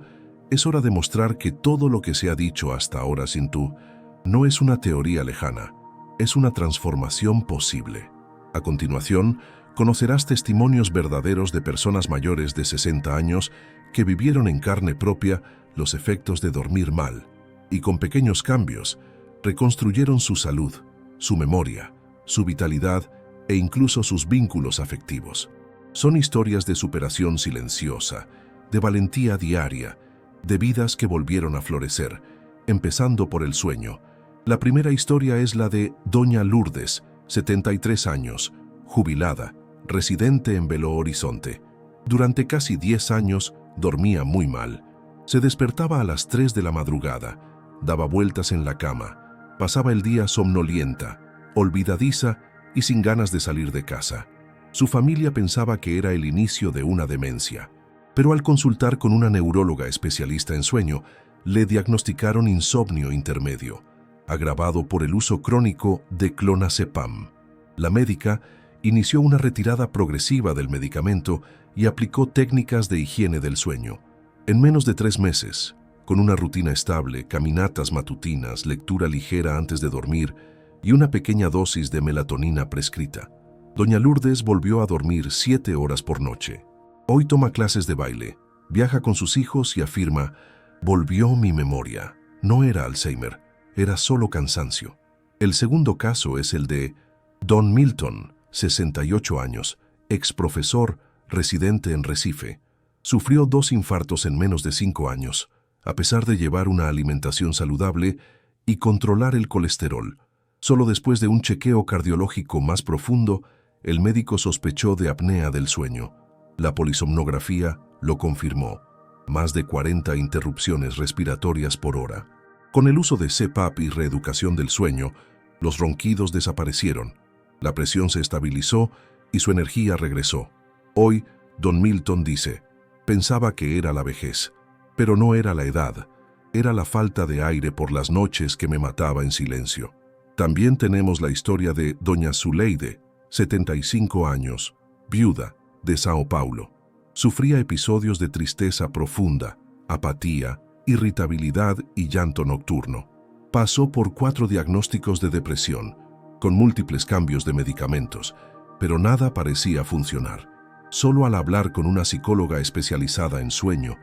es hora de mostrar que todo lo que se ha dicho hasta ahora sin tú no es una teoría lejana, es una transformación posible. A continuación, conocerás testimonios verdaderos de personas mayores de 60 años que vivieron en carne propia los efectos de dormir mal y con pequeños cambios reconstruyeron su salud, su memoria, su vitalidad e incluso sus vínculos afectivos. Son historias de superación silenciosa, de valentía diaria, de vidas que volvieron a florecer, empezando por el sueño. La primera historia es la de Doña Lourdes, 73 años, jubilada, residente en Belo Horizonte. Durante casi 10 años dormía muy mal. Se despertaba a las 3 de la madrugada, daba vueltas en la cama, pasaba el día somnolienta, olvidadiza y sin ganas de salir de casa. Su familia pensaba que era el inicio de una demencia, pero al consultar con una neuróloga especialista en sueño, le diagnosticaron insomnio intermedio, agravado por el uso crónico de clonazepam. La médica inició una retirada progresiva del medicamento y aplicó técnicas de higiene del sueño. En menos de 3 meses, con una rutina estable, caminatas matutinas, lectura ligera antes de dormir y una pequeña dosis de melatonina prescrita, Doña Lourdes volvió a dormir 7 horas por noche. Hoy toma clases de baile, viaja con sus hijos y afirma: «Volvió mi memoria. No era Alzheimer, era solo cansancio». El segundo caso es el de Don Milton, 68 años, ex profesor, residente en Recife. Sufrió 2 infartos en menos de 5 años, a pesar de llevar una alimentación saludable y controlar el colesterol. Solo después de un chequeo cardiológico más profundo, el médico sospechó de apnea del sueño. La polisomnografía lo confirmó. Más de 40 interrupciones respiratorias por hora. Con el uso de CPAP y reeducación del sueño, los ronquidos desaparecieron, la presión se estabilizó y su energía regresó. Hoy, Don Milton dice: «Pensaba que era la vejez, pero no era la edad, era la falta de aire por las noches que me mataba en silencio». También tenemos la historia de Doña Zuleide, 75 años, viuda, de Sao Paulo. Sufría episodios de tristeza profunda, apatía, irritabilidad y llanto nocturno. Pasó por 4 diagnósticos de depresión, con múltiples cambios de medicamentos, pero nada parecía funcionar. Solo al hablar con una psicóloga especializada en sueño,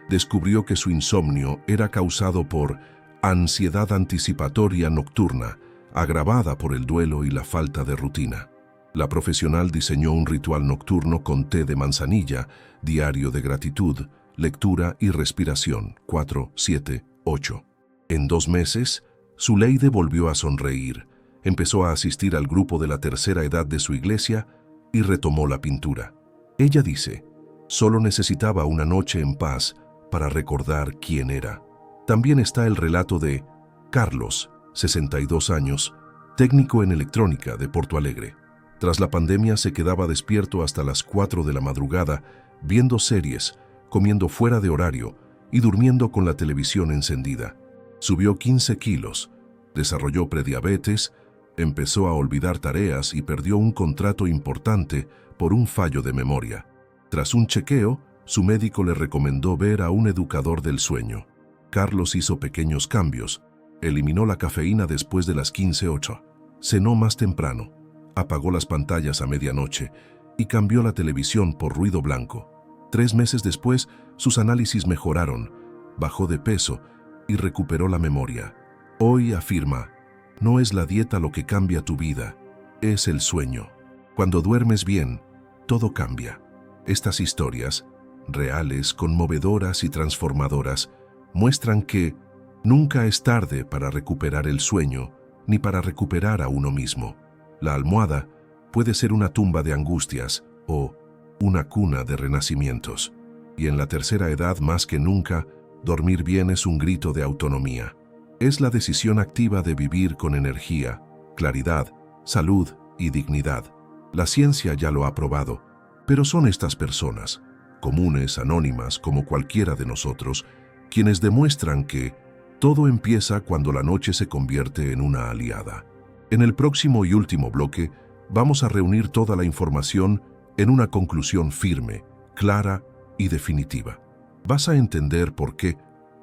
descubrió que su insomnio era causado por ansiedad anticipatoria nocturna, agravada por el duelo y la falta de rutina. La profesional diseñó un ritual nocturno con té de manzanilla, diario de gratitud, lectura y respiración, 4, 7, 8. En 2 meses, Zuleide volvió a sonreír, empezó a asistir al grupo de la tercera edad de su iglesia y retomó la pintura. Ella dice: «Solo necesitaba una noche en paz para recordar quién era». También está el relato de Carlos, 62 años, técnico en electrónica de Porto Alegre. Tras la pandemia se quedaba despierto hasta las 4 de la madrugada, viendo series, comiendo fuera de horario y durmiendo con la televisión encendida. Subió 15 kilos, desarrolló prediabetes, empezó a olvidar tareas y perdió un contrato importante por un fallo de memoria. Tras un chequeo, su médico le recomendó ver a un educador del sueño. Carlos hizo pequeños cambios, eliminó la cafeína después de las 15:08, cenó más temprano, apagó las pantallas a medianoche y cambió la televisión por ruido blanco. 3 meses después, sus análisis mejoraron, bajó de peso y recuperó la memoria. Hoy afirma: «No es la dieta lo que cambia tu vida, es el sueño. Cuando duermes bien, todo cambia». Estas historias, reales, conmovedoras y transformadoras, muestran que nunca es tarde para recuperar el sueño ni para recuperar a uno mismo. La almohada puede ser una tumba de angustias o una cuna de renacimientos. Y en la tercera edad, más que nunca, dormir bien es un grito de autonomía. Es la decisión activa de vivir con energía, claridad, salud y dignidad. La ciencia ya lo ha probado, pero son estas personas, comunes, anónimas, como cualquiera de nosotros, quienes demuestran que todo empieza cuando la noche se convierte en una aliada. En el próximo y último bloque, vamos a reunir toda la información en una conclusión firme, clara y definitiva. Vas a entender por qué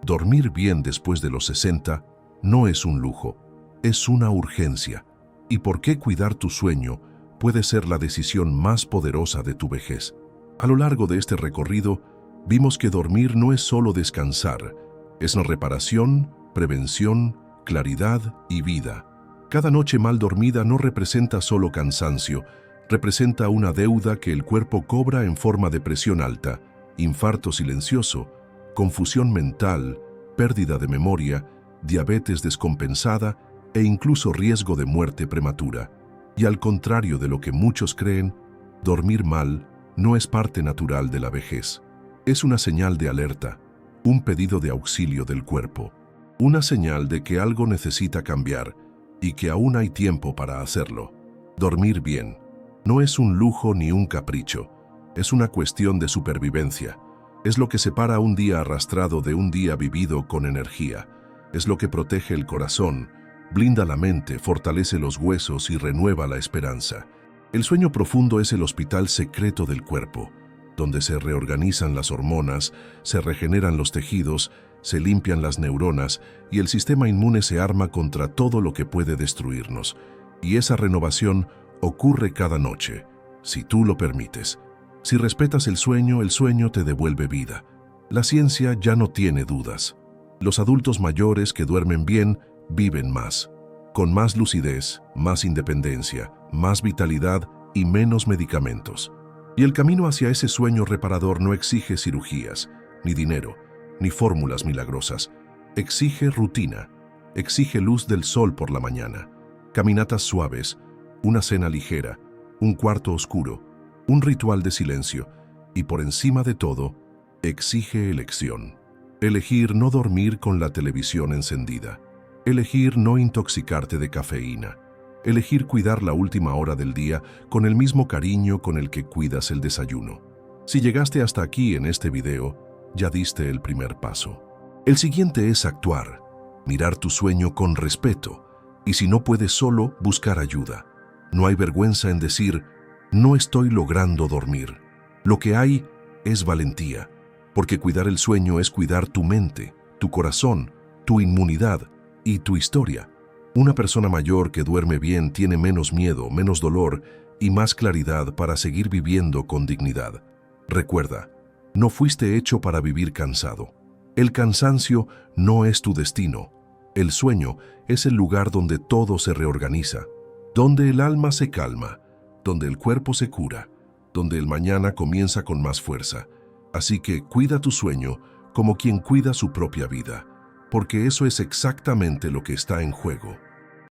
dormir bien después de los 60 no es un lujo, es una urgencia, y por qué cuidar tu sueño puede ser la decisión más poderosa de tu vejez. A lo largo de este recorrido, vimos que dormir no es solo descansar, es una reparación, prevención, claridad y vida. Cada noche mal dormida no representa solo cansancio, representa una deuda que el cuerpo cobra en forma de presión alta, infarto silencioso, confusión mental, pérdida de memoria, diabetes descompensada e incluso riesgo de muerte prematura. Y al contrario de lo que muchos creen, dormir mal no es parte natural de la vejez. Es una señal de alerta, un pedido de auxilio del cuerpo, una señal de que algo necesita cambiar y que aún hay tiempo para hacerlo. Dormir bien no es un lujo ni un capricho, es una cuestión de supervivencia. Es lo que separa un día arrastrado de un día vivido con energía. Es lo que protege el corazón, blinda la mente, fortalece los huesos y renueva la esperanza. El sueño profundo es el hospital secreto del cuerpo, donde se reorganizan las hormonas, se regeneran los tejidos, se limpian las neuronas y el sistema inmune se arma contra todo lo que puede destruirnos. Y esa renovación ocurre cada noche, si tú lo permites. Si respetas el sueño te devuelve vida. La ciencia ya no tiene dudas. Los adultos mayores que duermen bien viven más, con más lucidez, más independencia, más vitalidad y menos medicamentos. Y el camino hacia ese sueño reparador no exige cirugías, ni dinero, ni fórmulas milagrosas. Exige rutina, exige luz del sol por la mañana, caminatas suaves, una cena ligera, un cuarto oscuro, un ritual de silencio y, por encima de todo, exige elección. Elegir no dormir con la televisión encendida. Elegir no intoxicarte de cafeína. Elegir cuidar la última hora del día con el mismo cariño con el que cuidas el desayuno. Si llegaste hasta aquí en este video, ya diste el primer paso. El siguiente es actuar, mirar tu sueño con respeto y, si no puedes solo, buscar ayuda. No hay vergüenza en decir: no estoy logrando dormir. Lo que hay es valentía, porque cuidar el sueño es cuidar tu mente, tu corazón, tu inmunidad y tu historia. Una persona mayor que duerme bien tiene menos miedo, menos dolor y más claridad para seguir viviendo con dignidad. Recuerda, no fuiste hecho para vivir cansado. El cansancio no es tu destino. El sueño es el lugar donde todo se reorganiza, donde el alma se calma, donde el cuerpo se cura, donde el mañana comienza con más fuerza. Así que cuida tu sueño como quien cuida su propia vida, porque eso es exactamente lo que está en juego.